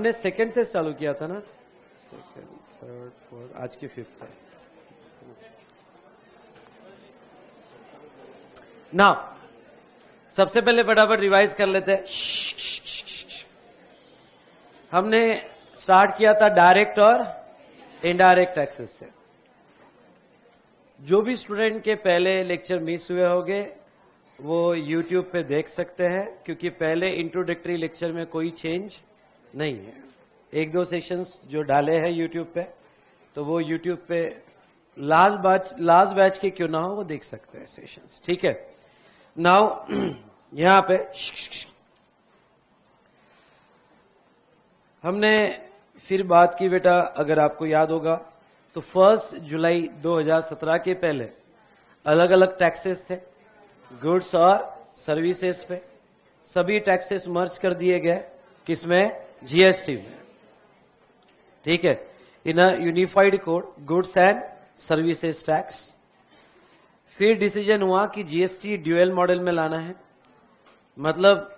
हमने सेकंड से चालू किया था ना, सेकंड थर्ड फोर्थ, आज की फिफ्थ है ना। सबसे पहले फटाफट रिवाइज कर लेते हैं। हमने स्टार्ट किया था डायरेक्ट और इनडायरेक्ट टैक्सेस से। जो भी स्टूडेंट के पहले लेक्चर मिस हुए होंगे वो YouTube पे देख सकते हैं, क्योंकि पहले इंट्रोडक्टरी लेक्चर में कोई चेंज नहीं है। एक दो सेशंस जो डाले हैं YouTube पे, तो वो YouTube पे लास्ट बैच के क्यों ना हो वो देख सकते हैं सेशंस, ठीक है। नाउ यहां पे हमने फिर बात की बेटा, अगर आपको याद होगा तो 1 जुलाई 2017 के पहले अलग अलग टैक्सेस थे, गुड्स और सर्विसेज पे। सभी टैक्सेस मर्ज कर दिए गए, किसमें? जीएसटी में, ठीक है, in a unified code, goods and services tax. फिर डिसीजन हुआ कि जीएसटी ड्यूअल मॉडल में लाना है। मतलब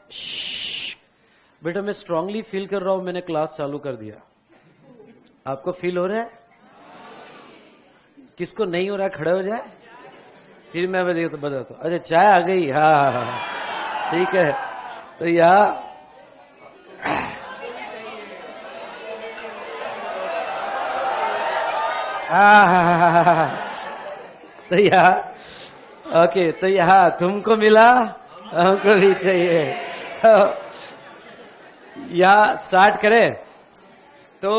बेटा मैं स्ट्रांगली फील कर रहा हूं, मैंने क्लास चालू कर दिया। आपको फील हो रहा है? किसको नहीं हो रहा है खड़े हो जाए, फिर मैं बताता हूं। अच्छा चाय आ गई, हाँ ठीक है। तो यहाँ तो यहाँ ओके, तो यहाँ तुमको मिला, हमको भी चाहिए। तो यहाँ स्टार्ट करें। तो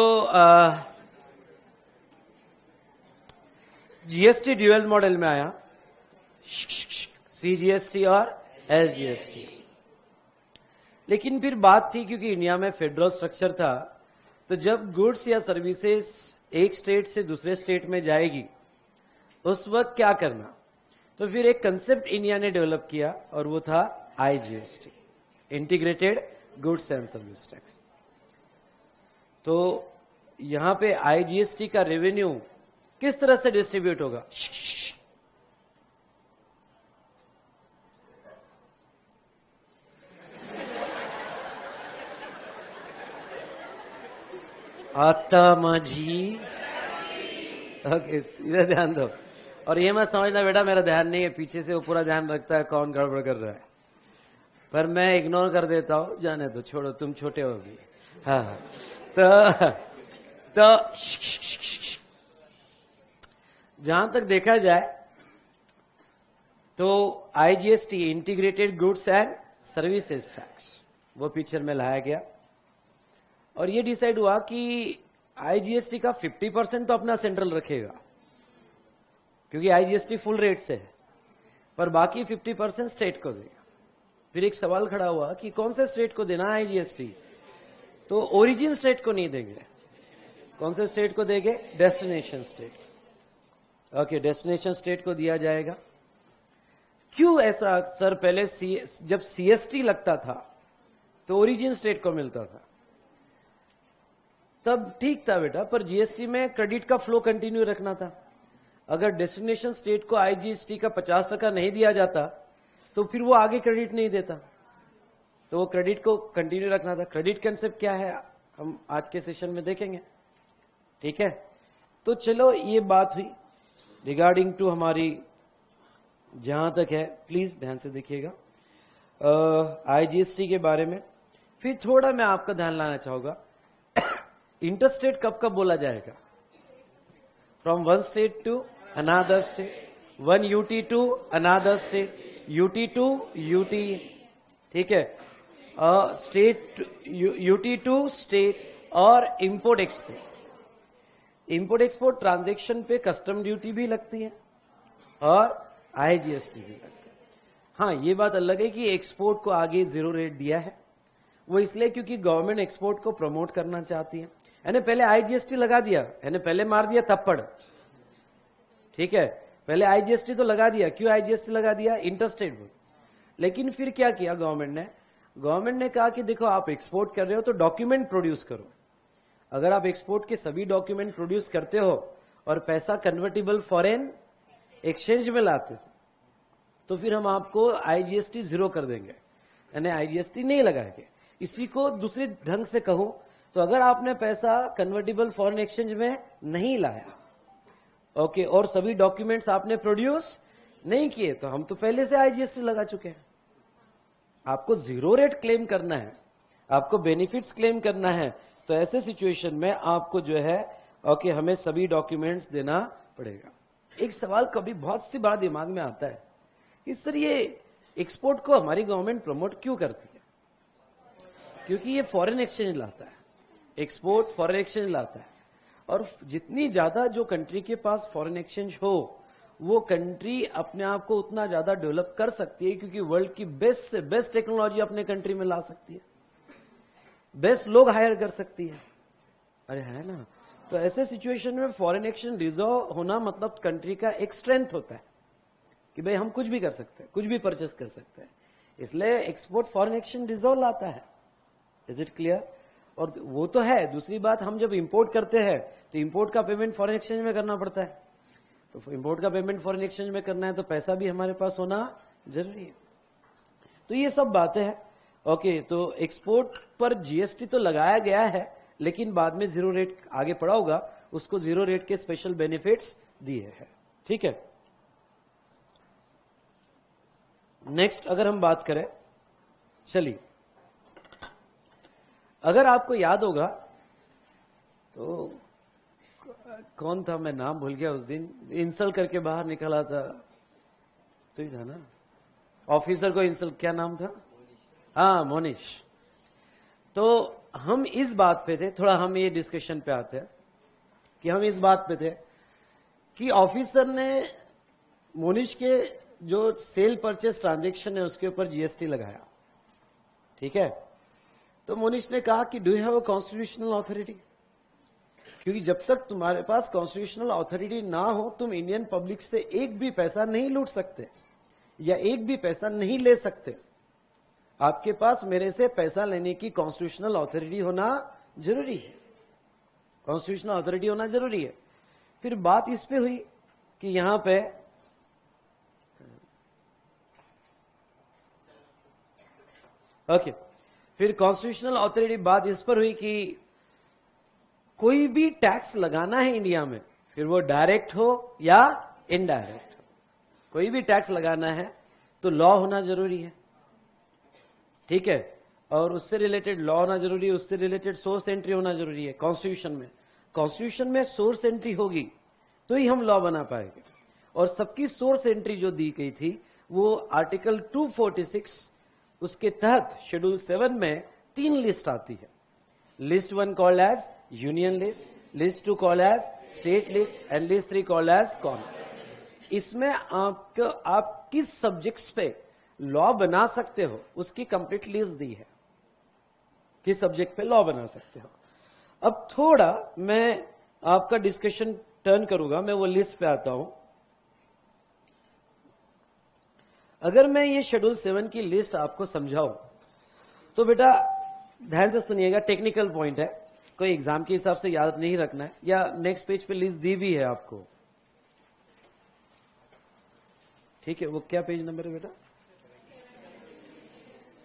जीएसटी ड्यूअल मॉडल में आया, सीजीएसटी और एसजीएसटी। लेकिन फिर बात थी, क्योंकि इंडिया में फेडरल स्ट्रक्चर था, तो जब गुड्स या सर्विसेज एक स्टेट से दूसरे स्टेट में जाएगी उस वक्त क्या करना। तो फिर एक कंसेप्ट इंडिया ने डेवलप किया और वो था IGST, integrated goods and service tax. तो यहां पे आईजीएसटी का रेवेन्यू किस तरह से डिस्ट्रीब्यूट होगा। आता माझी, ओके इधर ध्यान दो। और ये मत समझना बेटा मेरा ध्यान नहीं है, पीछे से वो पूरा ध्यान रखता है कौन गड़बड़ कर रहा है, पर मैं इग्नोर कर देता हूं, जाने दो, छोड़ो, तुम छोटे हो भी। हाँ तो जहां तक देखा जाए तो IGST, integrated goods and services tax, वो पिक्चर में लाया गया। और ये डिसाइड हुआ कि आईजीएसटी का 50% तो अपना सेंट्रल रखेगा, क्योंकि आईजीएसटी फुल रेट से है, पर बाकी 50% स्टेट को देगा। फिर एक सवाल खड़ा हुआ कि कौन से स्टेट को देना है आईजीएसटी। तो ओरिजिन स्टेट को नहीं देंगे, कौन से स्टेट को देंगे? Destination state. Okay, destination state को दिया जाएगा। क्यों ऐसा सर? पहले जब सीएसटी लगता था तो ओरिजिन स्टेट को मिलता था, तब ठीक था बेटा, पर जीएसटी में क्रेडिट का फ्लो कंटिन्यू रखना था। अगर डेस्टिनेशन स्टेट को आईजीएसटी का 50% नहीं दिया जाता तो फिर वो आगे क्रेडिट नहीं देता, तो वो क्रेडिट को कंटिन्यू रखना था। क्रेडिट कंसेप्ट क्या है हम आज के सेशन में देखेंगे, ठीक है। तो चलो ये बात हुई रिगार्डिंग टू हमारी, जहां तक है प्लीज ध्यान से देखिएगा आईजीएसटी के बारे में। फिर थोड़ा मैं आपका ध्यान लाना चाहूंगा, इंटरस्टेट कब कब बोला जाएगा? From one state to another state, one UT to another state, UT to UT, ठीक है, स्टेट यूटी टू स्टेट, और import export. Import export transaction पे कस्टम ड्यूटी भी लगती है और आईजीएसटी भी लगती है। हाँ, ये बात अलग है कि एक्सपोर्ट को आगे 0 रेट दिया है, वो इसलिए क्योंकि गवर्नमेंट एक्सपोर्ट को प्रमोट करना चाहती है। यानी पहले आईजीएसटी लगा दिया, यानी पहले मार दिया थप्पड़, ठीक है, पहले आईजीएसटी तो लगा दिया। क्यों आईजीएसटी लगा दिया? इंटरस्टेट बोल। लेकिन फिर क्या किया गवर्नमेंट ने कहा कि देखो आप एक्सपोर्ट कर रहे हो तो डॉक्यूमेंट प्रोड्यूस करो। अगर आप एक्सपोर्ट के सभी डॉक्यूमेंट प्रोड्यूस करते हो और पैसा कन्वर्टेबल फॉरेन एक्सचेंज में लाते हो, तो फिर हम आपको आईजीएसटी 0 कर देंगे, यानी आईजीएसटी नहीं लगाएंगे। इसी को दूसरे ढंग से कहूं तो अगर आपने पैसा कन्वर्टिबल फॉरेन एक्सचेंज में नहीं लाया, ओके, और सभी डॉक्यूमेंट्स आपने प्रोड्यूस नहीं किए, तो हम तो पहले से आईजीएसटी लगा चुके हैं। आपको जीरो रेट क्लेम करना है, आपको बेनिफिट्स क्लेम करना है, तो ऐसे सिचुएशन में आपको जो है ओके हमें सभी डॉक्यूमेंट्स देना पड़ेगा। एक सवाल कभी बहुत सी बार दिमाग में आता है कि सर ये एक्सपोर्ट को हमारी गवर्नमेंट प्रमोट क्यों करती है? क्योंकि ये फॉरेन एक्सचेंज लाता है, एक्सपोर्ट फॉरेन एक्सचेंज लाता है, और जितनी ज्यादा जो कंट्री के पास फॉरेन एक्सचेंज हो वो कंट्री अपने आप को उतना ज्यादा डेवलप कर सकती है, क्योंकि वर्ल्ड की बेस्ट से बेस्ट टेक्नोलॉजी अपने कंट्री में ला सकती है, बेस्ट लोग हायर कर सकती है। अरे है ना? तो ऐसे सिचुएशन में फॉरेन एक्सचेंज रिजर्व होना मतलब कंट्री का एक स्ट्रेंथ होता है कि भाई हम कुछ भी कर सकते हैं, कुछ भी परचेस कर सकते हैं, इसलिए एक्सपोर्ट फॉरेन एक्सचेंज रिजर्व लाता है। Is it clear? और वो तो है। दूसरी बात, हम जब इंपोर्ट करते हैं तो इंपोर्ट का पेमेंट फॉरेन एक्सचेंज में करना पड़ता है, तो इंपोर्ट का पेमेंट फॉरेन एक्सचेंज में करना है तो पैसा भी हमारे पास होना जरूरी है। तो ये सब बातें हैं। ओके, तो एक्सपोर्ट पर जीएसटी तो लगाया गया है, लेकिन बाद में जीरो रेट आगे पड़ा होगा, उसको जीरो रेट के स्पेशल बेनिफिट्स दिए हैं। ठीक है, नेक्स्ट अगर हम बात करें, चलिए, अगर आपको याद होगा तो कौन था, मैं नाम भूल गया, उस दिन इंसल्ट करके बाहर निकला था, तो ही था ना, ऑफिसर को इंसल्ट, क्या नाम था? हाँ, मोनिश। तो हम इस बात पे थे, थोड़ा हम ये डिस्कशन पे आते हैं कि हम इस बात पे थे कि ऑफिसर ने मोनिश के जो सेल परचेस ट्रांजैक्शन है उसके ऊपर जीएसटी लगाया। ठीक है, तो मोनिश ने कहा कि do you have a constitutional authority? क्योंकि जब तक तुम्हारे पास कॉन्स्टिट्यूशनल अथॉरिटी ना हो, तुम इंडियन पब्लिक से एक भी पैसा नहीं लूट सकते या एक भी पैसा नहीं ले सकते। आपके पास मेरे से पैसा लेने की कॉन्स्टिट्यूशनल अथॉरिटी होना जरूरी है, कॉन्स्टिट्यूशनल अथॉरिटी होना जरूरी है। फिर बात इस पे हुई कि यहां पे ओके, फिर कॉन्स्टिट्यूशनल अथॉरिटी बात इस पर हुई कि कोई भी टैक्स लगाना है इंडिया में, फिर वो डायरेक्ट हो या इनडायरेक्ट, कोई भी टैक्स लगाना है तो लॉ होना जरूरी है। ठीक है, और उससे रिलेटेड लॉ होना जरूरी है, उससे रिलेटेड सोर्स एंट्री होना जरूरी है। कॉन्स्टिट्यूशन में सोर्स एंट्री होगी तो ही हम लॉ बना पाएंगे, और सबकी सोर्स एंट्री जो दी गई थी वो आर्टिकल 246 उसके तहत शेड्यूल 7 में 3 लिस्ट आती है। List 1 called as union list, list 2 called as state list and list 3 called as common. इसमें आपको आप किस सब्जेक्ट्स पे लॉ बना सकते हो उसकी कंप्लीट लिस्ट दी है, किस सब्जेक्ट पे लॉ बना सकते हो। अब थोड़ा मैं आपका डिस्कशन टर्न करूंगा, मैं वो लिस्ट पे आता हूं। अगर मैं ये शेड्यूल 7 की लिस्ट आपको समझाऊं तो बेटा ध्यान से सुनिएगा, टेक्निकल पॉइंट है, कोई एग्जाम के हिसाब से याद नहीं रखना है, या नेक्स्ट पेज पे लिस्ट दी भी है आपको। ठीक है, वो क्या पेज नंबर है बेटा?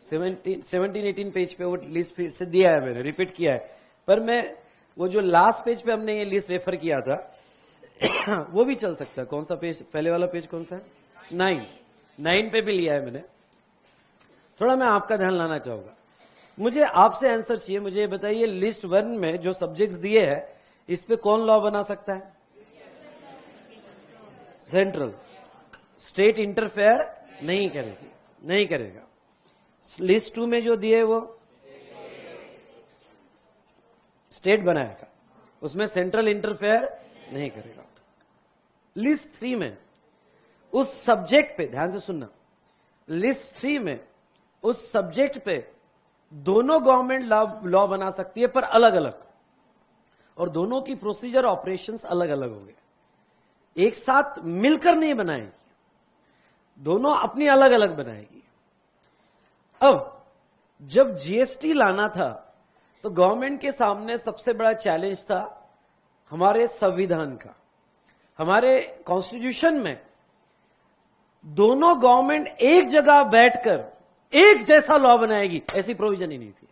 17-18 पेज पे वो लिस्ट से दिया है, मैंने रिपीट किया है, पर मैं वो जो लास्ट पेज पे हमने ये लिस्ट रेफर किया था वो भी चल सकता है। कौन सा पेज, पहले वाला पेज कौन सा है? 9 पे भी लिया है मैंने। थोड़ा मैं आपका ध्यान लाना चाहूंगा, मुझे आपसे आंसर चाहिए। मुझे बताइए, लिस्ट 1 में जो सब्जेक्ट्स दिए हैं इस पे कौन लॉ बना सकता है? सेंट्रल। स्टेट इंटरफेयर नहीं करेगी, नहीं करेगा। लिस्ट 2 में जो दिए वो स्टेट बनाएगा, उसमें सेंट्रल इंटरफेयर नहीं करेगा। लिस्ट 3 में उस सब्जेक्ट पे, ध्यान से सुनना, लिस्ट 3 में उस सब्जेक्ट पे दोनों गवर्नमेंट लॉ बना सकती है, पर अलग अलग, और दोनों की प्रोसीजर ऑपरेशंस अलग अलग होंगे, एक साथ मिलकर नहीं बनाएगी, दोनों अपनी अलग अलग बनाएगी। अब जब जीएसटी लाना था तो गवर्नमेंट के सामने सबसे बड़ा चैलेंज था हमारे संविधान का। हमारे कॉन्स्टिट्यूशन में दोनों गवर्नमेंट एक जगह बैठकर एक जैसा लॉ बनाएगी, ऐसी प्रोविजन ही नहीं थी।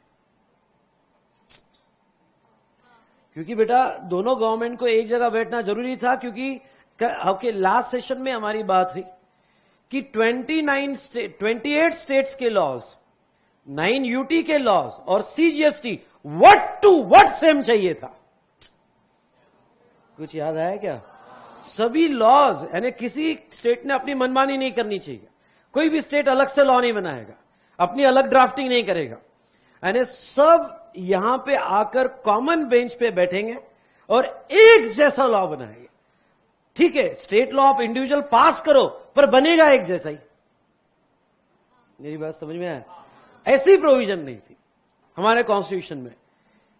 क्योंकि बेटा दोनों गवर्नमेंट को एक जगह बैठना जरूरी था, क्योंकि ओके लास्ट सेशन में हमारी बात हुई कि 28 स्टेट्स के लॉज, 9 यूटी के लॉज और CGST what to what same चाहिए था। कुछ याद आया क्या? सभी लॉज, यानी किसी स्टेट ने अपनी मनमानी नहीं करनी चाहिए, कोई भी स्टेट अलग से लॉ नहीं बनाएगा, अपनी अलग ड्राफ्टिंग नहीं करेगा, यानी सब यहां पे आकर कॉमन बेंच पे बैठेंगे और एक जैसा लॉ बनाएंगे। ठीक है, स्टेट लॉ ऑफ इंडिविजुअल पास करो पर बनेगा एक जैसा ही। मेरी बात समझ में आया? ऐसी प्रोविजन नहीं थी हमारे कॉन्स्टिट्यूशन में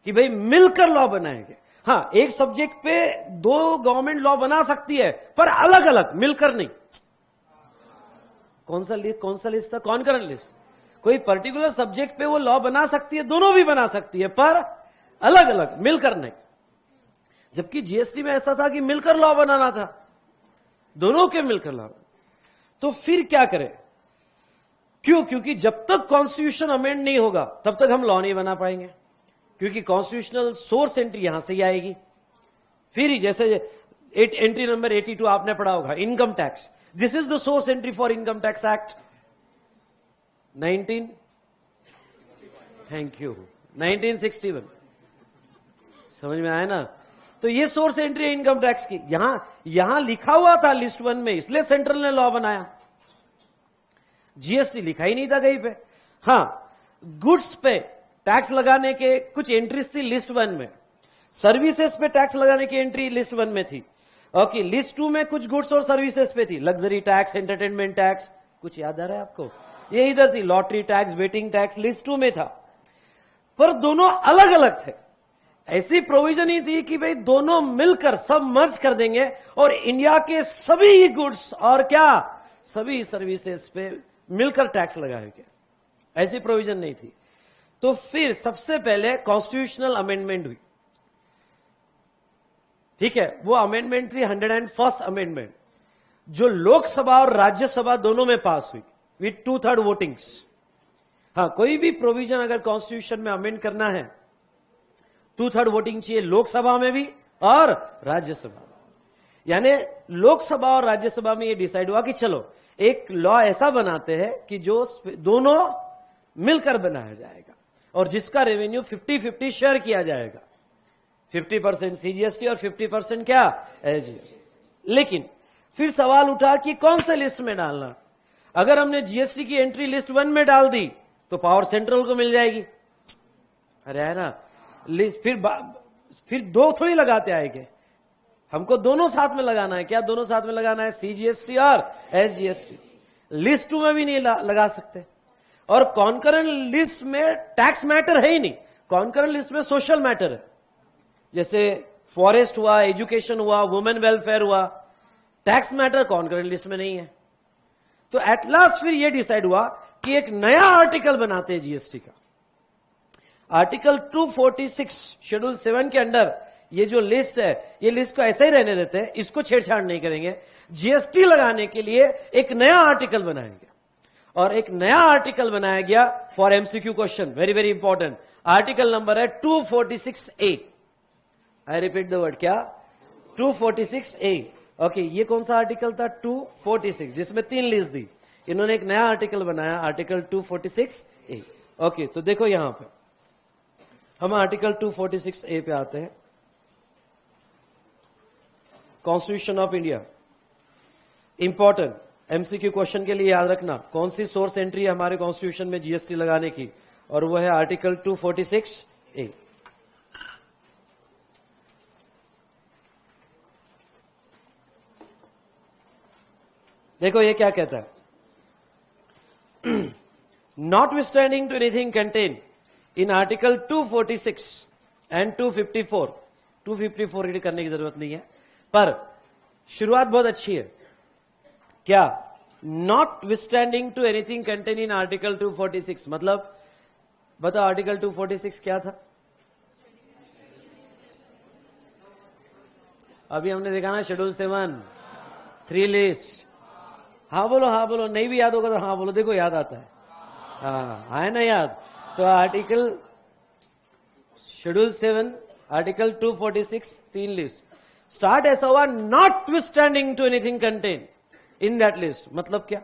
कि भाई मिलकर लॉ बनाएंगे। हाँ, एक सब्जेक्ट पे 2 गवर्नमेंट लॉ बना सकती है पर अलग अलग, मिलकर नहीं। कौन सा लिस्ट था? Concurrent list. कोई पर्टिकुलर सब्जेक्ट पे वो लॉ बना सकती है, दोनों भी बना सकती है, पर अलग अलग, मिलकर नहीं। जबकि जीएसटी में ऐसा था कि मिलकर लॉ बनाना था, दोनों के मिलकर लॉ। तो फिर क्या करें? क्यों? क्योंकि जब तक कॉन्स्टिट्यूशन अमेंड नहीं होगा तब तक हम लॉ नहीं बना पाएंगे, क्योंकि कॉन्स्टिट्यूशनल सोर्स एंट्री यहां से ही आएगी। फिर ही जैसे एंट्री नंबर 82 आपने पढ़ा होगा, income tax, this is the source entry for income tax act 1961। समझ में आया ना? तो ये सोर्स एंट्री है इनकम टैक्स की। यहां लिखा हुआ था लिस्ट 1 में, इसलिए सेंट्रल ने लॉ बनाया। जीएसटी लिखा ही नहीं था कहीं पे। हां, गुड्स पे टैक्स लगाने के कुछ एंट्रीज थी लिस्ट 1 में, सर्विसेज पे टैक्स लगाने की एंट्री लिस्ट 1 में थी। ओके, लिस्ट 2 में कुछ गुड्स और सर्विसेज पे थी, लग्जरी टैक्स, एंटरटेनमेंट टैक्स। कुछ याद आ रहा है आपको? ये इधर थी, lottery tax, betting tax, list 2 में था, पर दोनों अलग अलग थे। ऐसी प्रोविजन ही थी कि भाई दोनों मिलकर सब मर्ज कर देंगे और इंडिया के सभी गुड्स और क्या सभी सर्विसेज पे मिलकर टैक्स लगाएंगे। ऐसी प्रोविजन नहीं थी। तो फिर सबसे पहले कॉन्स्टिट्यूशनल अमेंडमेंट हुई। ठीक है, वो अमेंडमेंट थी 101st अमेंडमेंट, जो लोकसभा और राज्यसभा दोनों में पास हुई विथ 2/3 वोटिंग्स। हाँ, कोई भी प्रोविजन अगर कॉन्स्टिट्यूशन में अमेंड करना है 2/3 वोटिंग चाहिए, लोकसभा में भी और राज्यसभा में। यानी लोकसभा और राज्यसभा में यह डिसाइड हुआ कि चलो एक लॉ ऐसा बनाते हैं कि जो दोनों मिलकर बनाया जाएगा और जिसका रेवेन्यू 50-50 शेयर किया जाएगा, 50% सीजीएसटी और 50% क्या एसजीएसटी। लेकिन फिर सवाल उठा कि कौन से लिस्ट में डालना। अगर हमने जीएसटी की एंट्री लिस्ट 1 में डाल दी तो पावर सेंट्रल को मिल जाएगी। अरे है ना, फिर 2 थोड़ी लगाते आएंगे, हमको दोनों साथ में लगाना है। क्या दोनों साथ में लगाना है? सीजीएसटी और एसजीएसटी। लिस्ट 2 में भी नहीं लगा सकते। और कॉन्करेंट लिस्ट में टैक्स मैटर है ही नहीं, कॉन्करेंट लिस्ट में सोशल मैटर है, जैसे फॉरेस्ट हुआ, एजुकेशन हुआ, वुमेन वेलफेयर हुआ। टैक्स मैटर कॉन्करेंट लिस्ट में नहीं है। तो एट लास्ट फिर यह डिसाइड हुआ कि एक नया आर्टिकल बनाते हैं जीएसटी का। आर्टिकल 246 शेड्यूल 7 के अंडर ये जो लिस्ट है, ये लिस्ट को ऐसे ही रहने देते हैं, इसको छेड़छाड़ नहीं करेंगे। जीएसटी लगाने के लिए एक नया आर्टिकल बनाएंगे और एक नया आर्टिकल बनाया गया for MCQ question, very very important. Article number है 246A। I repeat the word, क्या? 246A। ओके, ये कौन सा आर्टिकल था? 246, जिसमें 3 लिस्ट दी। इन्होंने एक नया आर्टिकल बनाया, आर्टिकल 246A। ओके, तो देखो यहां पे हम आर्टिकल 246A पे आते हैं। Constitution of India, important MCQ question के लिए याद रखना, कौन सी सोर्स एंट्री है हमारे कॉन्स्टिट्यूशन में जीएसटी लगाने की, और वो है आर्टिकल 246A। देखो ये क्या कहता है, notwithstanding to anything contain in article 246 and 254, 254 read करने की जरूरत नहीं है, पर शुरुआत बहुत अच्छी है। क्या? Notwithstanding to anything contain in article 246 मतलब बताओ आर्टिकल 246 क्या था? अभी हमने देखा ना, शेड्यूल 7, 3 लिस्ट। हाँ बोलो, नहीं भी याद होगा तो हाँ बोलो, देखो याद आता है। हाँ, है ना याद? तो article schedule 7 article 246 3 list start ऐसा हुआ notwithstanding to anything contain in that list, मतलब क्या?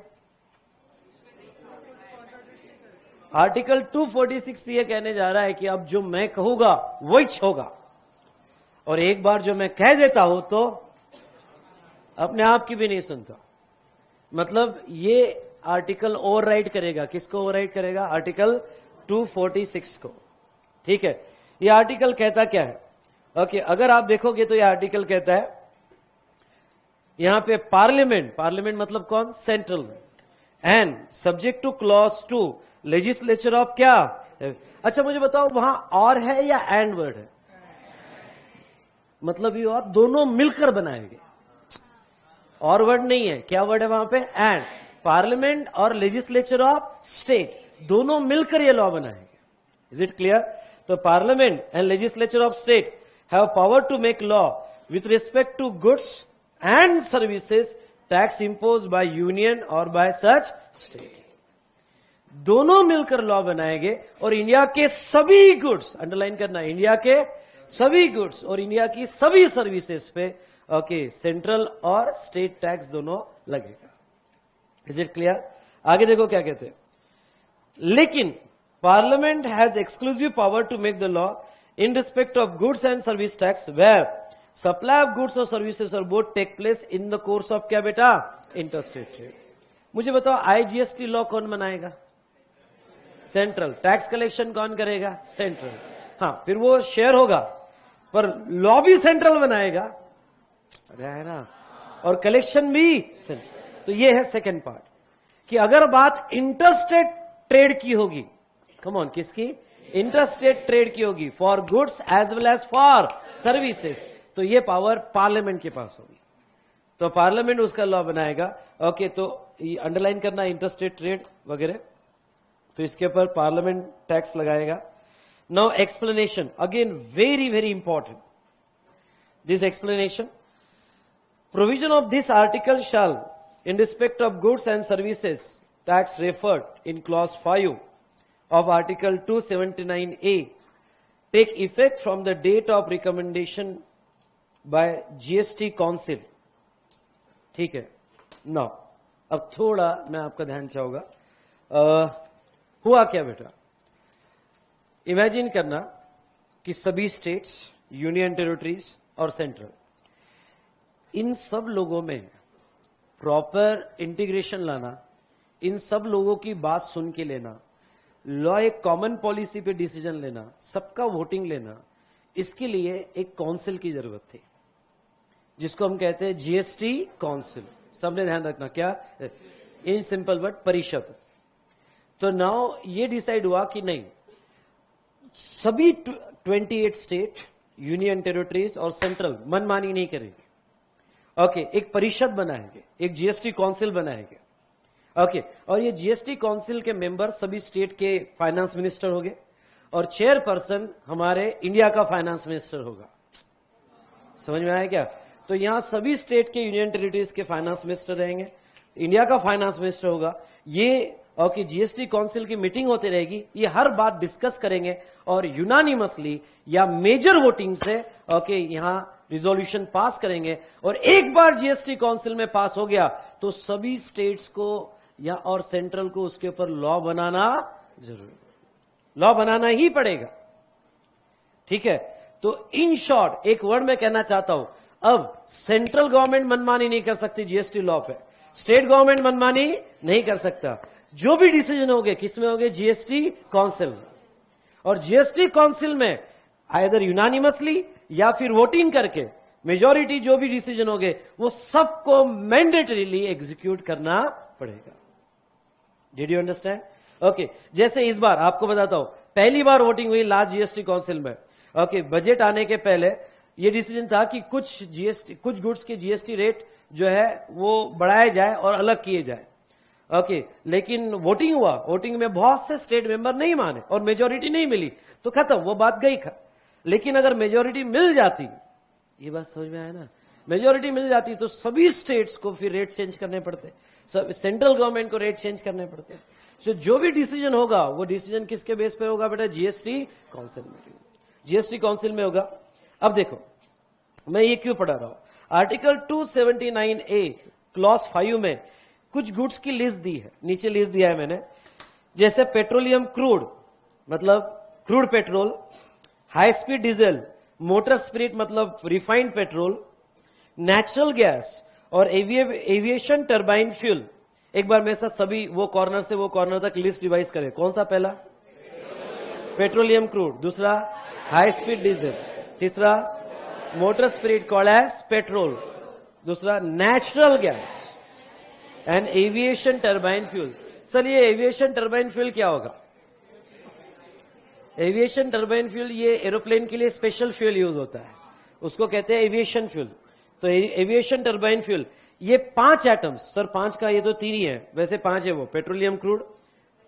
आर्टिकल 246 ये कहने जा रहा है कि अब जो मैं कहूंगा वही होगा, और एक बार जो मैं कह देता हूं तो अपने आप की भी नहीं सुनता। मतलब ये आर्टिकल ओवरराइड करेगा, किसको ओवरराइड करेगा? आर्टिकल 246 को। ठीक है, ये आर्टिकल कहता क्या है? ओके, अगर आप देखोगे तो ये आर्टिकल कहता है यहां पे पार्लियामेंट, पार्लियामेंट मतलब कौन? Central, and subject two clause 2 legislature of क्या? अच्छा मुझे बताओ वहां और है या एंड वर्ड है? मतलब ये आप दोनों मिलकर बनाएंगे, और वर्ड नहीं है। क्या वर्ड है वहां पे? एंड। पार्लियामेंट और लेजिस्लेचर ऑफ स्टेट दोनों मिलकर ये लॉ बनाएंगे। Is it clear? तो parliament and legislature of state have power to make law with respect to goods and services tax impose by union और बाय सच स्टेट। दोनों मिलकर law बनाएंगे और इंडिया के सभी गुड्स, अंडरलाइन करना, इंडिया के सभी गुड्स और इंडिया की सभी सर्विसेज पे ओके सेंट्रल और स्टेट टैक्स दोनों लगेगा। Is it clear? आगे देखो क्या कहते हैं। लेकिन Parliament has exclusive power to make the law in respect of goods and service tax where supply of goods और सर्विसेज और both take place in the course of क्या बेटा? Interstate trade. मुझे बताओ आईजीएसटी लॉ कौन बनाएगा? Central. Tax collection कौन करेगा? सेंट्रल। हाँ, फिर वो शेयर होगा पर लॉ भी सेंट्रल बनाएगा, अरे है ना, और कलेक्शन भी सेंट्रल। तो ये है सेकेंड पार्ट कि अगर बात इंटरस्टेट ट्रेड की होगी, कम ऑन, किसकी? इंटरस्टेट ट्रेड की होगी for goods as well as for services, तो ये पावर पार्लियामेंट के पास होगी, तो पार्लियामेंट उसका लॉ बनाएगा। ओके, तो अंडरलाइन करना इंटरस्टेट ट्रेड वगैरह, तो इसके ऊपर पार्लियामेंट टैक्स लगाएगा। Now explanation again very very important, this explanation provision of this article shall in respect of goods and services tax referred in clause 5 of article 279A take effect from the date of recommendation by GST council। ठीक है, now अब थोड़ा मैं आपका ध्यान चाहूंगा। हुआ क्या बेटा? इमेजिन करना कि सभी स्टेट्स, यूनियन टेरिटरीज और सेंट्रल, इन सब लोगों में प्रॉपर इंटीग्रेशन लाना, इन सब लोगों की बात सुन के लेना, लॉ एक कॉमन पॉलिसी पे डिसीजन लेना, सबका वोटिंग लेना, इसके लिए एक काउंसिल की जरूरत थी जिसको हम कहते हैं जीएसटी काउंसिल। सबने ध्यान रखना, क्या? इन सिंपल वर्ड परिषद। तो नाउ ये डिसाइड हुआ कि नहीं, सभी 28 स्टेट, यूनियन टेरिटरीज और सेंट्रल मनमानी नहीं करेंगे। ओके, एक परिषद बनाएंगे, एक जीएसटी काउंसिल बनाएंगे। ओके, और ये जीएसटी काउंसिल के मेंबर सभी स्टेट के फाइनेंस मिनिस्टर होंगे और चेयरपर्सन हमारे इंडिया का फाइनेंस मिनिस्टर होगा। समझ में आया क्या? तो यहां सभी स्टेट के, यूनियन टेरिटरीज के फाइनेंस मिनिस्टर रहेंगे, इंडिया का फाइनेंस मिनिस्टर होगा। ये ओके जीएसटी काउंसिल की मीटिंग होती रहेगी, ये हर बात डिस्कस करेंगे और यूनानिमसली या मेजर वोटिंग से ओके यहां रिजोल्यूशन पास करेंगे। और एक बार जीएसटी काउंसिल में पास हो गया तो सभी स्टेट्स को या और सेंट्रल को उसके ऊपर लॉ बनाना जरूरी, लॉ बनाना ही पड़ेगा। ठीक है, तो इन शॉर्ट एक वर्ड में कहना चाहता हूं, अब सेंट्रल गवर्नमेंट मनमानी नहीं कर सकती जीएसटी लॉ पे, स्टेट गवर्नमेंट मनमानी नहीं कर सकता। जो भी डिसीजन होंगे किसमें होंगे? जीएसटी काउंसिल में। और जीएसटी काउंसिल में आइदर यूनानिमसली या फिर वोटिंग करके मेजॉरिटी जो भी डिसीजन होंगे वो सबको मैंडेटरीली एग्जीक्यूट करना पड़ेगा। Did you understand? ओके, जैसे इस बार आपको बताता हूं, पहली बार वोटिंग हुई लास्ट जीएसटी काउंसिल में। ओके, बजट आने के पहले ये डिसीजन था कि कुछ जीएसटी, कुछ गुड्स के जीएसटी रेट जो है वो बढ़ाए जाए और अलग किए जाए। ओके, लेकिन वोटिंग हुआ, वोटिंग में बहुत से स्टेट मेंबर नहीं माने और मेजॉरिटी नहीं मिली, तो खत्म, वो बात गई। लेकिन अगर मेजॉरिटी मिल जाती, ये बात समझ में आया ना, मेजॉरिटी मिल जाती तो सभी स्टेट्स को फिर रेट चेंज करने पड़ते, सेंट्रल गवर्नमेंट को रेट चेंज करने पड़ते। तो जो भी डिसीजन होगा वो डिसीजन किसके बेस पे होगा बेटा? जीएसटी काउंसिल में। जीएसटी काउंसिल में होगा। अब देखो मैं ये क्यों पढ़ा रहा हूं, आर्टिकल 279A क्लॉज 5 में कुछ गुड्स की लिस्ट दी है, नीचे लिस्ट दिया है मैंने, जैसे पेट्रोलियम क्रूड मतलब crude petrol, high speed diesel, motor spirit मतलब रिफाइंड पेट्रोल, नेचुरल गैस और एविएशन टर्बाइन फ्यूल। एक बार मेरे साथ सभी वो कॉर्नर से वो कॉर्नर तक लिस्ट रिवाइज करें। कौन सा? पहला पेट्रोलियम क्रूड, दूसरा हाई स्पीड डीजल, तीसरा motor spirit called as petrol, दूसरा natural gas and aviation turbine fuel. Sir ये एविएशन टर्बाइन फ्यूल क्या होगा? एविएशन टर्बाइन फ्यूल ये एरोप्लेन के लिए स्पेशल फ्यूल यूज होता है, उसको कहते हैं एविएशन फ्यूल। तो एविएशन टर्बाइन फ्यूल ये 5 एटम्स, सर 5 का, ये तो 3 ही है, वैसे 5 है वो, petroleum crude,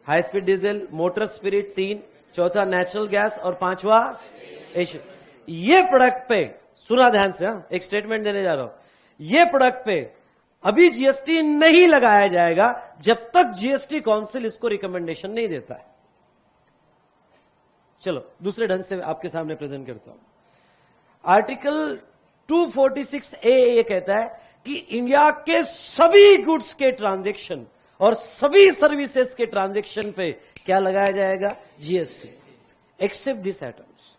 high speed diesel, motor spirit 3, चौथा नेचुरल गैस और 5वां एशियन। ये प्रोडक्ट पे सुना ध्यान से, एक स्टेटमेंट देने जा रहा हूं, ये प्रोडक्ट पे अभी जीएसटी नहीं लगाया जाएगा जब तक जीएसटी काउंसिल इसको रिकमेंडेशन नहीं देता है। चलो दूसरे ढंग से आपके सामने प्रेजेंट करता हूं। आर्टिकल 246A ये कहता है कि इंडिया के सभी गुड्स के ट्रांजैक्शन और सभी सर्विसेज के ट्रांजैक्शन पे क्या लगाया जाएगा? GST, except this items.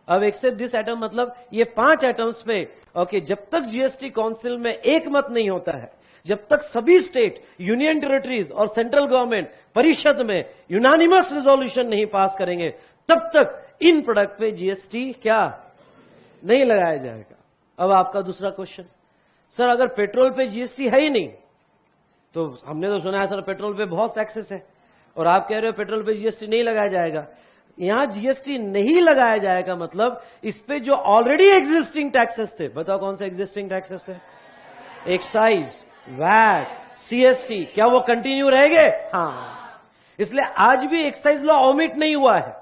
अब एक्सेप्ट दिस आइटम मतलब ये 5 आइटम्स पे ओके, जब तक जीएसटी काउंसिल में एक मत नहीं होता है, जब तक सभी स्टेट, यूनियन टेरिटरीज और सेंट्रल गवर्नमेंट परिषद में यूनानिमस रिजोल्यूशन नहीं पास करेंगे, तब तक इन प्रोडक्ट पे जीएसटी क्या नहीं लगाया जाएगा। अब आपका दूसरा क्वेश्चन, सर अगर पेट्रोल पे जीएसटी है ही नहीं, तो हमने तो सुना है सर पेट्रोल पे बहुत टैक्सेस है, और आप कह रहे हो पेट्रोल पे जीएसटी नहीं लगाया जाएगा। यहां जीएसटी नहीं लगाया जाएगा मतलब इस पे जो ऑलरेडी एग्जिस्टिंग टैक्सेस थे, बताओ कौन से एग्जिस्टिंग टैक्सेस थे? एक्साइज, वैट, सीएसटी, क्या वो कंटिन्यू रहेंगे? हाँ, इसलिए आज भी एक्साइज लॉ ओमिट नहीं हुआ है,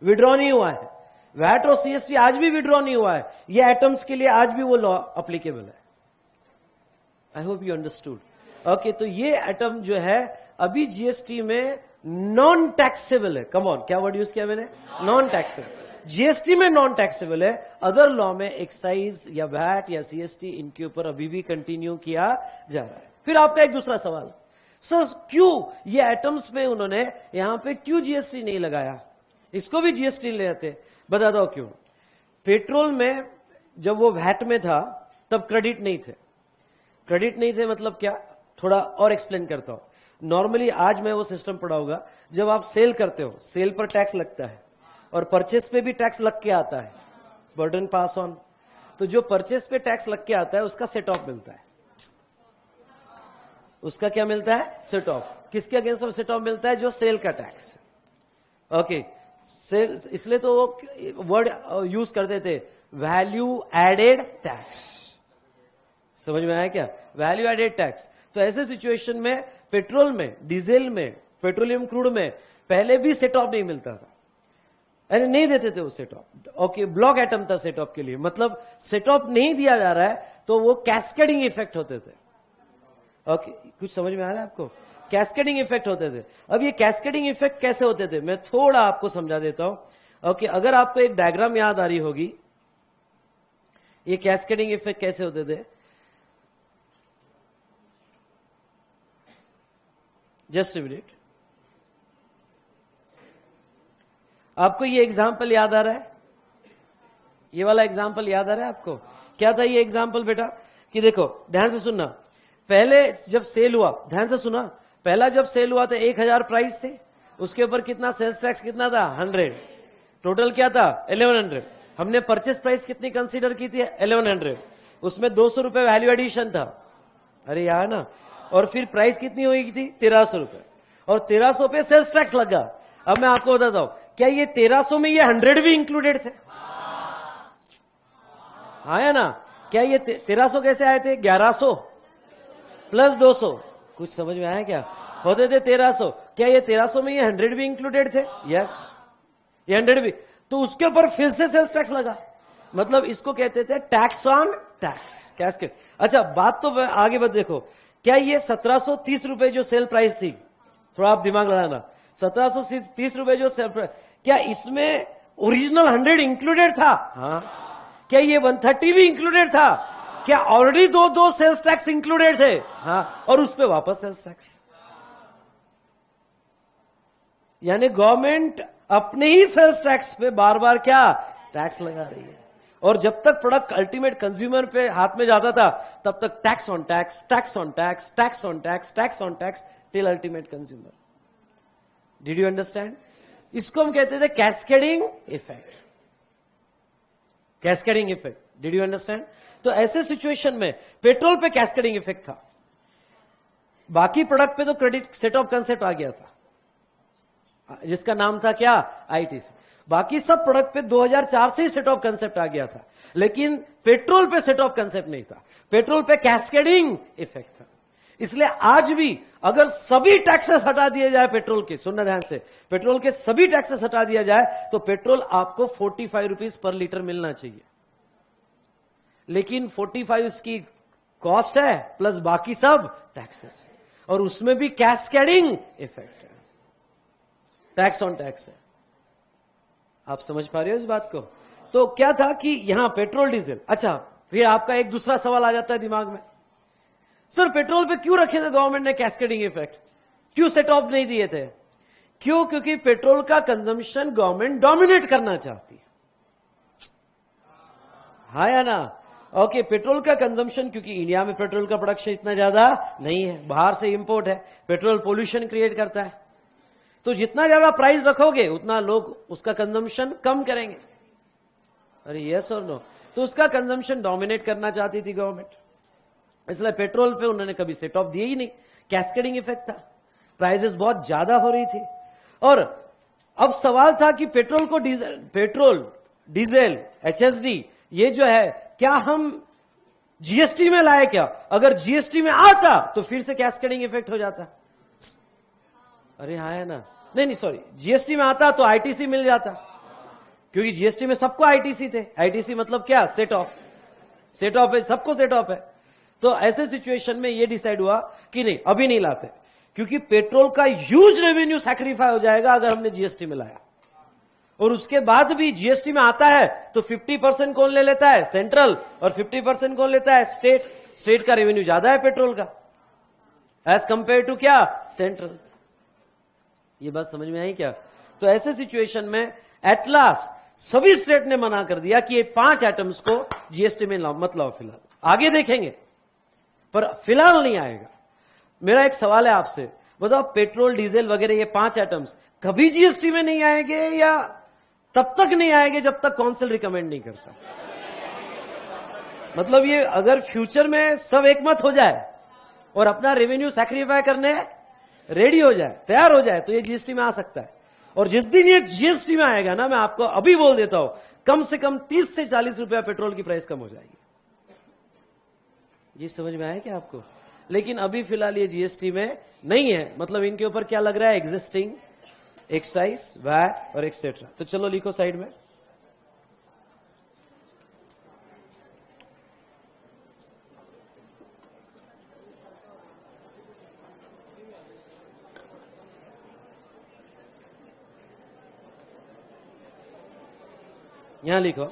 विड्रॉ नहीं हुआ है। वैट और सीएसटी आज भी विड्रॉ नहीं हुआ है, ये आइटम्स के लिए आज भी वो लॉ अप्लीकेबल है। I hope you understood. Okay, तो ये आइटम जो है अभी जीएसटी में नॉन टैक्सेबल है। कम ऑन, क्या वर्ड यूज किया मैंने? Non taxable. जीएसटी में नॉन टैक्सेबल है, अदर लॉ में एक्साइज या वैट या सीएसटी इनके ऊपर अभी भी कंटिन्यू किया जा रहा है। फिर आपका एक दूसरा सवाल, सर क्यों ये आइटम्स पे उन्होंने यहां पे क्यों जीएसटी नहीं लगाया? इसको भी जीएसटी ले आते, बता दो क्यों। पेट्रोल में जब वो वैट में था तब क्रेडिट नहीं थे। क्रेडिट नहीं थे मतलब क्या, थोड़ा और एक्सप्लेन करता हूं। नॉर्मली आज मैं वो सिस्टम पढ़ाऊंगा, जब आप सेल करते हो, सेल पर टैक्स लगता है और परचेस पे भी टैक्स लग के आता है, बर्डन पास ऑन। तो जो परचेस पे टैक्स लग के आता है उसका सेट ऑफ मिलता है। उसका क्या मिलता है? Set of. किसके अगेंस्ट ऑफ सेट ऑफ मिलता है? जो सेल का टैक्स। ओके, सेल, इसलिए तो वो वर्ड यूज करते थे वैल्यू एडेड टैक्स। समझ में आया क्या? Value added tax. तो ऐसे सिचुएशन में पेट्रोल में, डीजल में, पेट्रोलियम क्रूड में पहले भी सेट ऑफ नहीं मिलता था, यानी नहीं देते थे वो set of. Okay, block item था सेट ऑफ के लिए, मतलब सेट ऑफ नहीं दिया जा रहा है तो वो कैस्केडिंग इफेक्ट होते थे। ओके, कुछ समझ में आ रहा है आपको? कैस्केडिंग इफेक्ट होते थे। अब ये कैस्केडिंग इफेक्ट कैसे होते थे मैं थोड़ा आपको समझा देता हूं। ओके, अगर आपको एक डायग्राम याद आ रही होगी, ये कैस्केडिंग इफेक्ट कैसे होते थे, जस्ट अ मिनट। आपको ये एग्जाम्पल याद आ रहा है? ये वाला एग्जाम्पल याद आ रहा है आपको? क्या था ये एग्जाम्पल बेटा? कि देखो ध्यान से सुनना, पहले जब सेल हुआ, ध्यान से सुना, पहला जब सेल हुआ था 1000 प्राइस थे, उसके ऊपर कितना सेल्स टैक्स कितना था? 100। टोटल क्या था? 1100। हमने परचेस प्राइस कितनी कंसीडर की थी? 1100। उसमें 200 रुपए वैल्यू एडिशन था, अरे यार ना, और फिर प्राइस कितनी हुई थी? 1300 रुपए, और 1300 पे सेल्स टैक्स लगा। अब मैं आपको बताता हूं, क्या ये 1300 में ये 100 भी इंक्लूडेड थे? आया ना? क्या ये 1300 कैसे आए थे? 1100 प्लस 200, कुछ समझ में आया क्या? होते थे 1300। क्या ये 1300 में ये 100 भी इंक्लूडेड थे? यस, ये 100 भी। तो उसके ऊपर फिर से सेल्स टैक्स लगा, मतलब इसको कहते थे टैक्स ऑन टैक्स, कैस्केड। अच्छा, बात तो आगे बत देखो, क्या ये 1730 रुपए जो सेल प्राइस थी, थोड़ा आप दिमाग लगाना, 1730 रुपए जो सेल प्राइस, क्या इसमें ओरिजिनल 100 इंक्लूडेड था? हाँ। क्या ये 130 भी इंक्लूडेड था? क्या ऑलरेडी दो सेल्स टैक्स इंक्लूडेड थे? हाँ। और उस पे वापस सेल्स टैक्स। यानी गवर्नमेंट अपने ही सेल्स टैक्स पे बार बार क्या टैक्स लगा रही है। और जब तक प्रोडक्ट अल्टीमेट कंज्यूमर पे हाथ में जाता था तब तक tax on tax, tax on tax, tax on tax, tax on tax till ultimate consumer. Did you understand? इसको हम कहते थे cascading effect. Cascading effect, did you understand? तो ऐसे सिचुएशन में पेट्रोल पे कैस्केडिंग इफेक्ट था, बाकी प्रोडक्ट पे तो क्रेडिट सेट ऑफ कंसेप्ट आ गया था जिसका नाम था क्या? आईटीसी। बाकी सब प्रोडक्ट पे 2004 से ही सेट ऑफ कंसेप्ट आ गया था, लेकिन पेट्रोल पे सेट ऑफ कंसेप्ट नहीं था। पेट्रोल पे कैस्केडिंग इफेक्ट था। इसलिए आज भी अगर सभी टैक्सेस हटा दिए जाए पेट्रोल के, सुनना ध्यान से, पेट्रोल के सभी टैक्सेस हटा दिया जाए तो पेट्रोल आपको 45 रुपीज पर लीटर मिलना चाहिए। लेकिन 45 इसकी कॉस्ट है प्लस बाकी सब टैक्सेस, और उसमें भी कैस्केडिंग इफेक्ट है, टैक्स ऑन टैक्स है। आप समझ पा रहे हो इस बात को? तो क्या था कि यहां पेट्रोल डीजल। अच्छा, फिर आपका एक दूसरा सवाल आ जाता है दिमाग में, सर पेट्रोल पे क्यों रखे थे गवर्नमेंट ने कैस्केडिंग इफेक्ट? क्यों सेट ऑफ नहीं दिए थे? क्यों? क्योंकि पेट्रोल का कंजम्पशन गवर्नमेंट डोमिनेट करना चाहती है। हाँ या ना? ओके, पेट्रोल का कंजम्पशन, क्योंकि इंडिया में पेट्रोल का प्रोडक्शन इतना ज्यादा नहीं है, बाहर से इंपोर्ट है, पेट्रोल पोल्यूशन क्रिएट करता है, तो जितना ज्यादा प्राइस रखोगे उतना लोग उसका कंजम्पशन कम करेंगे। अरे यस और नो? तो उसका कंजम्पशन डोमिनेट करना चाहती थी गवर्नमेंट, इसलिए पेट्रोल पे उन्होंने कभी सेट ऑफ दिए ही नहीं। कैस्केडिंग इफेक्ट था, प्राइसेस बहुत ज्यादा हो रही थी। और अब सवाल था कि पेट्रोल डीजल एचएसडी ये जो है, क्या हम जीएसटी में लाए क्या? अगर जीएसटी में आता तो फिर से कैस्केडिंग इफेक्ट हो जाता। अरे हाँ है ना? नहीं सॉरी, जीएसटी में आता तो आईटीसी मिल जाता, क्योंकि जीएसटी में सबको आईटीसी थे। आईटीसी मतलब क्या? Set off. सेट ऑफ है, सबको सेट ऑफ है। तो ऐसे सिचुएशन में ये डिसाइड हुआ कि नहीं, अभी नहीं लाते, क्योंकि पेट्रोल का ह्यूज रेवेन्यू सैक्रिफाई हो जाएगा अगर हमने जीएसटी में लाया। और उसके बाद भी जीएसटी में आता है तो 50% कौन ले लेता है? सेंट्रल। और 50% कौन लेता है? स्टेट। स्टेट का रेवेन्यू ज्यादा है पेट्रोल का एज कंपेयर टू क्या? सेंट्रल। ये बात समझ में आई क्या? तो ऐसे सिचुएशन में एट लास्ट सभी स्टेट ने मना कर दिया कि ये 5 आइटम्स को जीएसटी में मत लाओ फिलहाल, आगे देखेंगे, पर फिलहाल नहीं आएगा। मेरा एक सवाल है आपसे, बताओ पेट्रोल डीजल वगैरह ये 5 आइटम्स कभी जीएसटी में नहीं आएंगे या तब तक नहीं आएंगे जब तक काउंसिल रिकमेंड नहीं करता? मतलब ये अगर फ्यूचर में सब एकमत हो जाए और अपना रेवेन्यू सैक्रिफाई करने रेडी हो जाए, तैयार हो जाए, तो ये जीएसटी में आ सकता है। और जिस दिन ये जीएसटी में आएगा ना, मैं आपको अभी बोल देता हूं, कम से कम 30 से 40 रुपया पेट्रोल की प्राइस कम हो जाएगी। ये समझ में आया क्या आपको? लेकिन अभी फिलहाल ये जीएसटी में नहीं है, मतलब इनके ऊपर क्या लग रहा है? एग्जिस्टिंग एक्साइज, वैट और एक्सेट्रा। तो चलो लिखो साइड में। यहां लिखो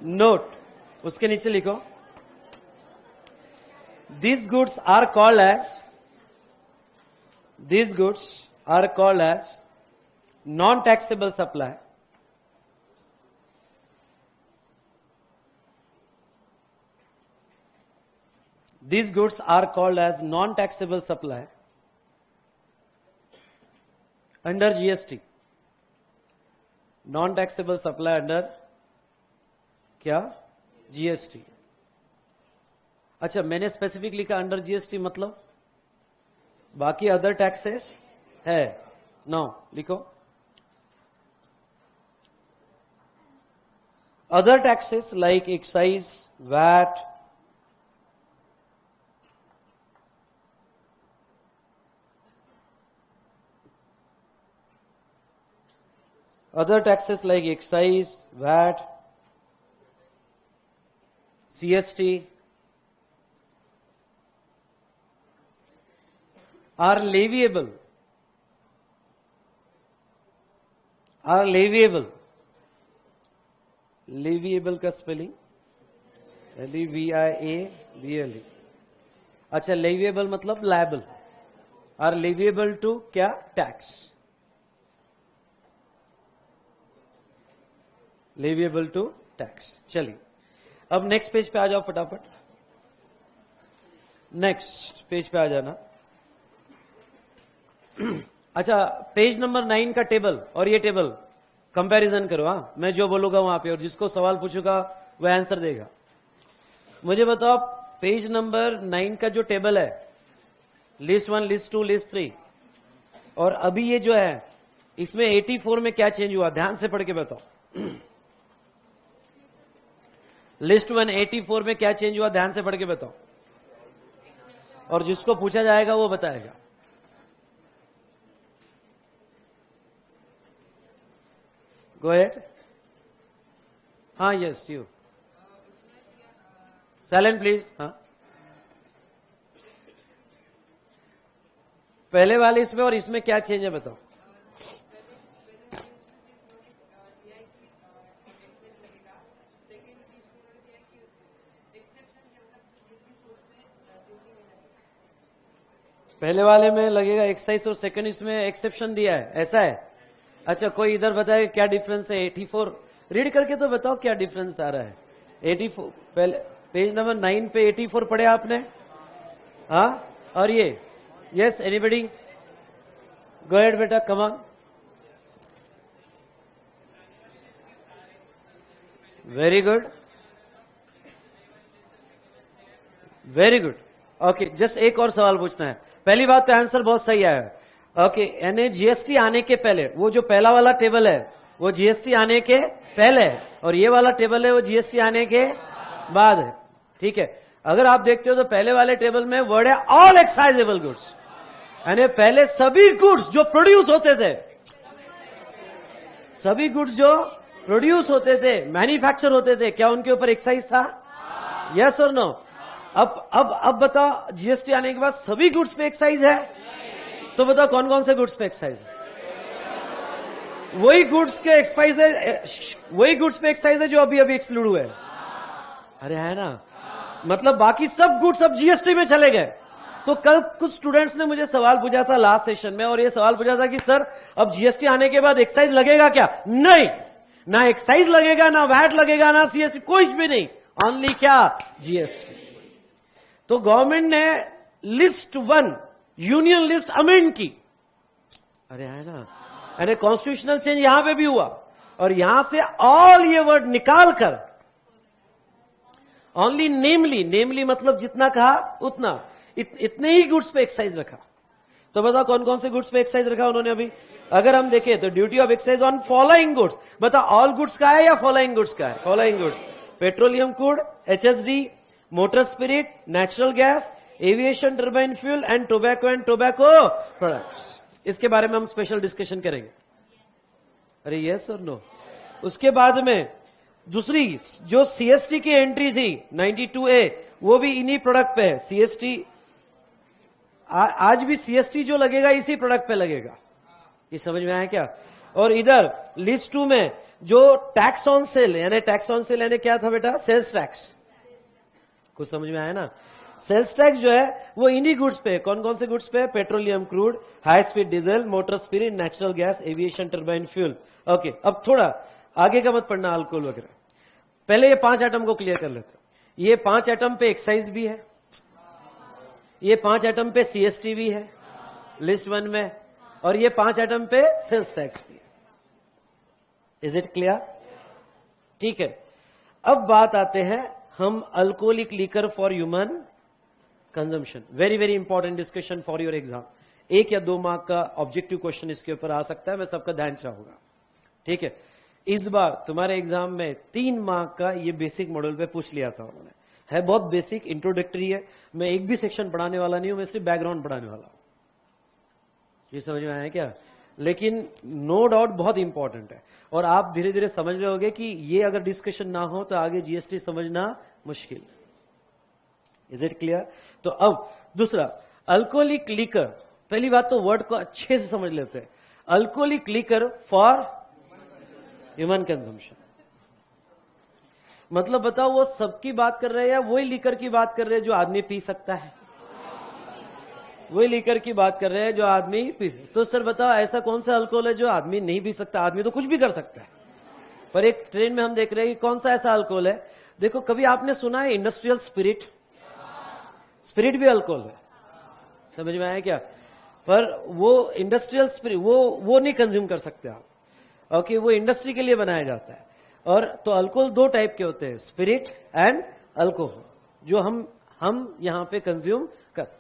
नोट, उसके नीचे लिखो these goods are called as non-taxable supply. These goods are called as non-taxable supply under GST. Non-taxable supply under क्या? जीएसटी। अच्छा, मैंने स्पेसिफिक लिखा अंडर जीएसटी, मतलब बाकी अदर टैक्सेस है। नो लिखो other taxes like excise, VAT, other taxes like excise, VAT, CST, are leviable, are leviable, leviable का spelling LEVIABLE। अच्छा, लेविएबल मतलब लायबल, आर लेविएबल टू क्या? Tax, leviable to tax. चलिए अब नेक्स्ट पेज पे आ जाओ फटाफट, नेक्स्ट पेज पे आ जाना। अच्छा, पेज नंबर 9 का टेबल और ये टेबल कंपैरिजन करो। हाँ, मैं जो बोलूंगा वहां पे और जिसको सवाल पूछूंगा वह आंसर देगा। मुझे बताओ पेज नंबर 9 का जो टेबल है, लिस्ट 1, लिस्ट 2, लिस्ट 3, और अभी ये जो है इसमें 84 में क्या चेंज हुआ? ध्यान से पढ़ के बताओ। लिस्ट 1 84 में क्या चेंज हुआ? ध्यान से पढ़ के बताओ, और जिसको पूछा जाएगा वो बताएगा। Go ahead. हाँ, यस, यू साइलेंट प्लीज। हाँ, पहले वाले इसमें और इसमें क्या चेंज है बताओ। पहले वाले में लगेगा एक्साइज और सेकंड इसमें एक्सेप्शन दिया है, ऐसा है? अच्छा, कोई इधर बताए क्या डिफरेंस है? 84 रीड करके तो बताओ क्या डिफरेंस आ रहा है। 84 पहले पेज नंबर 9 पे 84 पढ़े आपने? हाँ, और ये यस, एनीबडी? गो अहेड बेटा, come on. Very good, very good. Okay, just एक और सवाल पूछना है। पहली बात तो आंसर बहुत सही आया। ओके, यानी जीएसटी आने के पहले, वो जो पहला वाला टेबल है वो जीएसटी आने के पहले है, और ये वाला टेबल है वो जीएसटी आने के बाद है। ठीक है, अगर आप देखते हो तो पहले वाले टेबल में वर्ड है ऑल एक्साइजेबल गुड्स, यानी पहले सभी गुड्स जो प्रोड्यूस होते थे, सभी गुड्स जो प्रोड्यूस होते थे, मैन्युफैक्चर होते थे, क्या उनके ऊपर एक्साइज था? यस और नो? अब बताओ, जीएसटी आने के बाद सभी गुड्स पे एक्साइज है? तो बताओ कौन कौन से गुड्स पे एक्साइज है? वही गुड्स के एक्साइज है, वही गुड्स पे एक्साइज है जो अभी अभी एक्सक्लूड हुए। अरे है ना, मतलब बाकी सब गुड्स अब जीएसटी में चले गए। तो कल कुछ स्टूडेंट्स ने मुझे सवाल पूछा था लास्ट सेशन में, और ये सवाल पूछा था कि सर अब जीएसटी आने के बाद एक्साइज लगेगा क्या? नहीं, ना एक्साइज लगेगा, ना वैट लगेगा, ना सीएसटी, कुछ भी नहीं, ओनली क्या? जीएसटी। तो गवर्नमेंट ने लिस्ट 1 यूनियन लिस्ट अमेंड की। अरे है ना, यानी कॉन्स्टिट्यूशनल चेंज यहां पे भी हुआ, और यहां से ऑल ये वर्ड निकाल कर ओनली नेमली, नेमली मतलब जितना कहा उतना, इतने ही गुड्स पे एक्साइज रखा। तो बताओ कौन कौन से गुड्स पे एक्साइज रखा उन्होंने अभी? अगर हम देखें तो duty of excise on following goods. बताओ ऑल गुड्स का है या फॉलोइंग गुड्स का है? Following goods, petroleum crude, HSD, motor spirit, natural gas, aviation turbine fuel and tobacco products. इसके बारे में हम स्पेशल डिस्कशन करेंगे। अरे यस और नो? उसके बाद में दूसरी जो सीएसटी की एंट्री थी 92A, वो भी इन्हीं प्रोडक्ट पे है। सीएसटी आज भी सीएसटी जो लगेगा इसी प्रोडक्ट पे लगेगा, ये समझ में आया क्या? और इधर लिस्ट 2 में जो टैक्स ऑन सेल, यानी टैक्स ऑन सेल यानी क्या था बेटा? Sales tax. कुछ समझ में आया ना? सेल्स टैक्स जो है वो इन्हीं गुड्स पे, कौन कौन से गुड्स पे? Petroleum crude, high speed diesel, motor spirit, natural gas, aviation turbine fuel. Okay, अब थोड़ा आगे का मत पढ़ना, अल्कोहल वगैरह। पहले ये 5 आइटम को क्लियर कर लेते। ये 5 आइटम पे एक्साइज भी है, ये 5 आइटम पे सीएसटी भी है लिस्ट 1 में, और ये 5 आइटम पे सेल्स टैक्स भी है। Is it clear? ठीक है, अब बात आते हैं हम alcoholic liquor for human consumption. Very very important discussion for your exam. 1 या 2 मार्क का ऑब्जेक्टिव क्वेश्चन इसके ऊपर आ सकता है, मैं सबका ध्यान चाहूंगा। ठीक है, इस बार तुम्हारे एग्जाम में 3 मार्क का ये बेसिक मॉडल पे पूछ लिया था उन्होंने। है बहुत बेसिक, इंट्रोडक्टरी है। मैं एक भी सेक्शन पढ़ाने वाला नहीं हूं, मैं सिर्फ बैकग्राउंड पढ़ाने वाला हूं। ये समझ में आया क्या? लेकिन नो डाउट बहुत इंपॉर्टेंट है, और आप धीरे धीरे समझ रहे होगे कि ये अगर डिस्कशन ना हो तो आगे जीएसटी समझना मुश्किल। Is it clear? तो अब दूसरा, अल्कोहलिक लीकर पहली बात तो वर्ड को अच्छे से समझ लेते हैं। Alcoholic liquor for human consumption, मतलब बताओ वो सबकी बात कर रहे हैं या वही लिकर की बात कर रहे हैं जो आदमी पी सकता है? वही लिकर की बात कर रहे हैं जो आदमी पी सकता है। तो सर बताओ ऐसा कौन सा अल्कोहल है जो आदमी नहीं पी सकता? आदमी तो कुछ भी कर सकता है, पर एक ट्रेन में हम देख रहे हैं कि कौन सा ऐसा अल्कोहल है। देखो, कभी आपने सुना है इंडस्ट्रियल स्पिरिट? स्पिरिट भी अल्कोहल है, समझ में आया क्या? पर वो इंडस्ट्रियल स्पिरिट वो नहीं कंज्यूम कर सकते आप, ओके? वो इंडस्ट्री के लिए बनाया जाता है। और तो अल्कोहल दो टाइप के होते हैं, स्पिरिट एंड अल्कोहल, जो हम यहाँ पे कंज्यूम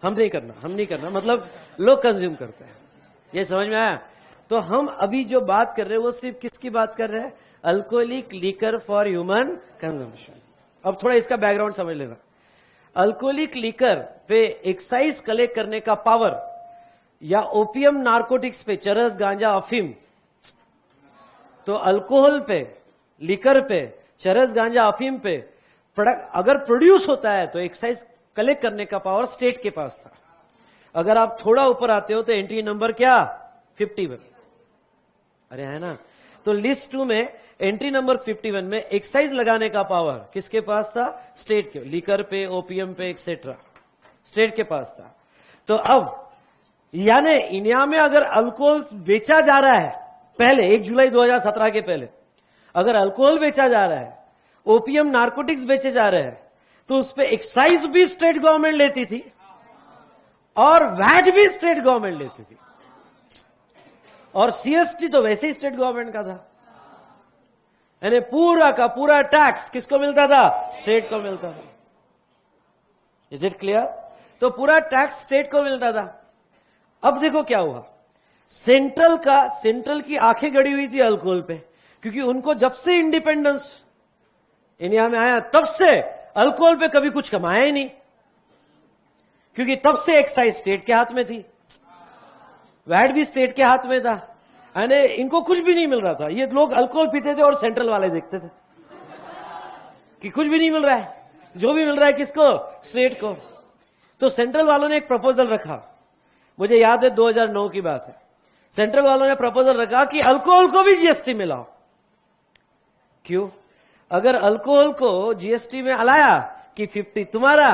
हम नहीं करना, मतलब लोग कंज्यूम करते हैं। ये समझ में आया? तो हम अभी जो बात कर रहे हैं वो सिर्फ किसकी बात कर रहे हैं? Alcoholic liquor for human consumption. अब थोड़ा इसका बैकग्राउंड समझ लेना। अल्कोहलिक लिकर पे एक्साइज कलेक्ट करने का पावर, या ओपियम नार्कोटिक्स पे, चरस, गांजा, अफीम, तो अल्कोहल पे, लिकर पे, चरस, गांजा, अफीम पे अगर प्रोड्यूस होता है तो एक्साइज कलेक्ट करने का पावर स्टेट के पास था। अगर आप थोड़ा ऊपर आते हो तो एंट्री नंबर क्या? 51। अरे है ना? तो लिस्ट 2 में एंट्री नंबर 51 में एक्साइज लगाने का पावर किसके पास था? स्टेट के। लिकर पे, ओपीएम पे, एक्सेट्रा स्टेट के पास था। तो अब यानी इंडिया में अगर अल्कोहल बेचा जा रहा है, पहले 1 जुलाई 2017 के पहले अगर अल्कोहल बेचा जा रहा है, ओपीएम नार्कोटिक्स बेचे जा रहे हैं, तो उस पर एक्साइज भी स्टेट गवर्नमेंट लेती थी और वैट भी स्टेट गवर्नमेंट लेती थी, और सीएसटी तो वैसे ही स्टेट गवर्नमेंट का था। यानी पूरा का पूरा टैक्स किसको मिलता था? स्टेट को मिलता था। Is it clear? तो पूरा टैक्स स्टेट को मिलता था। अब देखो क्या हुआ, सेंट्रल की आंखें गड़ी हुई थी अल्कोहल पे, क्योंकि उनको जब से इंडिपेंडेंस इंडिया में आया तब से अल्कोहल पे कभी कुछ कमाया ही नहीं, क्योंकि तब से एक्साइज स्टेट के हाथ में थी, वैट भी स्टेट के हाथ में था, यानी इनको कुछ भी नहीं मिल रहा था। ये लोग अल्कोहल पीते थे और सेंट्रल वाले देखते थे कि कुछ भी नहीं मिल रहा है, जो भी मिल रहा है किसको? स्टेट को। तो सेंट्रल वालों ने एक प्रपोजल रखा, मुझे याद है 2009 की बात है। सेंट्रल वालों ने प्रपोजल रखा कि अल्कोहल को भी जीएसटी में लाओ। क्यों? अगर अल्कोहल को जीएसटी में लाया कि 50 तुम्हारा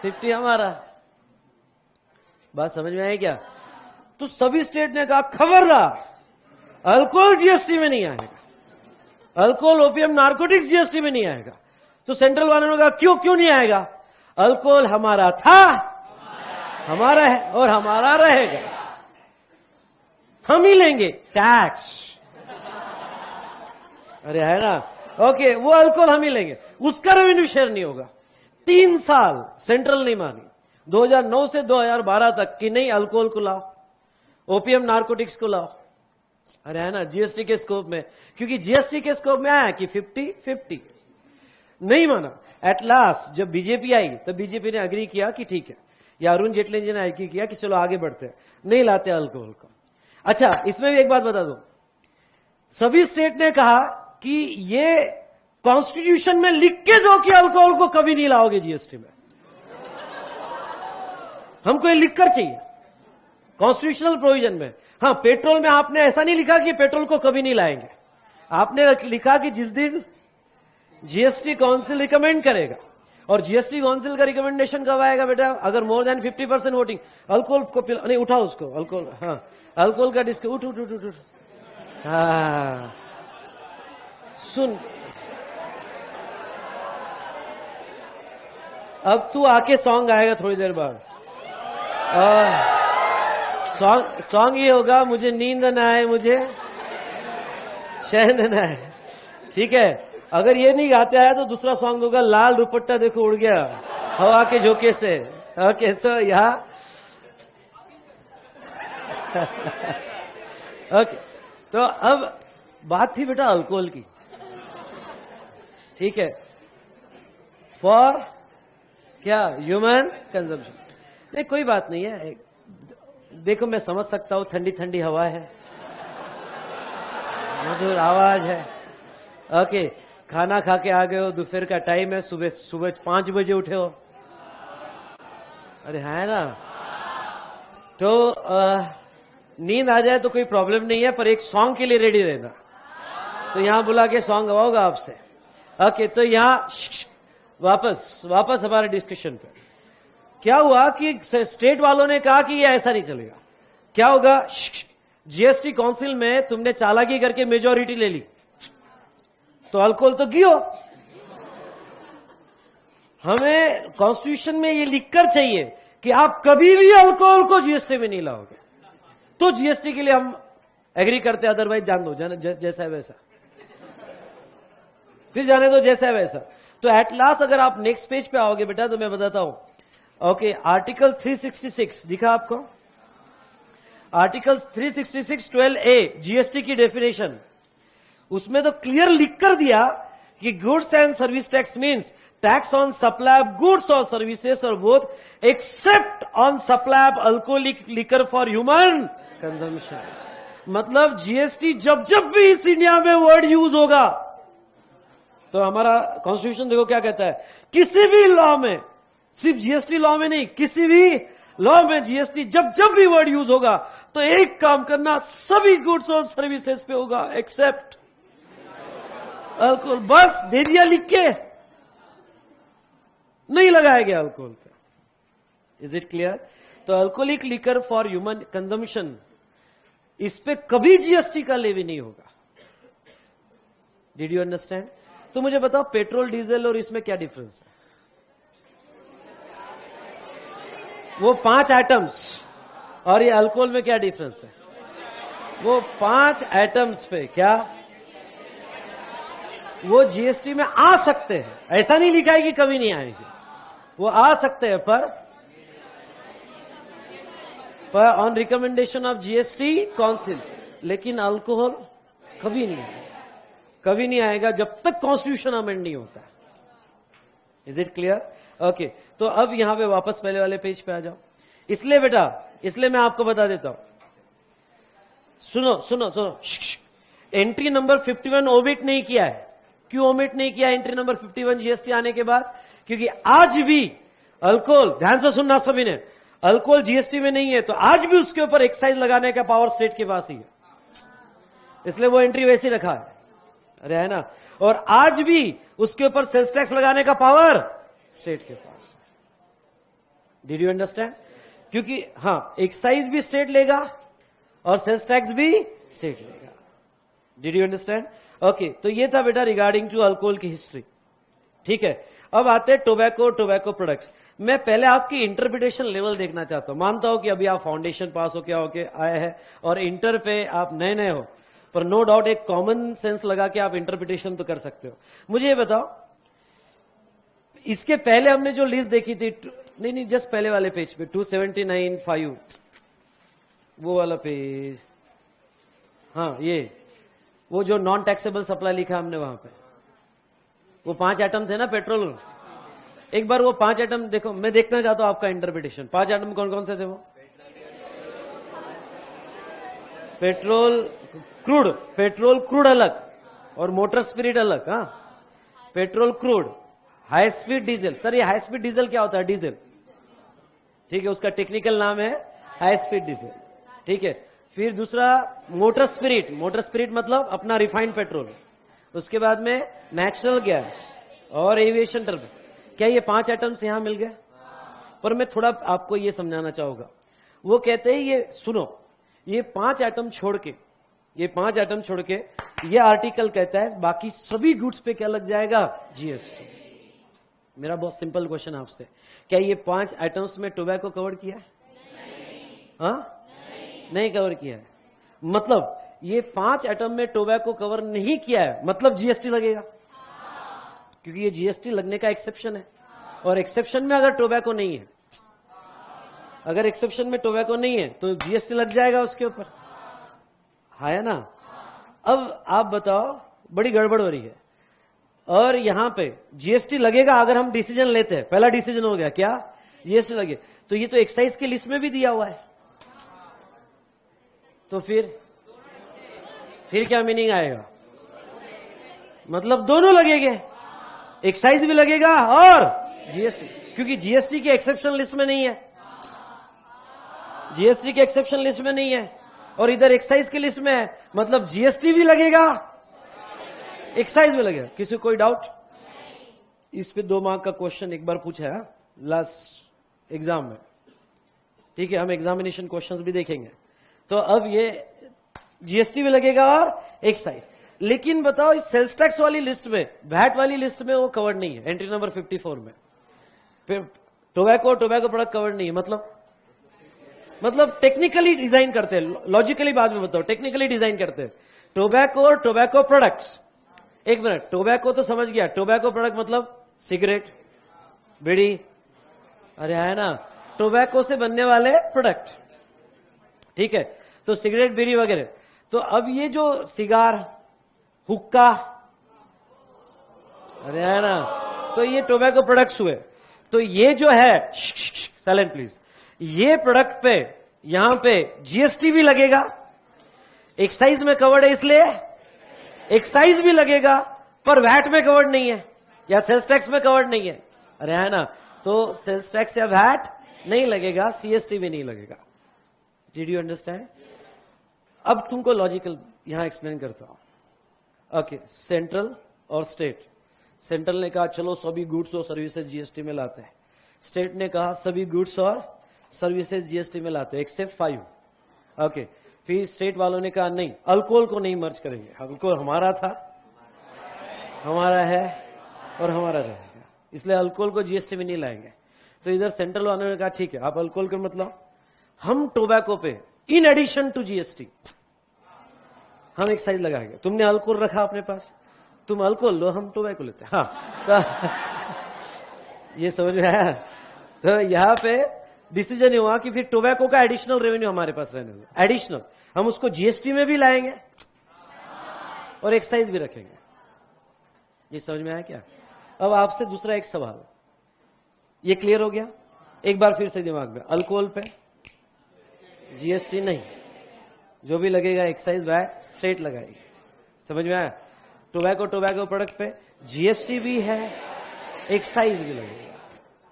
50 हमारा, बात समझ में आई क्या? तो सभी स्टेट ने कहा खबर रहा, अल्कोहल जीएसटी में नहीं आएगा, अल्कोहल, ओपीएम, नार्कोटिक्स जीएसटी में नहीं आएगा। तो सेंट्रल वालों ने कहा क्यों नहीं आएगा? अल्कोहल हमारा था, हमारा है और हमारा रहेगा, हम ही लेंगे टैक्स। अरे है ना? ओके, वो अल्कोहल हम ही लेंगे, उसका रेवेन्यू शेयर नहीं होगा। 3 साल सेंट्रल नहीं मानी, 2009 से 2012 तक कि नहीं अल्कोहल को लाओ, ओपीएम, नार्कोटिक्स को लाओ। अरे है ना? जीएसटी के स्कोप में, क्योंकि जीएसटी के स्कोप में आया कि 50-50 नहीं माना। एट लास्ट जब बीजेपी आई तब बीजेपी ने अग्री किया कि ठीक है, या अरुण जेटली जी ने एग्री किया कि चलो आगे बढ़ते हैं, नहीं लाते अल्कोहल को। अच्छा, इसमें भी एक बात बता दो, सभी स्टेट ने कहा कि ये कॉन्स्टिट्यूशन में लिख के दो कि अल्कोहल को कभी नहीं लाओगे जीएसटी में, हमको ये लिखकर चाहिए कॉन्स्टिट्यूशनल प्रोविजन में। हाँ, पेट्रोल में आपने ऐसा नहीं लिखा कि पेट्रोल को कभी नहीं लाएंगे, आपने लिखा कि जिस दिन जीएसटी काउंसिल रिकमेंड करेगा, और जीएसटी काउंसिल का रिकमेंडेशन कब आएगा बेटा? अगर मोर देन 50% वोटिंग, अल्कोहल को नहीं उठाओ उसको, अल्कोहल, हाँ अल्कोहल का डिस्क उठ। हाँ सुन, अब तू आके सॉन्ग आएगा थोड़ी देर बाद। सॉन्ग ये होगा, मुझे नींद ना आए, मुझे चैन ना आए, ठीक है? अगर ये नहीं गाते आया तो दूसरा सॉन्ग होगा, लाल दुपट्टा देखो उड़ गया हवा के झोंके से। ओके, सो यहाँ ओके, तो अब बात थी बेटा अल्कोहल की, ठीक है, फॉर क्या? Human consumption. नहीं, कोई बात नहीं है, देखो मैं समझ सकता हूं, ठंडी ठंडी हवा है, मधुर आवाज है, ओके, खाना खा के आ गए हो, दोपहर का टाइम है, सुबह 5 बजे उठे हो, अरे है ना? तो नींद आ जाए तो कोई प्रॉब्लम नहीं है, पर एक सॉन्ग के लिए रेडी रहना। तो यहां बुला के सॉन्ग गवाओगा आपसे। ओके, तो यहां वापस हमारे डिस्कशन पे क्या हुआ कि स्टेट वालों ने कहा कि ये ऐसा नहीं चलेगा। क्या होगा, जीएसटी काउंसिल में तुमने चालाकी करके मेजोरिटी ले ली तो अल्कोहल तो गियो। हमें कॉन्स्टिट्यूशन में ये लिखकर चाहिए कि आप कभी भी अल्कोहल को जीएसटी में नहीं लाओगे, तो जीएसटी के लिए हम एग्री करते, अदरवाइज जान दो, जैसा है वैसा, फिर जाने दो जैसा है वैसा। तो एट लास्ट अगर आप नेक्स्ट पेज पे आओगे बेटा तो मैं बताता हूं। ओके, आर्टिकल 366 दिखा आपको, आर्टिकल 366 12A जीएसटी की डेफिनेशन, उसमें तो क्लियर लिख कर दिया कि goods and service tax means tax on supply of goods और सर्विसेज और both except on supply of alcoholic liquor for human consumption. मतलब जीएसटी जब जब भी इस इंडिया में वर्ड यूज होगा, तो हमारा कॉन्स्टिट्यूशन देखो क्या कहता है, किसी भी लॉ में, सिर्फ जीएसटी लॉ में नहीं, किसी भी लॉ में जीएसटी जब जब भी वर्ड यूज होगा तो एक काम करना, सभी गुड्स और सर्विसेज पे होगा एक्सेप्ट अल्कोहल। बस दे दिया लिख के, नहीं लगाया गया अल्कोहल पे। Is it clear? तो alcoholic liquor for human consumption, इस पे कभी जीएसटी का लेवी नहीं होगा। Did you understand? तो मुझे बताओ पेट्रोल डीजल और इसमें क्या डिफरेंस है? वो 5 आइटम्स और ये अल्कोहल में क्या डिफरेंस है? वो 5 आइटम्स पे क्या वो जीएसटी में आ सकते हैं, ऐसा नहीं लिखा है कि कभी नहीं आएंगे, वो आ सकते हैं पर on recommendation of GST council. लेकिन अल्कोहल कभी नहीं आएगा, कभी नहीं आएगा जब तक कॉन्स्टिट्यूशन अमेंड नहीं होता। Is it clear? ओके, तो अब यहां पे वापस पहले वाले पेज पे आ जाओ। इसलिए बेटा, इसलिए मैं आपको बता देता हूं, सुनो सुनो सुनो, एंट्री नंबर 51 ओमिट नहीं किया है। क्यों ओमिट नहीं किया एंट्री नंबर 51 जीएसटी आने के बाद? क्योंकि आज भी अल्कोहल, ध्यान से सुनना सभी ने, अल्कोहल जीएसटी में नहीं है तो आज भी उसके ऊपर एक्साइज लगाने का पावर स्टेट के पास ही है, इसलिए वो एंट्री वैसे ही रखा है। अरे है ना? और आज भी उसके ऊपर सेल्स टैक्स लगाने का पावर स्टेट के पास है। Did you understand? क्योंकि हाँ, एक्साइज भी स्टेट लेगा और सेल्स टैक्स भी स्टेट लेगा। Did you understand? ओके, तो ये था बेटा रिगार्डिंग टू अल्कोहल की हिस्ट्री। ठीक है, अब आते हैं टोबैको प्रोडक्ट्स। मैं पहले आपकी इंटरप्रिटेशन लेवल देखना चाहता हूं। मानता हूं कि अभी आप फाउंडेशन पास होके आए हैं और इंटर पे आप नए नए हो, पर नो डाउट एक कॉमन सेंस लगा के आप इंटरप्रिटेशन तो कर सकते हो। मुझे ये बताओ, इसके पहले हमने जो लिस्ट देखी थी, नहीं जस्ट पहले वाले पेज पे 279(5), वो वाला पेज, हाँ ये वो जो नॉन टैक्सेबल सप्लाई लिखा हमने वहां पे, वो 5 आइटम थे ना पेट्रोल। एक बार वो 5 आइटम देखो, मैं देखना चाहता हूं आपका इंटरप्रिटेशन। 5 आइटम कौन कौन से थे वो? पेट्रोल क्रूड अलग और मोटर स्पिरिट अलग। हाँ, petrol crude, high speed diesel. Sir ये हाई स्पीड डीजल क्या होता है? डीजल, ठीक है, उसका टेक्निकल नाम है हाई स्पीड डीजल। ठीक है, फिर दूसरा मोटर स्पिरिट मतलब अपना रिफाइंड पेट्रोल। उसके बाद में नेचुरल गैस और एविएशन टर्बाइन। क्या ये 5 आइटम्स यहां मिल गए? पर मैं थोड़ा आपको ये समझाना चाहूंगा। वो कहते हैं, ये सुनो, ये 5 आइटम छोड़ के, ये आर्टिकल कहता है बाकी सभी गुड्स पे क्या लग जाएगा? जीएसटी। मेरा बहुत सिंपल क्वेश्चन आपसे, क्या ये 5 आइटम्स में टोबैको कवर किया है? हाँ, नहीं कवर किया है। मतलब ये 5 आइटम में टोबैको कवर नहीं किया है, मतलब जीएसटी लगेगा, क्योंकि ये जीएसटी लगने का एक्सेप्शन है। और एक्सेप्शन में अगर टोबैको नहीं है, अगर एक्सेप्शन में टोबैको नहीं है तो जीएसटी लग जाएगा उसके ऊपर, है ना? अब आप बताओ, बड़ी गड़बड़ हो रही है। और यहां पे जीएसटी लगेगा अगर हम डिसीजन लेते हैं। पहला डिसीजन हो गया क्या? जीएसटी लगे, तो ये तो एक्साइज की लिस्ट में भी दिया हुआ है, तो फिर क्या मीनिंग आएगा? मतलब दोनों लगेंगे, एक्साइज भी लगेगा और जीएसटी, क्योंकि जीएसटी की एक्सेप्शन लिस्ट में नहीं है। जीएसटी के एक्सेप्शन लिस्ट में नहीं है और इधर एक्साइज की लिस्ट में है, मतलब जीएसटी भी लगेगा, एक्साइज भी लगेगा। किसी को कोई डाउट? इस पे 2 मार्क का क्वेश्चन एक बार पूछा है लास्ट एग्जाम में, ठीक है। हम एग्जामिनेशन क्वेश्चंस भी देखेंगे। तो अब ये जीएसटी भी लगेगा और एक्साइज। लेकिन बताओ इस सेल्स टैक्स वाली लिस्ट में, वैट वाली लिस्ट में वो कवर्ड नहीं है, एंट्री नंबर 54 में। फिर टोबैको प्रोडक्ट कवर्ड नहीं है, मतलब टेक्निकली डिजाइन करते हैं, लॉजिकली बाद में बताओ, टेक्निकली डिजाइन करते हैं टोबैको और टोबैको प्रोडक्ट्स। एक मिनट, टोबैको तो समझ गया, टोबैको प्रोडक्ट मतलब सिगरेट, बीड़ी, अरे है ना, टोबैको से बनने वाले प्रोडक्ट, ठीक है। तो सिगरेट, बीड़ी वगैरह। तो अब ये जो सिगार, हुक्का, अरे है ना, तो ये टोबैको प्रोडक्ट्स हुए। तो ये जो है, साइलेंट प्लीज, ये प्रोडक्ट पे यहां पे जीएसटी भी लगेगा, एक्साइज में कवर्ड है इसलिए एक्साइज भी लगेगा, पर वैट में कवर्ड नहीं है या सेल्स टैक्स में कवर्ड नहीं है, अरे है ना, तो सेल्स टैक्स या वैट नहीं लगेगा, सीएसटी भी नहीं लगेगा। Did you understand? अब तुमको लॉजिकल यहां एक्सप्लेन करता हूं। ओके, सेंट्रल और स्टेट। सेंट्रल ने कहा चलो सभी गुड्स और सर्विसेज जीएसटी में लाते हैं, स्टेट ने कहा सभी गुड्स और सर्विसेज जीएसटी में लाते हैं एक्सेप्ट 5। ओके, फिर स्टेट वालों ने कहा नहीं, अल्कोहल को नहीं मर्ज करेंगे, अल्कोहल हमारा था, हमारा है और हमारा रहेगा, इसलिए अल्कोहल को जीएसटी में नहीं लाएंगे। तो इधर सेंट्रल वालों ने कहा ठीक है, आप अल्कोहल का मतलब, हम टोबैको पे इन एडिशन टू जीएसटी हम एक्साइज लगाएंगे। तुमने अल्कोहल रखा अपने पास, तुम अल्कोहल लो, हम टोबैको लेते हैं। हाँ, तो ये समझ में आया? तो यहां पे डिसीजन हुआ कि फिर टोबैको का एडिशनल रेवेन्यू हमारे पास रहने दो, एडिशनल, हम उसको जीएसटी में भी लाएंगे और एक्साइज भी रखेंगे। ये समझ में आया क्या? अब आपसे दूसरा एक सवाल, ये क्लियर हो गया? एक बार फिर से दिमाग में, अल्कोहल पे जीएसटी नहीं, जो भी लगेगा एक्साइज वैट स्टेट लगाएगी, समझ में आया? टोबैको प्रोडक्ट पे जीएसटी भी है, एक्साइज भी लगेगा,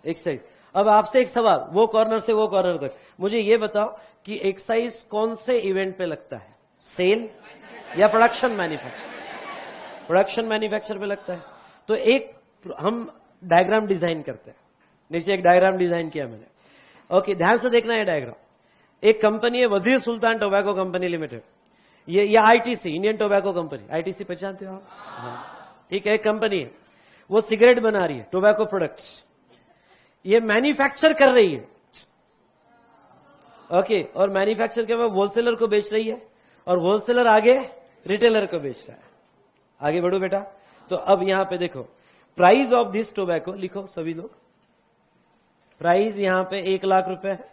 एक्साइज। अब आपसे एक सवाल, वो कॉर्नर से वो कॉर्नर तक, मुझे ये बताओ कि एक्साइज कौन से इवेंट पे लगता है, सेल या प्रोडक्शन मैन्युफैक्चर? प्रोडक्शन मैन्युफैक्चर पे लगता है। तो एक हम डायग्राम डिजाइन करते हैं, नीचे एक डायग्राम डिजाइन किया मैंने। ओके, ध्यान से देखना है डायग्राम। एक कंपनी है वजीर सुल्तान टोबैको कंपनी लिमिटेड, ये ITC, Indian tobacco company, ITC पहचानते हो आप? हाँ, ठीक है। एक कंपनी है, वो सिगरेट बना रही है, टोबैको प्रोडक्ट्स, ये मैन्युफैक्चर कर रही है, ओके, और मैन्युफैक्चर के बाद होलसेलर को बेच रही है और होलसेलर आगे रिटेलर को बेच रहा है। आगे बढ़ो बेटा। तो अब यहां पे देखो, प्राइस ऑफ दिस टोबैको लिखो सभी लोग, प्राइस यहां पे 1 लाख रुपए है,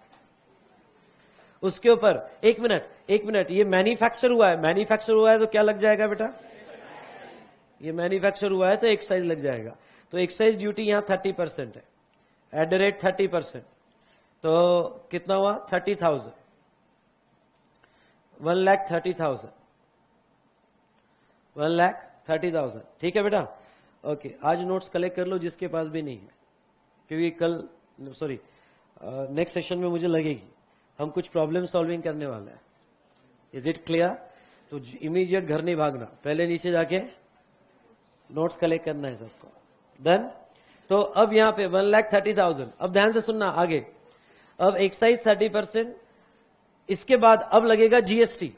उसके ऊपर एक मिनट, ये मैन्युफैक्चर हुआ है, मैन्युफैक्चर हुआ है तो क्या लग जाएगा बेटा? ये मैन्युफैक्चर हुआ है तो एक्साइज लग जाएगा। तो एक्साइज ड्यूटी यहां 30% है, एट द रेट 30%, तो कितना हुआ? 30,000, 1,30,000, 1,30,000, ठीक है बेटा? ओके, आज नोट्स कलेक्ट कर लो जिसके पास भी नहीं है, क्योंकि कल नेक्स्ट सेशन में मुझे लगेगी हम कुछ प्रॉब्लम सॉल्विंग करने वाले हैं। Is it clear? तो इमीडिएट घर नहीं भागना, पहले नीचे जाके नोट्स कलेक्ट करना है सबको। डन? तो अब यहां पे 1,30,000, अब ध्यान से सुनना आगे। अब एक्साइज 30%, इसके बाद अब लगेगा जीएसटी,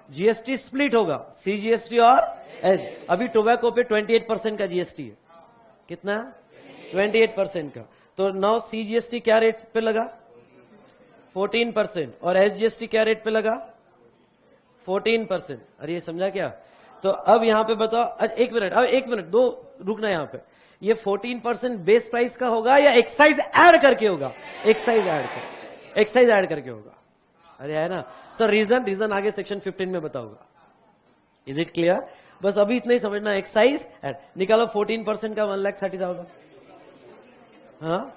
जीएसटी स्प्लिट होगा, सीजीएसटी और एस। अभी टोबैको पे 28% का जीएसटी है, कितना? 28% का। तो नाउ सीजीएसटी क्या रेट पे लगा? 14%, और एसजीएसटी क्या रेट पे लगा? 14%। अरे ये समझा क्या? तो अब यहां पे बताओ, एक मिनट दो, रुकना यहां पे, ये 14% बेस प्राइस का होगा या एक्साइज ऐड करके होगा? एक्साइज ऐड करके होगा। अरे है ना सर, रीजन आगे सेक्शन 15 में बताऊंगा। Is it clear? बस अभी इतना ही समझना, एक्साइज ऐड निकालो। 14% का 1,30,000, हाँ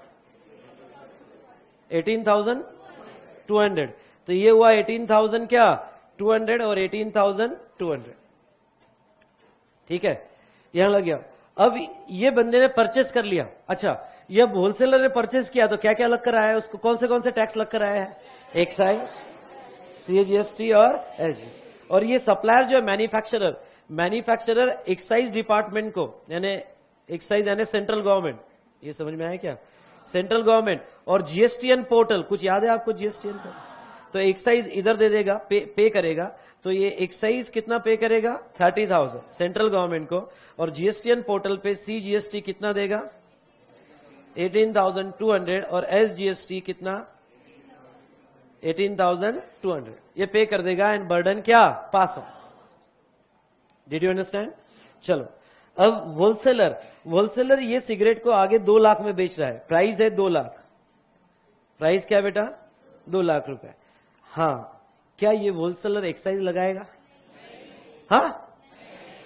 18,200, तो ये हुआ 18,000 क्या 200 और 18,200, ठीक है, यहां लग गया। अब ये बंदे ने परचेस कर लिया, अच्छा ये होलसेलर ने परचेस किया तो क्या क्या लग कर आया है उसको, कौन से टैक्स लग कर आया है? एक्साइज, CGST और SG। और ये सप्लायर जो है मैन्युफैक्चरर एक्साइज डिपार्टमेंट को, यानी एक्साइज यानी सेंट्रल गवर्नमेंट, ये समझ में आया क्या? सेंट्रल गवर्नमेंट और GSTN पोर्टल, कुछ याद है आपको GSTN पोर्टल? तो एक्साइज इधर दे देगा, पे करेगा, तो ये एक्साइज कितना पे करेगा? 30,000 सेंट्रल गवर्नमेंट को, और GSTN पोर्टल पे CGST कितना देगा? 18,200, और SGST कितना? 18,200। ये पे कर देगा एंड बर्डन क्या? Pass on. Did you understand? चलो, अब होलसेलर ये सिगरेट को आगे 2 लाख में बेच रहा है, प्राइस है 2 लाख। प्राइस क्या बेटा? 2 लाख रुपए। हाँ, क्या ये होलसेलर एक्साइज लगाएगा? हाँ,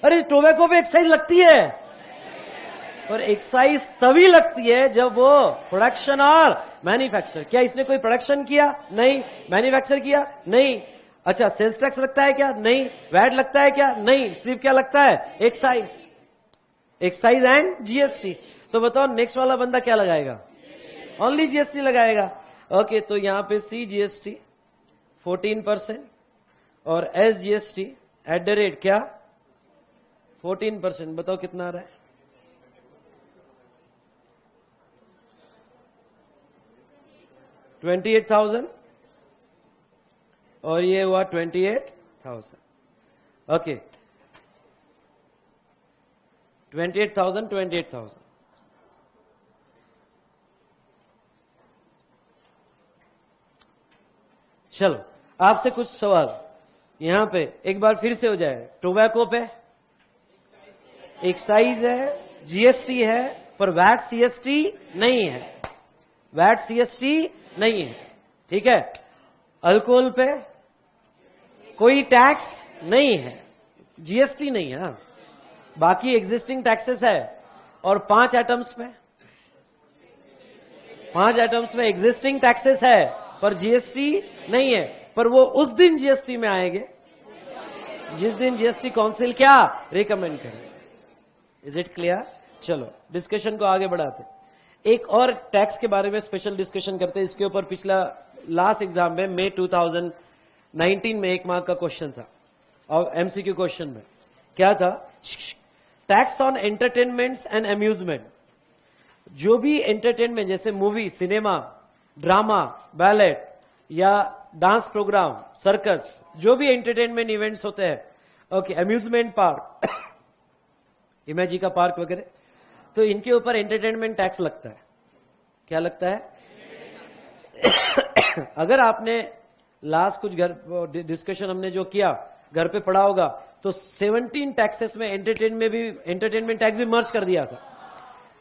अरे टोबैको पे एक्साइज लगती है, और एक्साइज तभी लगती है जब वो प्रोडक्शन और मैन्युफैक्चर। क्या इसने कोई प्रोडक्शन किया? नहीं। मैन्युफैक्चर किया? नहीं। अच्छा, सेल्स टैक्स लगता है क्या? नहीं। वैट लगता है क्या? नहीं। सिर्फ क्या लगता है? Excise and GST। तो बताओ नेक्स्ट वाला बंदा क्या लगाएगा? ओनली GST लगाएगा। ओके, तो यहां पे CGST 14% और SGST @ क्या? 14%। बताओ कितना आ रहा है? 28,000, और ये हुआ 28,000। ओके, 28,000। चलो, आपसे कुछ सवाल यहां पे एक बार फिर से हो जाए। टोबैको पे एक्साइज है, GST है, पर वैट CST नहीं है। वैट CST नहीं है, ठीक है। अल्कोहल पे कोई टैक्स नहीं है, GST नहीं है। हाँ, बाकी एग्जिस्टिंग टैक्सेस है। और 5 आइटम्स में एग्जिस्टिंग टैक्सेस है, पर GST नहीं है। पर वो उस दिन GST में आएंगे जिस दिन GST काउंसिल क्या रिकमेंड करे। Is it clear? चलो, डिस्कशन को आगे बढ़ाते। एक और टैक्स के बारे में स्पेशल डिस्कशन करते हैं। इसके ऊपर पिछला लास्ट एग्जाम में मई 2019 में 1 मार्क का क्वेश्चन था, और MCQ क्वेश्चन में क्या था? Tax on entertainments and amusement. जो भी एंटरटेनमेंट जैसे मूवी, सिनेमा, ड्रामा, बैलेट या डांस प्रोग्राम, सर्कस, जो भी एंटरटेनमेंट इवेंट्स होते हैं, ओके, अम्यूजमेंट पार्क, इमेजी का पार्क वगैरह, तो इनके ऊपर एंटरटेनमेंट टैक्स लगता है। क्या लगता है? अगर आपने लास्ट कुछ घर डिस्कशन हमने जो किया घर पे पढ़ा होगा, तो 17 टैक्सेस में एंटरटेनमेंट टैक्स भी मर्ज कर दिया था।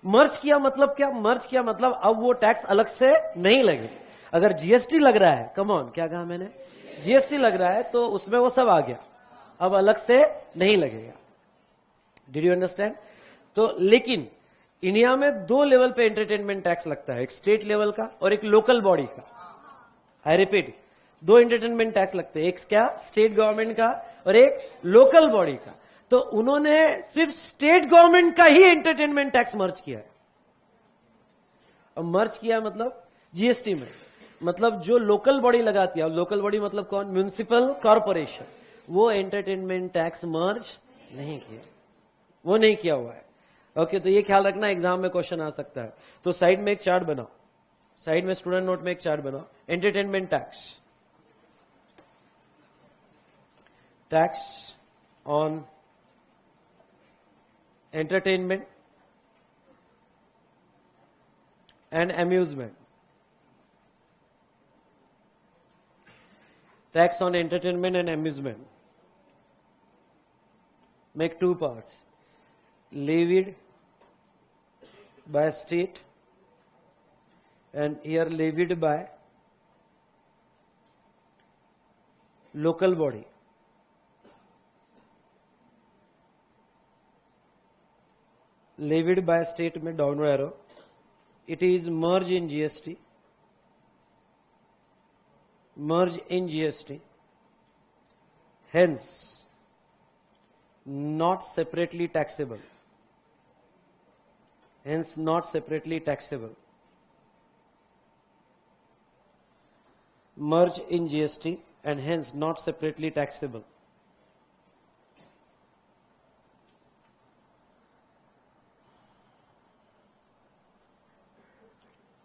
मर्ज किया मतलब क्या? मर्ज किया मतलब अब वो टैक्स अलग से नहीं लगे। अगर GST लग रहा है, कम ऑन, क्या कहा मैंने? GST लग रहा है तो उसमें वो सब आ गया, अब अलग से नहीं लगेगा। Did you understand? तो लेकिन इंडिया में 2 लेवल पे एंटरटेनमेंट टैक्स लगता है, एक स्टेट लेवल का और एक लोकल बॉडी का। आई रिपीट, 2 एंटरटेनमेंट टैक्स लगते हैं, एक क्या? स्टेट गवर्नमेंट का और एक लोकल बॉडी का। तो उन्होंने सिर्फ स्टेट गवर्नमेंट का ही एंटरटेनमेंट टैक्स मर्ज किया है। अब मर्ज किया मतलब GST में, मतलब जो लोकल बॉडी लगाती है, लोकल बॉडी मतलब कौन? म्युनिसिपल कॉर्पोरेशन, वो एंटरटेनमेंट टैक्स मर्ज नहीं किया, वो नहीं किया हुआ है। ओके, तो ये ख्याल रखना, एग्जाम में क्वेश्चन आ सकता है। तो साइड में एक चार्ट बनाओ, साइड में स्टूडेंट नोट में एक चार्ट बनाओ। Entertainment tax on entertainment and amusement. Tax on entertainment and amusement make 2 parts: levied by state and here levied by local body. Levied by state में downward arrow, it is merge in GST, hence not separately taxable, merge in GST and hence not separately taxable.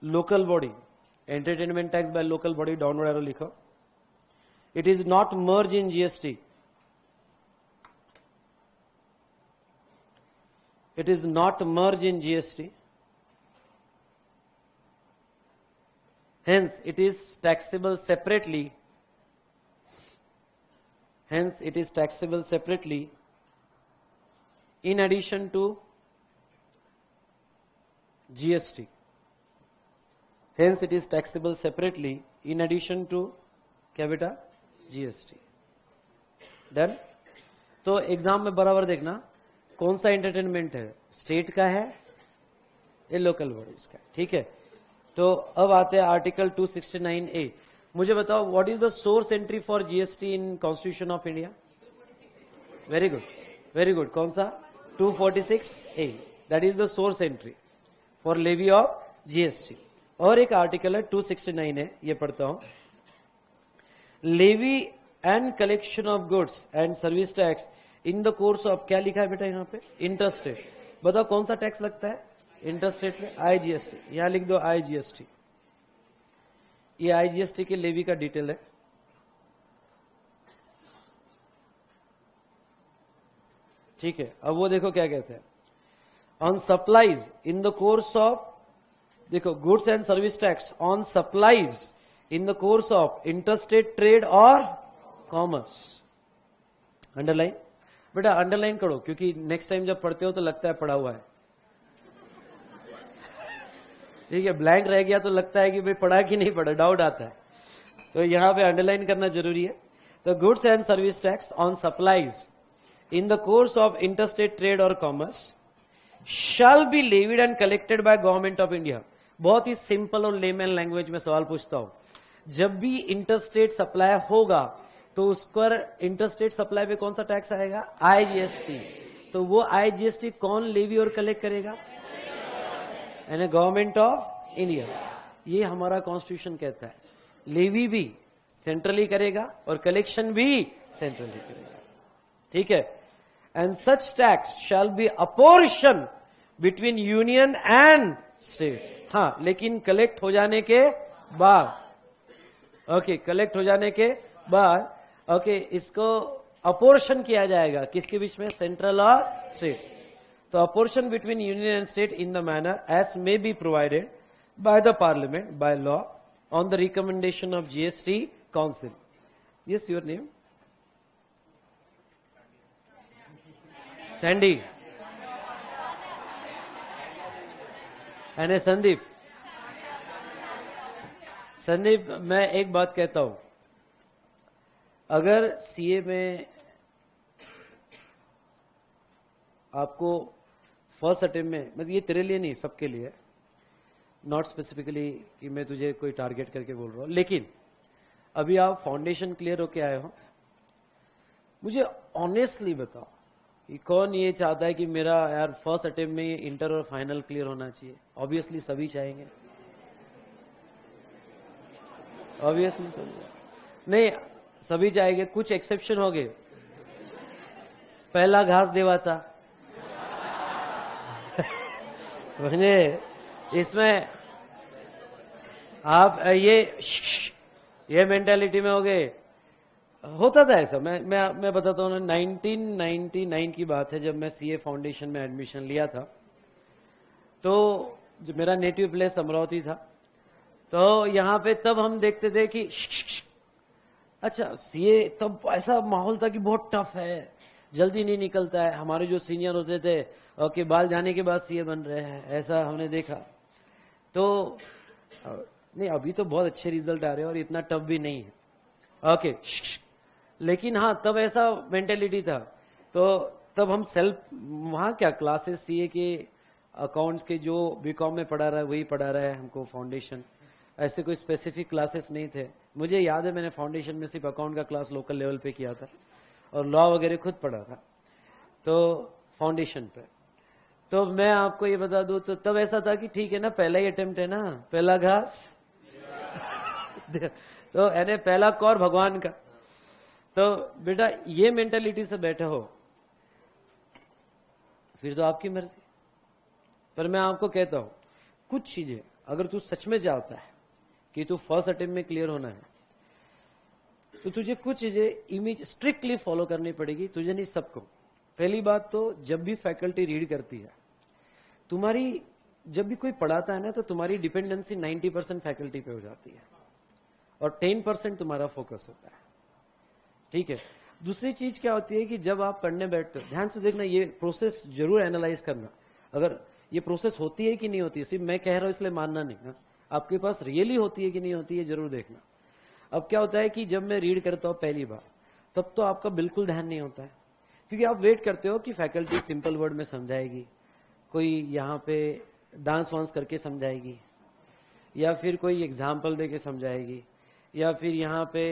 Local body, entertainment tax by local body, downward arrow लिखो. It is not merge in GST. It is not merge in GST. Hence, it is taxable separately. Hence, it is taxable separately in addition to GST. Hence, it is taxable separately in addition to क्या बेटा GST. Done. तो exam में बराबर देखना कौन सा entertainment है, state का है ये लोकल बॉडीज का, ठीक है. तो अब आते हैं आर्टिकल 269A. मुझे बताओ what is the source entry for GST in Constitution of India. Very good, very good. कौन सा? 246A. That is the source entry for levy of GST. और एक आर्टिकल है 269 है, ये पढ़ता हूं. Levy and collection of goods and service tax in the course of, क्या लिखा है बेटा यहाँ पे? इंटरस्टेट. बताओ कौन सा टैक्स लगता है इंटरस्टेट में? आईजीएसटी. यहां लिख दो आईजीएसटी. ये आईजीएसटी के लेवी का डिटेल है. ठीक है. अब वो देखो क्या कहते हैं. On supplies in the course of, देखो, goods and service tax on supplies in the course of interstate trade और कॉमर्स. अंडरलाइन बेटा, अंडरलाइन करो, क्योंकि नेक्स्ट टाइम जब पढ़ते हो तो लगता है पढ़ा हुआ है. ठीक है, ब्लैंक रह गया तो लगता है कि भाई पढ़ा कि नहीं पढ़ा, डाउट आता है. तो यहां पे अंडरलाइन करना जरूरी है. तो goods and service tax on supplies in the course of interstate trade और commerce shall be levied and collected by government of India. बहुत ही सिंपल और लेमन लैंग्वेज में सवाल पूछता हूं. जब भी इंटरस्टेट सप्लाई होगा तो उस पर इंटरस्टेट सप्लाई पे कौन सा टैक्स आएगा? आईजीएसटी. तो वो आईजीएसटी कौन लेवी और कलेक्ट करेगा? यानी गवर्नमेंट ऑफ इंडिया. ये हमारा कॉन्स्टिट्यूशन कहता है. लेवी भी सेंट्रली करेगा और कलेक्शन भी सेंट्रली करेगा. ठीक है. And such tax shall be apportion between union and state. हाँ, लेकिन कलेक्ट हो जाने के बाद, ओके, कलेक्ट हो जाने के बाद, ओके, इसको अपोर्शन किया जाएगा किसके बीच में? सेंट्रल और स्टेट. तो apportion between union and state in the manner as may be provided by the Parliament by law on the recommendation of GST council. Yes, your name? Sandy. And Sandeep. Sandeep, मैं एक बात कहता हूं. अगर सीए में आपको फर्स्ट अटेम्प्ट में, मतलब ये तेरे लिए नहीं, सबके लिए, नॉट स्पेसिफिकली कि मैं तुझे कोई टारगेट करके बोल रहा हूं, लेकिन अभी आप फाउंडेशन क्लियर होके आए हो, मुझे ऑनेस्टली बताओ कि कौन ये चाहता है कि मेरा यार फर्स्ट अटेम्प्ट में ये इंटर और फाइनल क्लियर होना चाहिए? ऑब्वियसली सभी चाहेंगे. ऑब्वियसली सभी नहीं, सभी चाहेंगे. कुछ एक्सेप्शन हो गए. पहला घास देवाचा. म्हणजे इसमें आप ये मेंटालिटी में हो गए. होता था ऐसा. मैं बताता हूँ ना, 1999 की बात है, जब मैं सीए फाउंडेशन में एडमिशन लिया था. तो जो मेरा नेटिव प्लेस अमरावती था, तो यहाँ पे तब हम देखते थे कि अच्छा, सीए तब ऐसा माहौल था कि बहुत टफ है, जल्दी नहीं निकलता है. हमारे जो सीनियर होते थे, ओके, बाल जाने के बाद सीए बन रहे हैं, ऐसा हमने देखा. तो नहीं, अभी तो बहुत अच्छे रिजल्ट आ रहे हैं और इतना टफ भी नहीं है. ओके, लेकिन हाँ, तब ऐसा मेंटेलिटी था. तो तब हम सेल्फ, वहाँ क्या क्लासेस सीए के अकाउंट्स के जो बीकॉम में पढ़ा रहा है वही पढ़ा रहा है हमको. फाउंडेशन ऐसे कोई स्पेसिफिक क्लासेस नहीं थे. मुझे याद है मैंने फाउंडेशन में सिर्फ अकाउंट का क्लास लोकल लेवल पे किया था और लॉ वगैरह खुद पढ़ा था तो फाउंडेशन पे. तो मैं आपको ये बता दूं, तो तब ऐसा था कि ठीक है ना, पहला ही अटेम्प्ट है ना, पहला घास. तो यानी पहला कौर भगवान का। तो बेटा ये मेंटेलिटी से बैठे हो फिर तो आपकी मर्जी। पर मैं आपको कहता हूं कुछ चीजें अगर तू सच में चाहता है कि तू फर्स्ट अटेम्प्ट में क्लियर होना है तो तुझे कुछ चीजें इमेज स्ट्रिक्टली फॉलो करनी पड़ेगी, तुझे नहीं सबको। पहली बात तो जब भी फैकल्टी रीड करती है, तुम्हारी जब भी कोई पढ़ाता है ना तो तुम्हारी डिपेंडेंसी 90% फैकल्टी पे हो जाती है और 10% तुम्हारा फोकस होता है, ठीक है। दूसरी चीज क्या होती है कि जब आप पढ़ने बैठते हो, ध्यान से देखना, ये प्रोसेस जरूर एनालाइज करना, अगर ये प्रोसेस होती है कि नहीं होती है, सिर्फ मैं कह रहा हूं इसलिए मानना नहीं ना, आपके पास रियली होती है कि नहीं होती है जरूर देखना। अब क्या होता है कि जब मैं रीड करता हूं पहली बार तब तो आपका बिल्कुल ध्यान नहीं होता है, क्योंकि आप वेट करते हो कि फैकल्टी सिंपल वर्ड में समझाएगी, कोई यहाँ पे डांस वांस करके समझाएगी, या फिर कोई एग्जाम्पल दे के समझाएगी, या फिर यहाँ पे,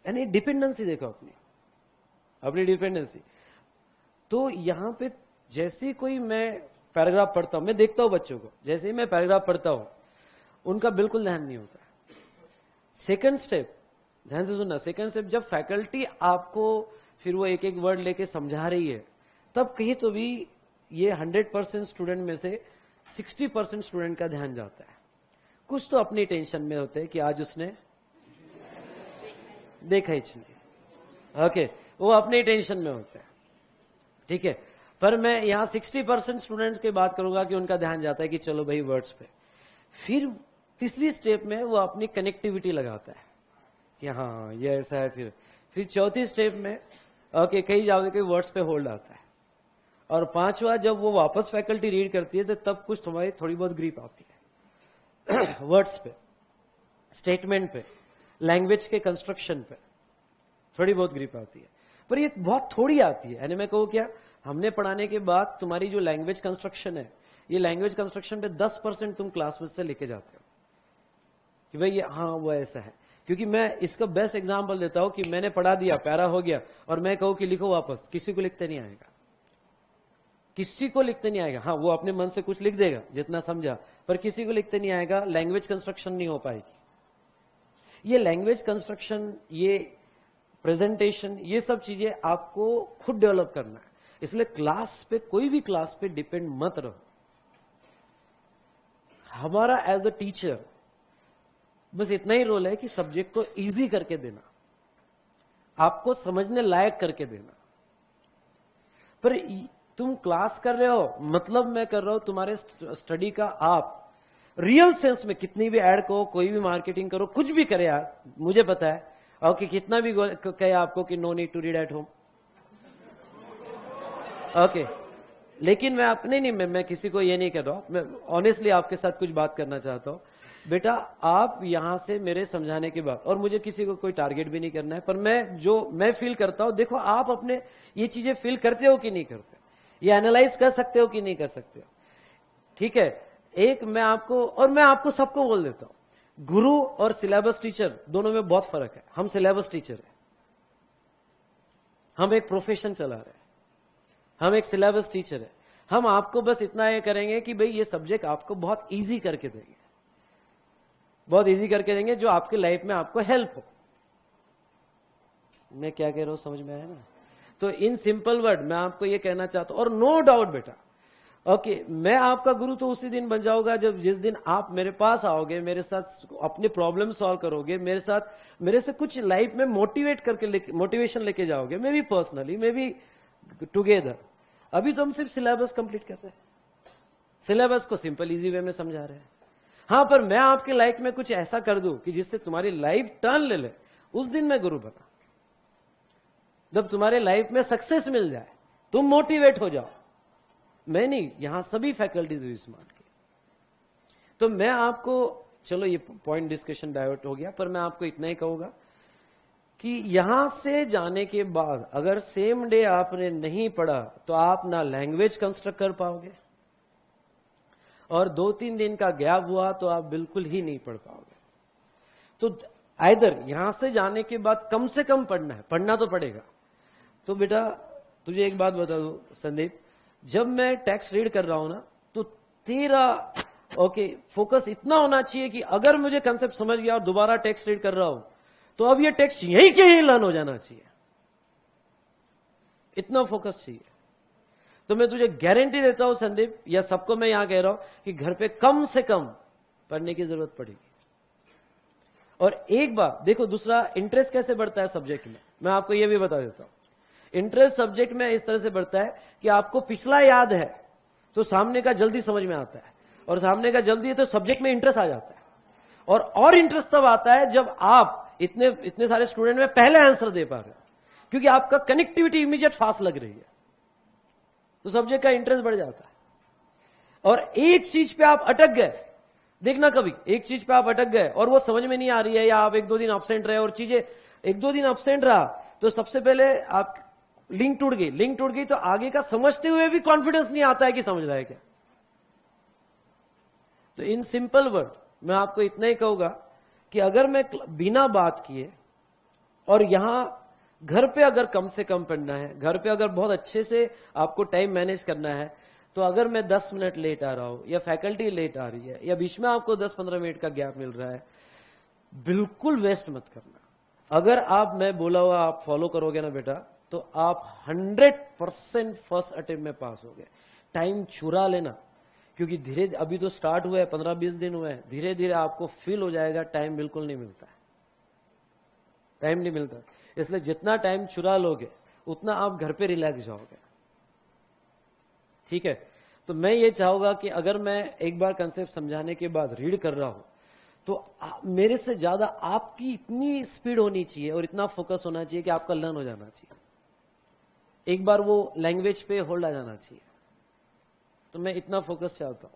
यानी डिपेंडेंसी देखो अपनी डिपेंडेंसी। तो यहाँ पे जैसे ही कोई मैं पैराग्राफ पढ़ता हूं, मैं देखता हूं बच्चों को, जैसे ही मैं पैराग्राफ पढ़ता हूं उनका बिल्कुल ध्यान नहीं होता। सेकंड स्टेप, ध्यान से सुनना, सेकंड स्टेप जब फैकल्टी आपको फिर वो एक एक वर्ड लेके समझा रही है, तब कहीं तो भी ये 100% स्टूडेंट में से 60% स्टूडेंट का ध्यान जाता है। कुछ तो अपनी टेंशन में होते हैं कि आज उसने देखा ही नहीं, ओके, वो अपनी टेंशन में होते हैं, ठीक है। पर मैं यहाँ 60% स्टूडेंट्स की बात करूंगा कि उनका ध्यान जाता है कि चलो भाई वर्ड्स पे। फिर तीसरी स्टेप में वो अपनी कनेक्टिविटी लगाता है कि हाँ ये ऐसा है। फिर चौथी स्टेप में ओके कहीं जाओगे कि वर्ड्स पे होल्ड आता है। और पांचवा जब वो वापस फैकल्टी रीड करती है तो तब कुछ तुम्हारी थोड़ी बहुत ग्रिप आती है वर्ड्स पे, स्टेटमेंट पे, लैंग्वेज के कंस्ट्रक्शन पे थोड़ी बहुत ग्रिप आती है, पर ये बहुत थोड़ी आती है। यानी मैं कहूँ क्या, हमने पढ़ाने के बाद तुम्हारी जो लैंग्वेज कंस्ट्रक्शन है, ये लैंग्वेज कंस्ट्रक्शन पे 10% तुम क्लास में से लेके जाते हो कि भाई हाँ वो ऐसा है। क्योंकि मैं इसका बेस्ट एग्जांपल देता हूं कि मैंने पढ़ा दिया, पैरा हो गया, और मैं कहूं कि लिखो वापस, किसी को लिखते नहीं आएगा, किसी को लिखते नहीं आएगा। हाँ वो अपने मन से कुछ लिख देगा जितना समझा, पर किसी को लिखते नहीं आएगा, लैंग्वेज कंस्ट्रक्शन नहीं हो पाएगी। ये लैंग्वेज कंस्ट्रक्शन, ये प्रेजेंटेशन, ये सब चीजें आपको खुद डेवलप करना है। इसलिए क्लास पे, कोई भी क्लास पे डिपेंड मत रहो। हमारा एज अ टीचर बस इतना ही रोल है कि सब्जेक्ट को इजी करके देना, आपको समझने लायक करके देना। पर तुम क्लास कर रहे हो, मतलब मैं कर रहा हूं तुम्हारे स्टडी का, आप रियल सेंस में कितनी भी ऐड करो, कोई भी मार्केटिंग करो, कुछ भी करे यार, मुझे पता है, ओके, कितना भी कहे आपको कि no need to read at home, okay, लेकिन मैं अपने नहीं, मैं किसी को ये नहीं कर रहा हूं, मैं ऑनेस्टली आपके साथ कुछ बात करना चाहता हूं। बेटा आप यहां से मेरे समझाने के बाद, और मुझे किसी को कोई टारगेट भी नहीं करना है, पर मैं फील करता हूं, देखो आप अपने ये चीजें फील करते हो कि नहीं करते, ये एनालाइज कर सकते हो कि नहीं कर सकते हो, ठीक है। एक मैं आपको सबको बोल देता हूं, गुरु और सिलेबस टीचर दोनों में बहुत फर्क है। हम सिलेबस टीचर है, हम एक प्रोफेशन चला रहे हैं, हम एक सिलेबस टीचर है। हम आपको बस इतना ये करेंगे कि भाई ये सब्जेक्ट आपको बहुत इजी करके देंगे, बहुत इजी करके देंगे, जो आपके लाइफ में आपको हेल्प हो। मैं क्या कह रहा हूं समझ में आया ना? तो इन सिंपल वर्ड मैं आपको ये कहना चाहता हूं, और नो डाउट बेटा, ओके, मैं आपका गुरु तो उसी दिन बन जाऊंगा जब जिस दिन आप मेरे पास आओगे, मेरे साथ अपने प्रॉब्लम सॉल्व करोगे, मेरे से कुछ लाइफ में मोटिवेशन लेके जाओगे, may be personally, may be together. अभी तो हम सिर्फ सिलेबस कंप्लीट कर रहे हैं, सिलेबस को सिंपल इजी वे में समझा रहे हैं। हाँ, पर मैं आपके लाइफ में कुछ ऐसा कर दूं कि जिससे तुम्हारी लाइफ टर्न ले ले, उस दिन मैं गुरु बना। जब तुम्हारे लाइफ में सक्सेस मिल जाए, तुम मोटिवेट हो जाओ। मैं नहीं, यहां सभी फैकल्टीज हुई स्मार्ट की। तो मैं आपको, चलो ये पॉइंट डिस्कशन डाइवर्ट हो गया, पर मैं आपको इतना ही कहूंगा कि यहां से जाने के बाद अगर सेम डे आपने नहीं पढ़ा तो आप ना लैंग्वेज कंस्ट्रक्ट कर पाओगे, और 2-3 दिन का गैप हुआ तो आप बिल्कुल ही नहीं पढ़ पाओगे। तो आइदर यहां से जाने के बाद कम से कम पढ़ना है, पढ़ना तो पड़ेगा। तो बेटा तुझे एक बात बता दूं संदीप, जब मैं टेक्स्ट रीड कर रहा हूं ना, तो तेरा फोकस इतना होना चाहिए कि अगर मुझे कंसेप्ट समझ गया और दोबारा टेक्स्ट रीड कर रहा हूं तो अब ये टेक्स्ट यहीं के यहीं लर्न हो जाना चाहिए, इतना फोकस चाहिए। तो मैं तुझे गारंटी देता हूं संदीप, या सबको मैं यहां कह रहा हूं कि घर पे कम से कम पढ़ने की जरूरत पड़ेगी। और एक बात देखो, दूसरा इंटरेस्ट कैसे बढ़ता है सब्जेक्ट में, मैं आपको यह भी बता देता हूं। इंटरेस्ट सब्जेक्ट में इस तरह से बढ़ता है कि आपको पिछला याद है तो सामने का जल्दी समझ में आता है, और सामने का जल्दी है तो सब्जेक्ट में इंटरेस्ट आ जाता है। और इंटरेस्ट तब आता है जब आप इतने सारे स्टूडेंट में पहले आंसर दे पा रहे हो, क्योंकि आपका कनेक्टिविटी इमीडिएट फास्ट लग रही है, तो सब्जेक्ट का इंटरेस्ट बढ़ जाता है। और एक चीज पे आप अटक गए, देखना कभी एक चीज पे आप अटक गए और वो समझ में नहीं आ रही है, या आप 1-2 दिन एब्सेंट रहे और चीजें 1-2 दिन एब्सेंट रहा, तो सबसे पहले आप लिंक टूट गई तो आगे का समझते हुए भी कॉन्फिडेंस नहीं आता है कि समझ रहा है क्या। तो इन सिंपल वर्ड मैं आपको इतना ही कहूंगा कि अगर मैं बिना बात किए, और यहां घर पे अगर कम से कम पढ़ना है, घर पे अगर बहुत अच्छे से आपको टाइम मैनेज करना है, तो अगर मैं 10 मिनट लेट आ रहा हूं, या फैकल्टी लेट आ रही है, या बीच में आपको 10-15 मिनट का गैप मिल रहा है, बिल्कुल वेस्ट मत करना। अगर आप मैं बोला हुआ आप फॉलो करोगे ना बेटा, तो आप 100% फर्स्ट अटेम्प्ट में पास होगे। टाइम चुरा लेना, क्योंकि धीरे अभी तो स्टार्ट हुआ है, 15-20 दिन हुए हैं, धीरे धीरे आपको फील हो जाएगा टाइम बिल्कुल नहीं मिलता है, टाइम नहीं मिलता। इसलिए जितना टाइम चुरा लोगे उतना आप घर पे रिलैक्स जाओगे, ठीक है। तो मैं ये चाहूंगा कि अगर मैं एक बार कंसेप्ट समझाने के बाद रीड कर रहा हूं, तो मेरे से ज्यादा आपकी इतनी स्पीड होनी चाहिए और इतना फोकस होना चाहिए कि आपका लर्न हो जाना चाहिए, एक बार वो लैंग्वेज पे होल्ड आ जाना चाहिए। तो मैं इतना फोकस चाहता हूं,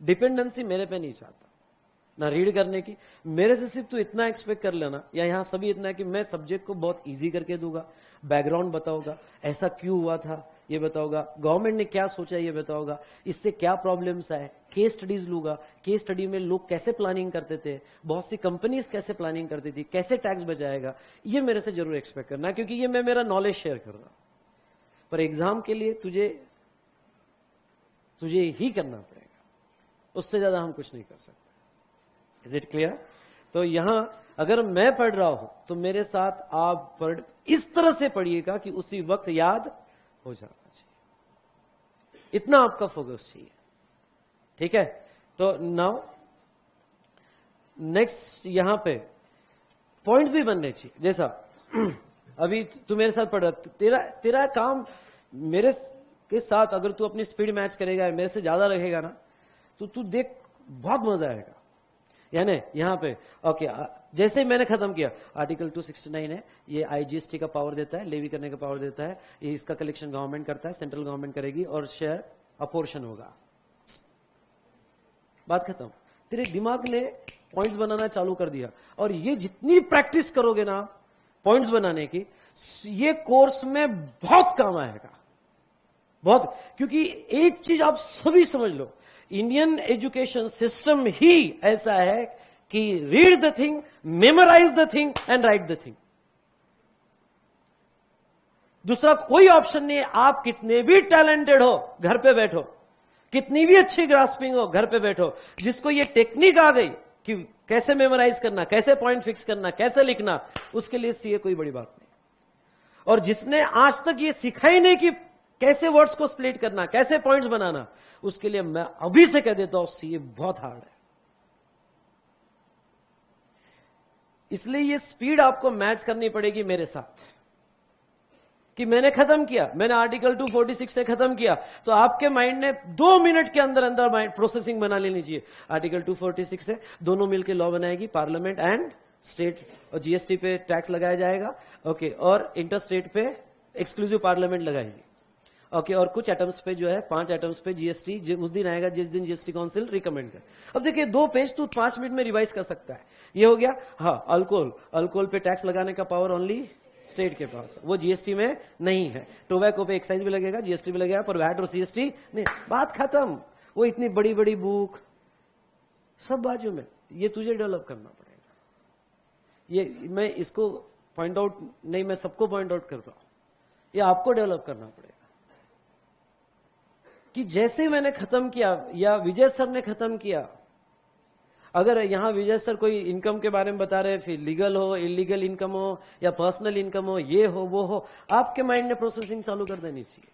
डिपेंडेंसी मेरे पे नहीं चाहता ना रीड करने की। मेरे से सिर्फ तू इतना एक्सपेक्ट कर लेना, या यहां सभी इतना है कि मैं सब्जेक्ट को बहुत इजी करके दूंगा, बैकग्राउंड बताऊंगा, ऐसा क्यों हुआ था ये बताऊंगा, गवर्नमेंट ने क्या सोचा ये बताऊंगा, इससे क्या प्रॉब्लम्स आए, केस स्टडीज लूंगा, केस स्टडी में लोग कैसे प्लानिंग करते थे, बहुत सी कंपनीज कैसे प्लानिंग करती थी, कैसे टैक्स बचाएगा, ये मेरे से जरूर एक्सपेक्ट करना, क्योंकि ये मैं मेरा नॉलेज शेयर कर रहा हूं। पर एग्जाम के लिए तुझे ही करना पड़ेगा, उससे ज्यादा हम कुछ नहीं कर सकते। Is it clear? तो यहां अगर मैं पढ़ रहा हूं तो मेरे साथ आप इस तरह से पढ़िएगा कि उसी वक्त याद हो जाना चाहिए, इतना आपका फोकस चाहिए, ठीक है। तो नाउ नेक्स्ट यहां पे पॉइंट्स भी बनने चाहिए, जैसा अभी तू मेरे साथ पढ़ रहा, तेरा काम मेरे के साथ अगर तू अपनी स्पीड मैच करेगा, मेरे से ज्यादा रहेगा ना, तो तू देख बहुत मजा आएगा। यानी यहां पे ओके, जैसे ही मैंने खत्म किया, आर्टिकल 269 है, ये आईजीएसटी का पावर देता है, लेवी करने का पावर देता है, ये इसका कलेक्शन गवर्नमेंट करता है, सेंट्रल गवर्नमेंट करेगी, और शेयर अपोर्शन होगा, बात खत्म। तेरे दिमाग ने पॉइंट्स बनाना चालू कर दिया, और ये जितनी प्रैक्टिस करोगे ना पॉइंट्स बनाने की, ये कोर्स में बहुत काम आएगा, बहुत। क्योंकि एक चीज आप सभी समझ लो, इंडियन एजुकेशन सिस्टम ही ऐसा है कि read the thing, memorise the thing and write the thing, दूसरा कोई ऑप्शन नहीं है। आप कितने भी टैलेंटेड हो, घर पे बैठो, कितनी भी अच्छी ग्रास्पिंग हो, घर पे बैठो, जिसको ये टेक्निक आ गई कि कैसे मेमोराइज करना, कैसे पॉइंट फिक्स करना, कैसे लिखना, उसके लिए सीए कोई बड़ी बात नहीं। और जिसने आज तक ये सिखा ही नहीं कि कैसे वर्ड्स को स्प्लिट करना, कैसे पॉइंट्स बनाना, उसके लिए मैं अभी से कह देता हूं सीए बहुत हार्ड है। इसलिए ये स्पीड आपको मैच करनी पड़ेगी मेरे साथ, कि मैंने खत्म किया, मैंने आर्टिकल 246 से खत्म किया, तो आपके माइंड ने 2 मिनट के अंदर अंदर माइंड प्रोसेसिंग बना लेनी चाहिए। आर्टिकल 246 से दोनों मिलकर लॉ बनाएगी, पार्लियामेंट एंड स्टेट, और जीएसटी पे टैक्स लगाया जाएगा, ओके, और इंटर स्टेट पे एक्सक्लूसिव पार्लियामेंट लगाएगी, ओके, और कुछ आइटम्स पे जो है 5 आइटम्स पे जीएसटी उस दिन आएगा जिस दिन जीएसटी काउंसिल रिकमेंड करे। अब देखिए 2 पेज तू 5 मिनट में रिवाइज कर सकता है, ये हो गया। हाँ, अल्कोहल पे टैक्स लगाने का पावर ओनली स्टेट के पास, वो जीएसटी में नहीं है। टोबैको पे एक्साइज भी लगेगा, जीएसटी भी लगेगा, पर वैट और सीएसटी नहीं, बात खत्म। वो इतनी बड़ी बड़ी बुक सब बाजू में, ये तुझे डेवलप करना पड़ेगा। ये मैं इसको पॉइंट आउट नहीं, मैं सबको पॉइंट आउट कर रहा हूं, ये आपको डेवलप करना पड़ेगा। कि जैसे मैंने खत्म किया या विजय सर ने खत्म किया, अगर यहाँ विजय सर कोई इनकम के बारे में बता रहे, फिर लीगल हो, इलीगल इनकम हो या पर्सनल इनकम हो, ये हो वो हो, आपके माइंड ने प्रोसेसिंग चालू कर देनी चाहिए।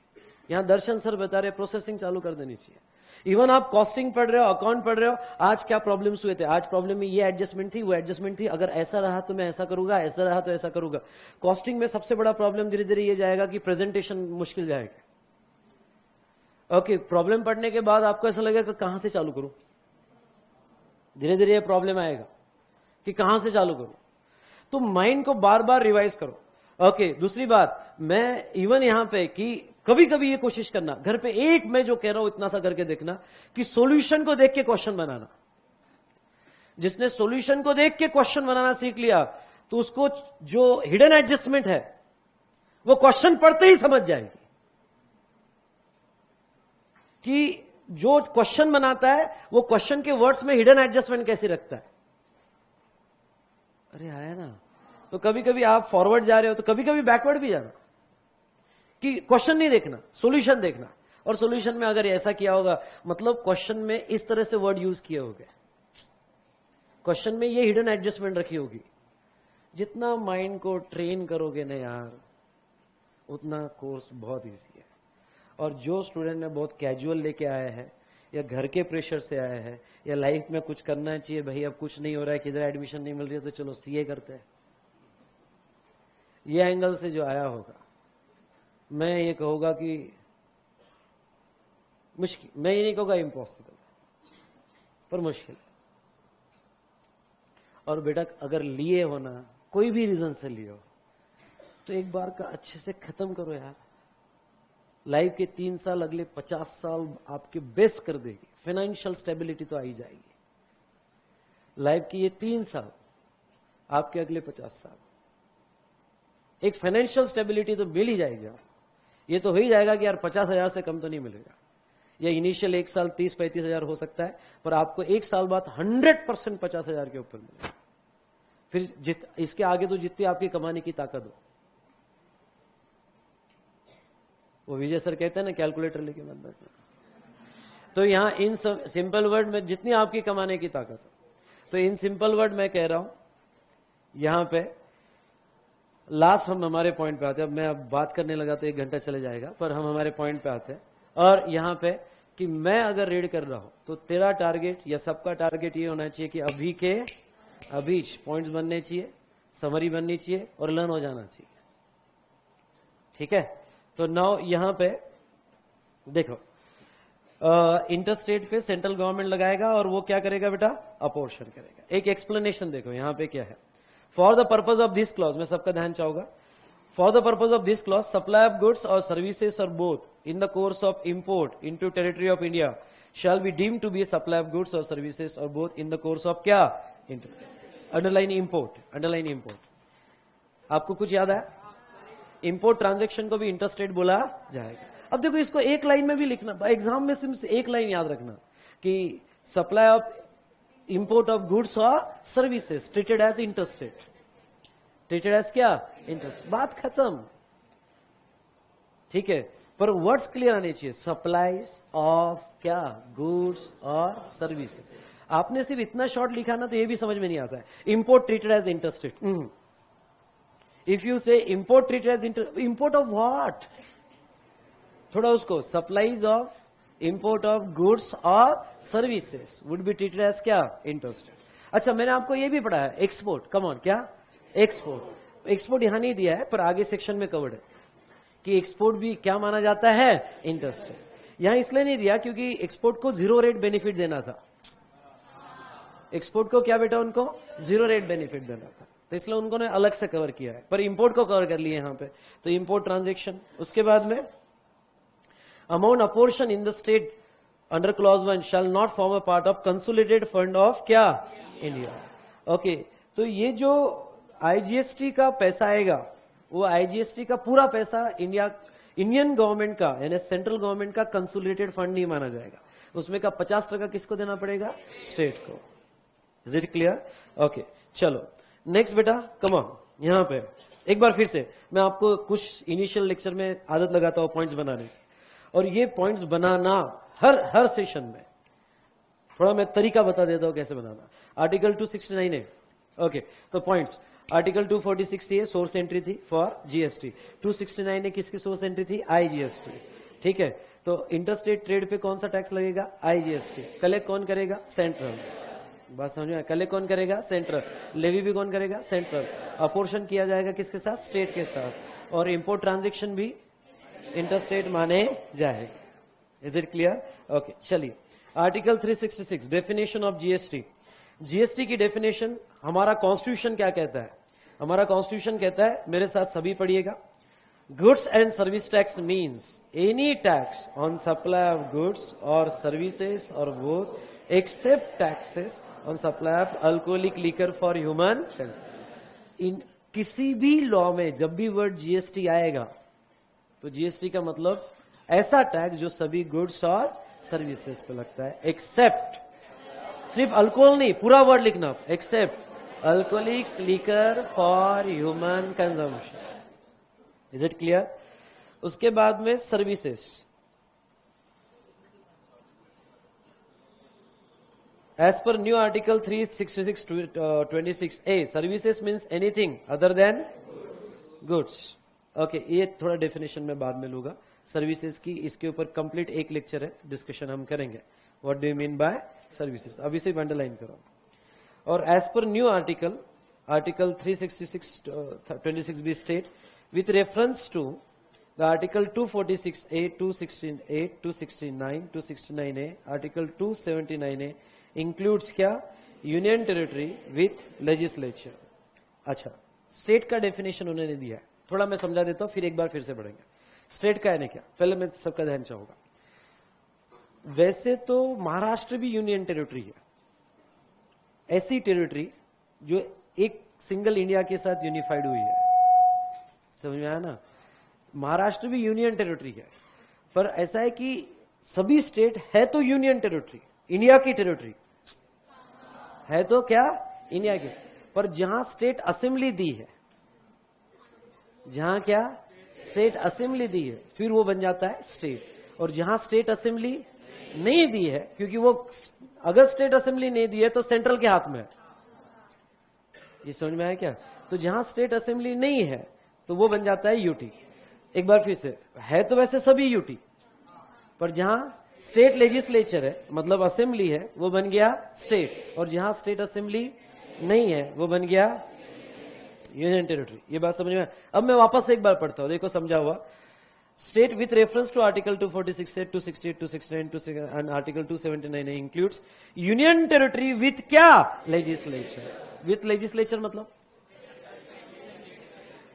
यहाँ दर्शन सर बता रहे प्रोसेसिंग चालू कर देनी चाहिए। इवन आप कॉस्टिंग पढ़ रहे हो, अकाउंट पढ़ रहे हो, आज क्या प्रॉब्लम्स हुए थे, आज प्रॉब्लम में ये एडजस्टमेंट थी, वो एडजस्टमेंट थी, अगर ऐसा रहा तो मैं ऐसा करूंगा, ऐसा रहा तो ऐसा करूंगा। कॉस्टिंग में सबसे बड़ा प्रॉब्लम धीरे धीरे ये जाएगा कि प्रेजेंटेशन मुश्किल जाएगा। ओके, प्रॉब्लम पढ़ने के बाद आपको ऐसा लगेगा कि कहां से चालू करूं, धीरे धीरे ये प्रॉब्लम आएगा कि कहां से चालू करूं। तो माइंड को बार बार रिवाइज करो। ओके, दूसरी बात, मैं इवन यहां पे कि कभी कभी ये कोशिश करना, घर पे एक मैं जो कह रहा हूं इतना सा करके देखना कि सॉल्यूशन को देख के क्वेश्चन बनाना। जिसने सॉल्यूशन को देख के क्वेश्चन बनाना सीख लिया तो उसको जो हिडन एडजस्टमेंट है वो क्वेश्चन पढ़ते ही समझ जाएगी कि जो क्वेश्चन बनाता है वो क्वेश्चन के वर्ड्स में हिडन एडजस्टमेंट कैसे रखता है। अरे आया ना। तो कभी कभी आप फॉरवर्ड जा रहे हो तो कभी कभी बैकवर्ड भी जाना, कि क्वेश्चन नहीं देखना, सॉल्यूशन देखना। और सॉल्यूशन में अगर ऐसा किया होगा, मतलब क्वेश्चन में इस तरह से वर्ड यूज किए होंगे, क्वेश्चन में ये हिडन एडजस्टमेंट रखी होगी। जितना माइंड को ट्रेन करोगे ना यार, उतना कोर्स बहुत इजी है। और जो स्टूडेंट ने बहुत कैजुअल लेके आया है, या घर के प्रेशर से आया है, या लाइफ में कुछ करना चाहिए भाई, अब कुछ नहीं हो रहा है, किधर एडमिशन नहीं मिल रही है तो चलो सीए करते हैं, ये एंगल से जो आया होगा, मैं ये कहूंगा कि मुश्किल, मैं ये नहीं कहूंगा इम्पॉसिबल, पर मुश्किल। और बेटा अगर लिए हो ना, कोई भी रीजन से लिए हो, तो एक बार का अच्छे से खत्म करो यार। लाइफ के 3 साल अगले 50 साल आपके बेस्ट कर देगी। फाइनेंशियल स्टेबिलिटी तो आई जाएगी। लाइफ की ये 3 साल आपके अगले 50 साल, एक फाइनेंशियल स्टेबिलिटी तो मिल ही जाएगी। ये तो हो ही जाएगा कि यार 50,000 से कम तो नहीं मिलेगा, या इनिशियल 1 साल 30-35 हजार हो सकता है, पर आपको 1 साल बाद 100% 50,000 के ऊपर मिलेगा। फिर इसके आगे तो जितनी आपकी कमाने की ताकत हो, वो विजय सर कहते हैं ना कैलकुलेटर लेके मत बैठना। तो यहां इन सिंपल वर्ड में जितनी आपकी कमाने की ताकत हो, तो इन सिंपल वर्ड मैं कह रहा हूं यहां पे लास्ट हम हमारे पॉइंट पे आते हैं। अब मैं अब बात करने लगा तो 1 घंटा चले जाएगा, पर हम हमारे पॉइंट पे आते हैं। और यहां पे कि मैं अगर रीड कर रहा हूं तो तेरा टारगेट या सबका टारगेट ये होना चाहिए कि अभी के अभी पॉइंट्स बनने चाहिए, समरी बननी चाहिए और लर्न हो जाना चाहिए। ठीक है, तो नाउ यहां पे देखो, इंटरस्टेट पे सेंट्रल गवर्नमेंट लगाएगा और वो क्या करेगा बेटा, अपोर्शन करेगा। एक एक्सप्लेनेशन देखो यहां पे क्या है। For the purpose of this clause, मैं सबका ध्यान चाहूंगा, for the purpose of this clause supply of goods और सर्विसेज और both in the course of import into territory of India shall be deemed to be supply of goods और services और both in the course of क्या, underline import. Underline import आपको कुछ याद है? Import transaction को भी इंटरस्टेट बोला जाएगा। अब देखो इसको एक लाइन में भी लिखना, एग्जाम में सिर्फ एक लाइन याद रखना कि supply of import of goods और services treated as interstate, treated as क्या, इंटरेस्ट, बात खत्म। ठीक है, पर वर्ड्स क्लियर आने चाहिए, सप्लाईज ऑफ क्या, गुड्स और सर्विसेज। आपने सिर्फ इतना शॉर्ट लिखा ना तो ये भी समझ में नहीं आता है। Import treated as interstate, if you say import treated as import of what, थोड़ा उसको supplies of import of goods और services would be treated as क्या, इंटरस्टेट। अच्छा, मैंने आपको ये भी पढ़ा है एक्सपोर्ट, कम ऑन, क्या एक्सपोर्ट, एक्सपोर्ट यहां नहीं दिया है पर आगे सेक्शन में कवर्ड है कि एक्सपोर्ट भी क्या माना जाता है, इंटरस्टेट। यहां इसलिए नहीं दिया क्योंकि एक्सपोर्ट को 0 रेट बेनिफिट देना था। एक्सपोर्ट को क्या बेटा, उनको 0 रेट बेनिफिट देना था, तो इसलिए उन्होंने अलग से कवर किया है, पर इंपोर्ट को कवर कर लिए यहां पे। तो इंपोर्ट ट्रांजेक्शन, उसके बाद में amount apportion in the state under clause 1 shall not form a part of consolidated fund of क्या, इंडिया। ओके, तो ये जो आईजीएसटी का पैसा आएगा, वो आईजीएसटी का पूरा पैसा इंडियन गवर्नमेंट का यानी सेंट्रल गवर्नमेंट का कंसोलिडेटेड फंड नहीं माना जाएगा। उसमें का 50% किसको देना पड़ेगा, स्टेट को। Is it clear? ओके, चलो नेक्स्ट बेटा, कम ऑन। यहां पे एक बार फिर से मैं आपको कुछ इनिशियल लेक्चर में आदत लगाता हूं पॉइंट्स बनाने की, और ये पॉइंट्स बनाना हर सेशन में थोड़ा मैं तरीका बता देता हूं कैसे बनाना। आर्टिकल 269 है। ओके, तो पॉइंट्स, आर्टिकल 246 ये सोर्स एंट्री थी फॉर जीएसटी, 269 ने किसकी सोर्स एंट्री थी, आईजीएसटी। ठीक है, तो इंटरस्टेट ट्रेड पे कौन सा टैक्स लगेगा, आईजीएसटी। कलेक्ट कौन करेगा, सेंट्रल। बात समझ में, कलेक्ट कौन करेगा, सेंट्रल। लेवी भी कौन करेगा, सेंट्रल। अपोर्शन किया जाएगा किसके साथ, स्टेट के साथ। और इंपोर्ट ट्रांजेक्शन भी इंटरस्टेट माने जाएगा। Is it clear? ओके, चलिए article 366 definition of GST. GST की डेफिनेशन हमारा कॉन्स्टिट्यूशन क्या कहता है, हमारा कॉन्स्टिट्यूशन कहता है, मेरे साथ सभी पढ़िएगा, goods and service tax means any tax on supply of goods और सर्विसेज और both except taxes on supply of alcoholic liquor for human. इन किसी भी लॉ में जब भी वर्ड जीएसटी आएगा तो जीएसटी का मतलब ऐसा टैक्स जो सभी गुड्स और सर्विसेज पे लगता है, एक्सेप्ट, सिर्फ अल्कोहल नहीं, पूरा वर्ड लिखना, except alcoholic liquor for human consumption. Is it clear? उसके बाद में services, as per new article 366(26)(a), services means anything other than goods. Okay, ये थोड़ा डेफिनेशन में बाद में लूंगा सर्विसेज की, इसके ऊपर कंप्लीट एक लेक्चर है, डिस्कशन हम करेंगे, what do you mean by services, अभी से अंडरलाइन करो। और as per new article 366(26)(b) state with reference to the article 246A, 268, 269, 269A, article 279A includes क्या, यूनियन टेरिटरी विथ लेजिस्लेचर। अच्छा, स्टेट का डेफिनेशन उन्होंने दिया है, थोड़ा मैं समझा देता हूं, फिर एक बार फिर से पढ़ेंगे स्टेट का है क्या। पहले मैं सबका ध्यान चाहूंगा, वैसे तो महाराष्ट्र भी यूनियन टेरिटरी है, ऐसी टेरिटरी जो एक सिंगल इंडिया के साथ यूनिफाइड हुई है, समझ में आया ना। महाराष्ट्र भी यूनियन टेरिटरी है, पर ऐसा है कि सभी स्टेट है तो यूनियन टेरिटरी, इंडिया की टेरिटरी है तो क्या, इंडिया की, पर जहां स्टेट असेंबली दी है, जहां क्या स्टेट असेंबली दी है, फिर वो बन जाता है स्टेट। और जहां स्टेट असेंबली नहीं दी है, क्योंकि वो अगर स्टेट असेंबली नहीं दी है तो सेंट्रल के हाथ में है, ये समझ में आया क्या। तो जहां स्टेट असेंबली नहीं है तो वो बन जाता है यूटी। एक बार फिर से, है तो वैसे सभी यूटी, पर जहां स्टेट लेजिस्लेचर है मतलब असेंबली है, वो बन गया स्टेट, और जहां स्टेट असेंबली नहीं है वो बन गया यूनियन टेरिटरी। ये बात समझ में। अब मैं वापस एक बार पढ़ता हूं, देखो समझा हुआ। State with reference to article 246, 268, 269 and article 279 includes union territory with क्या, लेजिस्लेचर। विथ लेजिस्लेचर मतलब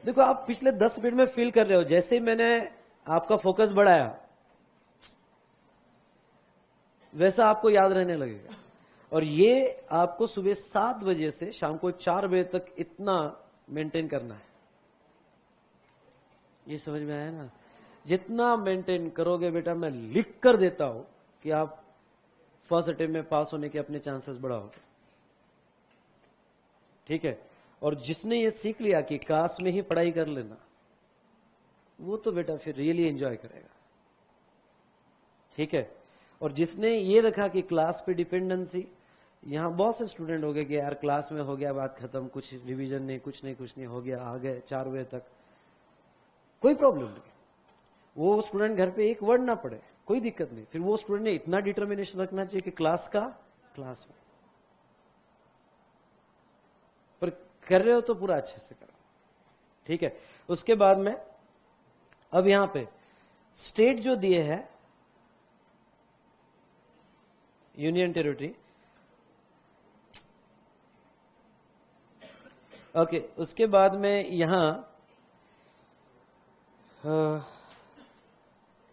देखो, आप पिछले 10 मिनट में फील कर रहे हो, जैसे मैंने आपका फोकस बढ़ाया वैसा आपको याद रहने लगेगा। और ये आपको सुबह 7 बजे से शाम को 4 बजे तक इतना मेंटेन करना है। ये समझ में आया ना। जितना मेंटेन करोगे बेटा, मैं लिख कर देता हूं कि आप फर्स्ट अटेम्प्ट में पास होने के अपने चांसेस बढ़ाओगे। ठीक है। और जिसने ये सीख लिया कि क्लास में ही पढ़ाई कर लेना, वो तो बेटा फिर रियली एंजॉय करेगा। ठीक है। और जिसने ये रखा कि क्लास पे डिपेंडेंसी, यहां बहुत से स्टूडेंट हो गए कि यार क्लास में हो गया, बात खत्म, कुछ रिवीजन नहीं, कुछ नहीं हो गया, आ गए 4 बजे तक, कोई प्रॉब्लम नहीं। वो स्टूडेंट घर पे एक वर्ड ना पढ़े, कोई दिक्कत नहीं। फिर वो स्टूडेंट ने इतना डिटर्मिनेशन रखना चाहिए कि क्लास का क्लास में, पर कर रहे हो तो पूरा अच्छे से करो। ठीक है। उसके बाद में अब यहां पे स्टेट जो दिए है यूनियन टेरिटरी, ओके। उसके बाद में यहां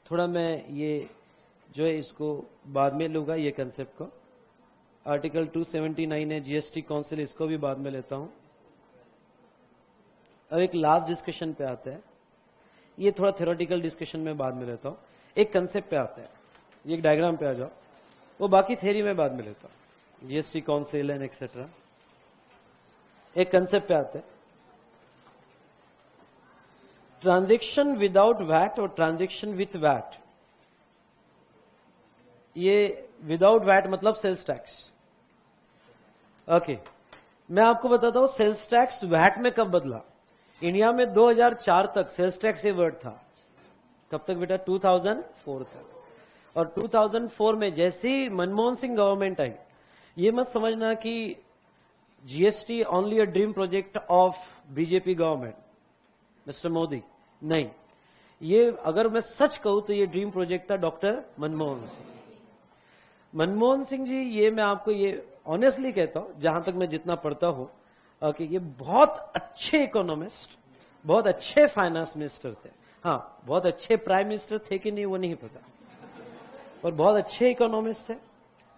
थोड़ा मैं ये जो है इसको बाद में लूंगा, ये कंसेप्ट को। आर्टिकल 279 है जीएसटी काउंसिल, इसको भी बाद में लेता हूं। अब एक लास्ट डिस्कशन पे आता है, ये थोड़ा थ्योरेटिकल डिस्कशन में बाद में लेता हूं। एक कंसेप्ट पे आता है, ये एक डायग्राम पे आ जाओ, वो बाकी थ्योरी में बाद में लेता हूं, जीएसटी काउंसिल एंड एक्सेट्रा। एक कंसेप्ट पे आते हैं, ट्रांजैक्शन विदाउट वैट और ट्रांजैक्शन विथ वैट। ये विदाउट वैट मतलब सेल्स टैक्स, ओके, मैं आपको बताता हूं सेल्स टैक्स वैट में कब बदला। इंडिया में 2004 तक सेल्स टैक्स ये वर्ड था। कब तक बेटा? 2004 तक। और 2004 में जैसे ही मनमोहन सिंह गवर्नमेंट आई, ये मत समझना कि GST only a dream project of BJP government, mister Modi, नहीं। ये अगर मैं सच कहूं तो ये ड्रीम प्रोजेक्ट था डॉक्टर मनमोहन सिंह। मनमोहन सिंह जी, ये मैं आपको ये ऑनेस्टली कहता हूं, जहां तक मैं जितना पढ़ता हूं, कि ये बहुत अच्छे इकोनॉमिस्ट, बहुत अच्छे फाइनेंस मिनिस्टर थे। हाँ, बहुत अच्छे प्राइम मिनिस्टर थे कि नहीं वो नहीं पता, और बहुत अच्छे इकोनॉमिस्ट थे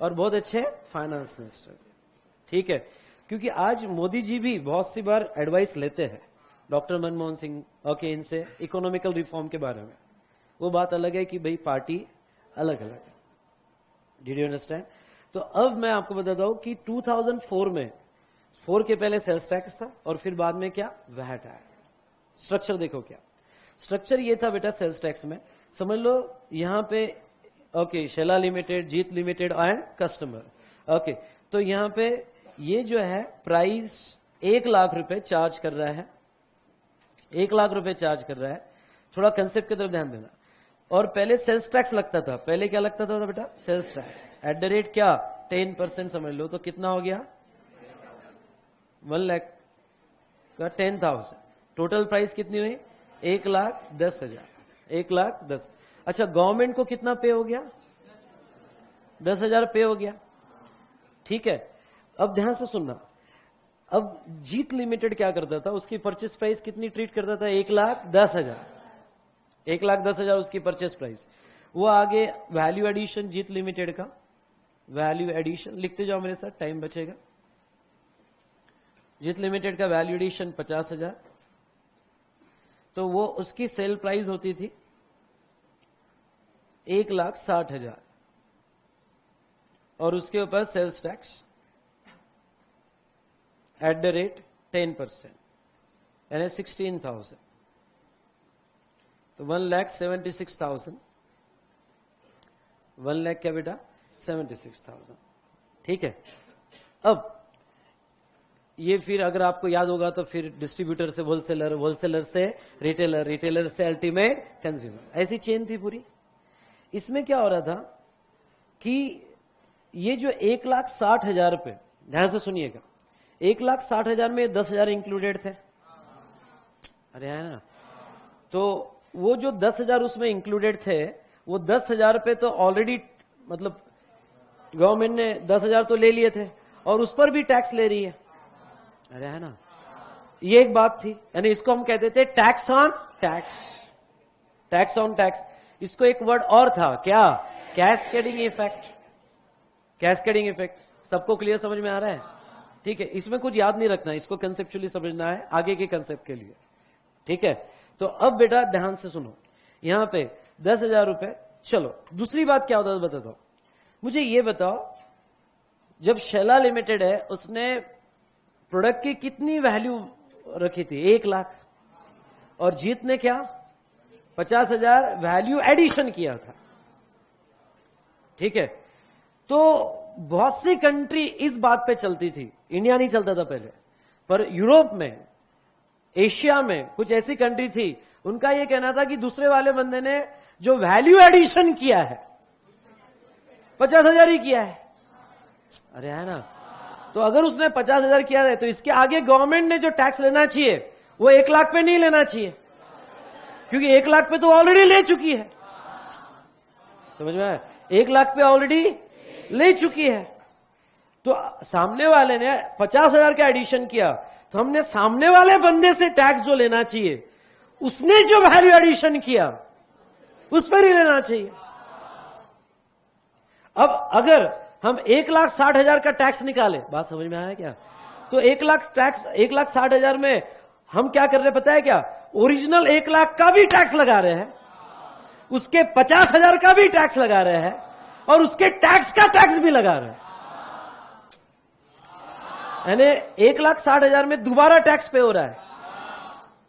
और बहुत अच्छे फाइनेंस मिनिस्टर थे। ठीक है, क्योंकि आज मोदी जी भी बहुत सी बार एडवाइस लेते हैं डॉक्टर मनमोहन सिंह इनसे इकोनॉमिकल रिफॉर्म के बारे में। वो बात अलग है कि भाई पार्टी अलग अलग है। Did you understand? तो अब मैं आपको बताता हूं कि 2004 में, 4 के पहले सेल्स टैक्स था और फिर बाद में क्या? वैट आया। स्ट्रक्चर देखो क्या स्ट्रक्चर ये था बेटा सेल्स टैक्स में। समझ लो यहां पे Shaila limited, Jeet limited and customer. तो यहां पे ये जो है प्राइस 1 लाख रुपए चार्ज कर रहा है, 1 लाख रुपए चार्ज कर रहा है। थोड़ा कंसेप्ट की तरफ ध्यान देना। और पहले सेल्स टैक्स लगता था। पहले क्या लगता था बेटा? Sales tax at the rate क्या? 10% समझ लो। तो कितना हो गया? 1 लाख का 10,000। टोटल प्राइस कितनी हुई? 1,10,000। 1,10,000। अच्छा, गवर्नमेंट को कितना पे हो गया? 10,000 पे हो गया। ठीक है, अब ध्यान से सुनना। अब जीत लिमिटेड क्या करता था? उसकी परचेस प्राइस कितनी ट्रीट करता था? 1,10,000। 1,10,000 उसकी परचेस प्राइस। वो आगे वैल्यू एडिशन जीत लिमिटेड का, वैल्यू एडिशन लिखते जाओ मेरे साथ, टाइम बचेगा। जीत लिमिटेड का वैल्यू एडिशन 50,000। तो वो उसकी सेल प्राइस होती थी 1,60,000 और उसके ऊपर sales tax at the rate 10%, यानी 16,000। तो 1,76,000। 1 लाख क्या बेटा? 76,000। ठीक है, अब ये फिर अगर आपको याद होगा तो फिर डिस्ट्रीब्यूटर से होलसेलर, होलसेलर से रिटेलर, रिटेलर से अल्टीमेट कंज्यूमर, ऐसी चेन थी पूरी। इसमें क्या हो रहा था कि ये जो 1,60,000 रुपए, ध्यान से सुनिएगा, 1,60,000 में 10,000 इंक्लूडेड थे। अरे है ना? तो वो जो 10,000 उसमें इंक्लूडेड थे, वो 10,000 पे तो ऑलरेडी मतलब गवर्नमेंट ने 10,000 तो ले लिए थे और उस पर भी टैक्स ले रही है। अरे है ना? ये एक बात थी, यानी इसको हम कहते थे tax on tax, tax on tax. इसको एक वर्ड और था क्या? Cascading effect. कैस्केडिंग इफेक्ट सबको क्लियर समझ में आ रहा है? ठीक है, इसमें कुछ याद नहीं रखना, इसको कंसेप्चुअली समझना है आगे के कंसेप्ट के लिए। ठीक है, तो अब बेटा ध्यान से सुनो, यहां पे 10,000 रुपए। चलो दूसरी बात क्या होता है बताता हूं। मुझे ये बताओ, जब शैला लिमिटेड है उसने प्रोडक्ट की कितनी वैल्यू रखी थी? 1 लाख। और जीत ने क्या? 50,000 वैल्यू एडिशन किया था। ठीक है, तो बहुत सी कंट्री इस बात पे चलती थी, इंडिया नहीं चलता था पहले, पर यूरोप में, एशिया में कुछ ऐसी कंट्री थी, उनका यह कहना था कि दूसरे वाले बंदे ने जो वैल्यू एडिशन किया है 50,000 ही किया है। अरे है ना? तो अगर उसने 50,000 किया है तो इसके आगे गवर्नमेंट ने जो टैक्स लेना चाहिए वो 1 लाख पे नहीं लेना चाहिए, क्योंकि 1 लाख पे तो ऑलरेडी ले चुकी है। समझ में आया? 1 लाख पे ऑलरेडी ले चुकी है। तो सामने वाले ने 50,000 का एडिशन किया, तो हमने सामने वाले बंदे से टैक्स जो लेना चाहिए, उसने जो वैल्यू एडिशन किया उस पर ही लेना चाहिए। अब अगर हम 1,60,000 का टैक्स निकाले, बात समझ में आया क्या? तो 1 लाख टैक्स, 1,60,000 में हम क्या कर रहे हैं पता है क्या? ओरिजिनल 1 लाख का भी टैक्स लगा रहे हैं, उसके 50,000 का भी टैक्स लगा रहे हैं और उसके टैक्स का टैक्स भी लगा रहे हैं। यानी 1,60,000 में दोबारा टैक्स पे हो रहा है,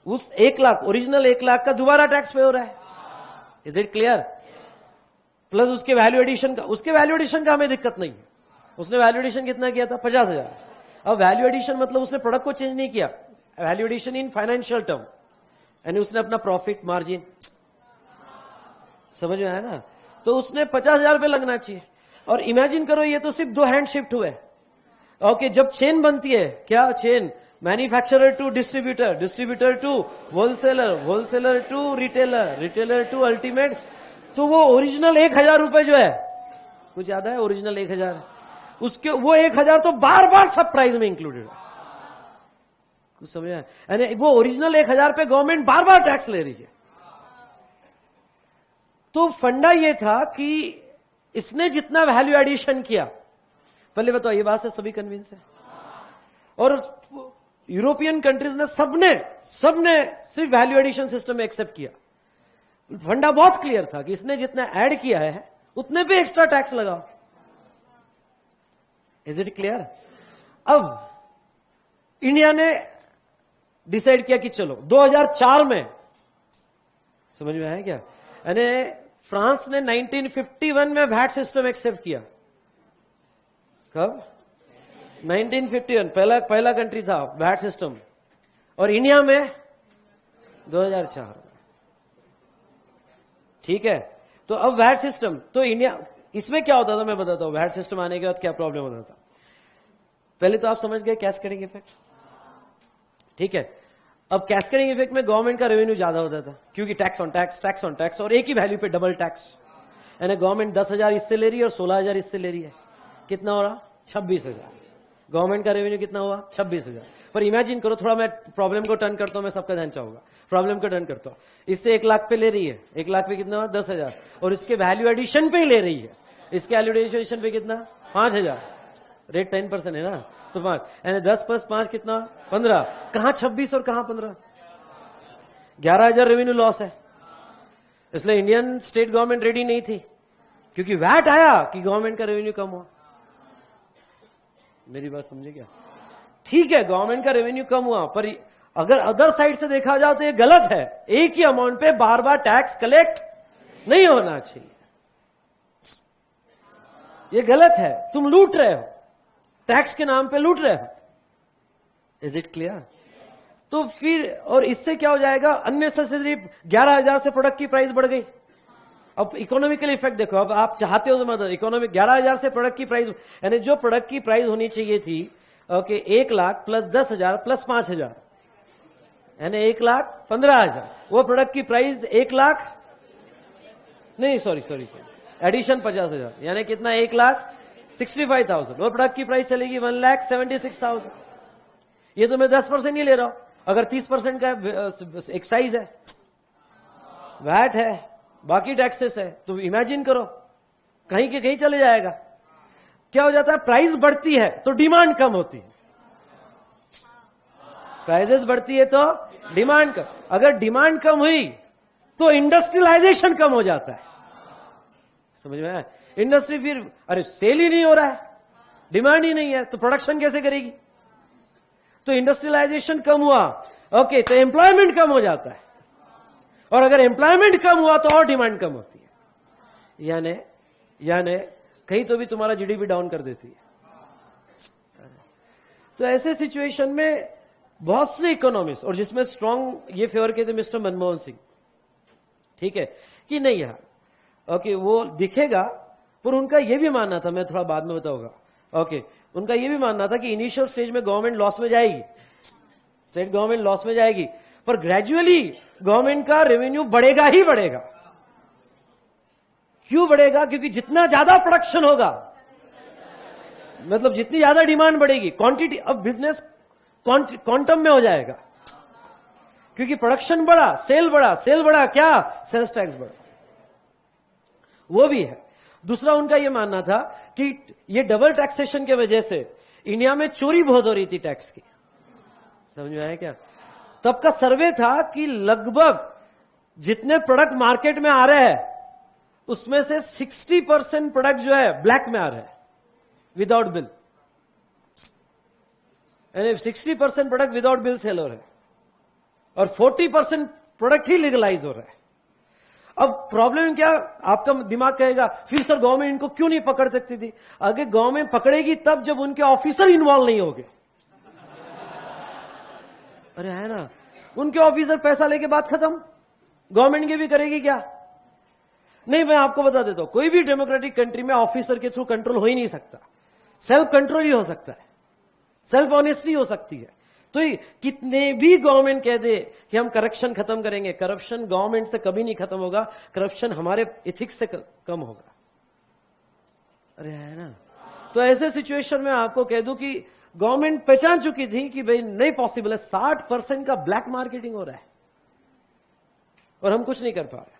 उस 1 लाख, ओरिजिनल 1 लाख का दोबारा टैक्स पे हो रहा है। Is it clear? प्लस उसके वैल्यू एडिशन का, उसके वैल्यू एडिशन का हमें दिक्कत नहीं है। उसने वैल्यू एडिशन कितना किया था? 50,000। अब वैल्यू एडिशन मतलब उसने प्रोडक्ट को चेंज नहीं किया, value addition in financial term, यानी उसने अपना प्रॉफिट मार्जिन, समझ में आया ना? तो उसने 50,000 रुपये लगना चाहिए। और इमेजिन करो ये तो सिर्फ 2 हैंड शिफ्ट हुए। ओके, जब चेन बनती है, क्या chain? Manufacturer to distributor, distributor to wholesaler, wholesaler to retailer, retailer to ultimate. तो वो ओरिजिनल 1,000 रुपए जो है, कुछ याद है? ओरिजिनल 1,000, उसके वो 1,000 तो बार बार सब प्राइस में इंक्लूडेड है। कुछ समझ आया? यानी वो ओरिजिनल 1,000 पे गवर्नमेंट बार बार टैक्स ले रही है। तो फंडा ये था कि इसने जितना वैल्यू एडिशन किया, पहले बताओ ये बात से सभी कन्विंस है? और यूरोपियन कंट्रीज ने सबने सिर्फ वैल्यू एडिशन सिस्टम में एक्सेप्ट किया। फंडा बहुत क्लियर था कि इसने जितना ऐड किया है उतने पे एक्स्ट्रा टैक्स लगाओ। Is it clear? अब इंडिया ने डिसाइड किया कि चलो 2004 में, समझ में आया क्या? यानी फ्रांस ने 1951 में वैट सिस्टम एक्सेप्ट किया। कब? 1951 पहला कंट्री था वैट सिस्टम, और इंडिया में 2004 में। ठीक है, तो अब वैट सिस्टम, तो इंडिया, इसमें क्या होता था मैं बताता हूं। वैट सिस्टम आने के बाद क्या प्रॉब्लम होता था। पहले तो आप समझ गए कैस्केडिंग इफेक्ट, ठीक है। अब कैस्केडिंग इफेक्ट में गवर्नमेंट का रेवेन्यू ज्यादा होता था, क्योंकि tax on tax, tax on tax, और एक ही वैल्यू पे डबल टैक्स। यानी गवर्नमेंट 10,000 इससे ले रही है और 16,000 इससे ले रही है। कितना हो रहा? 26,000। गवर्नमेंट का रेवेन्यू कितना हुआ? 26,000। पर इमेजिन करो, थोड़ा मैं प्रॉब्लम को टर्न करता हूं, मैं सबका ध्यान चाहूंगा, प्रॉब्लम को टर्न करता हूं। इससे 1 लाख पे ले रही है, 1 लाख पे कितना हुआ? 10,000, और इसके वैल्यू एडिशन पे ही ले रही है। इसके वैल्यू एडिशन पे कितना? 5,000। रेट 10% है ना, तो 5, यानी 10 + 5 कितना? 15। कहां 26 और कहां 15? 11,000 रेवेन्यू लॉस है। इसलिए इंडियन स्टेट गवर्नमेंट रेडी नहीं थी, क्योंकि वैट आया कि गवर्नमेंट का रेवेन्यू कम हुआ। मेरी बात समझे क्या? ठीक है, गवर्नमेंट का रेवेन्यू कम हुआ, पर अगर अदर साइड से देखा जाए तो ये गलत है। एक ही अमाउंट पे बार बार टैक्स कलेक्ट नहीं होना चाहिए, ये गलत है। तुम लूट रहे हो, टैक्स के नाम पे लूट रहे हो। Is it clear? तो फिर, और इससे क्या हो जाएगा? अननेसेसरी 11,000 से प्रोडक्ट की प्राइस बढ़ गई। अब इकोनॉमिकल इफेक्ट देखो, अब आप चाहते हो तो मतलब इकोनॉमिक 11,000 से प्रोडक्ट की प्राइस, यानी जो प्रोडक्ट की प्राइस होनी चाहिए थी, ओके, 1 लाख प्लस 10,000 प्लस 5,000, यानी 1,15,000। वो प्रोडक्ट की प्राइस 1 लाख नहीं, सॉरी, एडिशन 50,000, यानी कितना? 1,65,000। वो प्रोडक्ट की प्राइस चलेगी 1,76,000। ये तो मैं 10% ही ले रहा हूं। अगर 30% का एक्साइज है, वैट है, बाकी टैक्सेस है, तो इमेजिन करो कहीं के कहीं चले जाएगा। क्या हो जाता है? प्राइस बढ़ती है तो डिमांड कम होती है, प्राइसेस बढ़ती है तो डिमांड कम। अगर डिमांड कम हुई तो इंडस्ट्रियलाइजेशन कम हो जाता है। समझ में आया? इंडस्ट्री फिर, अरे सेल ही नहीं हो रहा है, डिमांड ही नहीं है, तो प्रोडक्शन कैसे करेगी? तो इंडस्ट्रियलाइजेशन कम हुआ, ओके, तो एम्प्लॉयमेंट कम हो जाता है, और अगर एम्प्लॉयमेंट कम हुआ तो और डिमांड कम होती है, यानी कहीं तो भी तुम्हारा जीडीपी डाउन कर देती है। तो ऐसे सिचुएशन में बहुत से इकोनॉमिस्ट, और जिसमें स्ट्रांग ये फेवर किए थे मिस्टर मनमोहन सिंह, ठीक है, कि नहीं यार, ओके, वो दिखेगा, पर उनका यह भी मानना था, मैं थोड़ा बाद में बताऊंगा, ओके, उनका यह भी मानना था कि इनिशियल स्टेज में गवर्नमेंट लॉस में जाएगी, स्टेट गवर्नमेंट लॉस में जाएगी, पर ग्रेजुअली गवर्नमेंट का रेवेन्यू बढ़ेगा ही बढ़ेगा। क्यों बढ़ेगा? क्योंकि जितना ज्यादा प्रोडक्शन होगा, मतलब जितनी ज्यादा डिमांड बढ़ेगी, क्वांटिटी, अब बिजनेस क्वांटम में हो जाएगा, क्योंकि प्रोडक्शन बढ़ा, सेल बढ़ा, क्या? सेल्स टैक्स बढ़ा, वो भी है। दूसरा उनका यह मानना था कि ये डबल टैक्सेशन के वजह से इंडिया में चोरी बहुत हो रही थी टैक्स की। समझ में आया क्या? तब का सर्वे था कि लगभग जितने प्रोडक्ट मार्केट में आ रहे हैं उसमें से 60% प्रोडक्ट जो है ब्लैक में आ रहे हैं, विदाउट बिल, यानी 60% प्रोडक्ट विदाउट बिल सेल हो रहे हैं, और 40% प्रोडक्ट ही लीगलाइज हो रहा है। अब प्रॉब्लम क्या? आपका दिमाग कहेगा फिर सर गवर्नमेंट इनको क्यों नहीं पकड़ सकती थी? अगर गवर्नमेंट पकड़ेगी तब जब उनके ऑफिसर इन्वॉल्व नहीं होंगे। अरे है ना, उनके ऑफिसर पैसा लेके बात खत्म, गवर्नमेंट की भी करेगी क्या? नहीं, मैं आपको बता देता हूं, कोई भी डेमोक्रेटिक कंट्री में ऑफिसर के थ्रू कंट्रोल हो ही नहीं सकता, सेल्फ कंट्रोल ही हो सकता है, सेल्फ ऑनेस्टी हो सकती है। तो कितने भी गवर्नमेंट कह दे कि हम करप्शन खत्म करेंगे, करप्शन गवर्नमेंट से कभी नहीं खत्म होगा, करप्शन हमारे एथिक्स से कम होगा। अरे है ना, तो ऐसे सिचुएशन में आपको कह दूं कि गवर्नमेंट पहचान चुकी थी कि भाई नहीं पॉसिबल है, 60% का ब्लैक मार्केटिंग हो रहा है और हम कुछ नहीं कर पा रहे।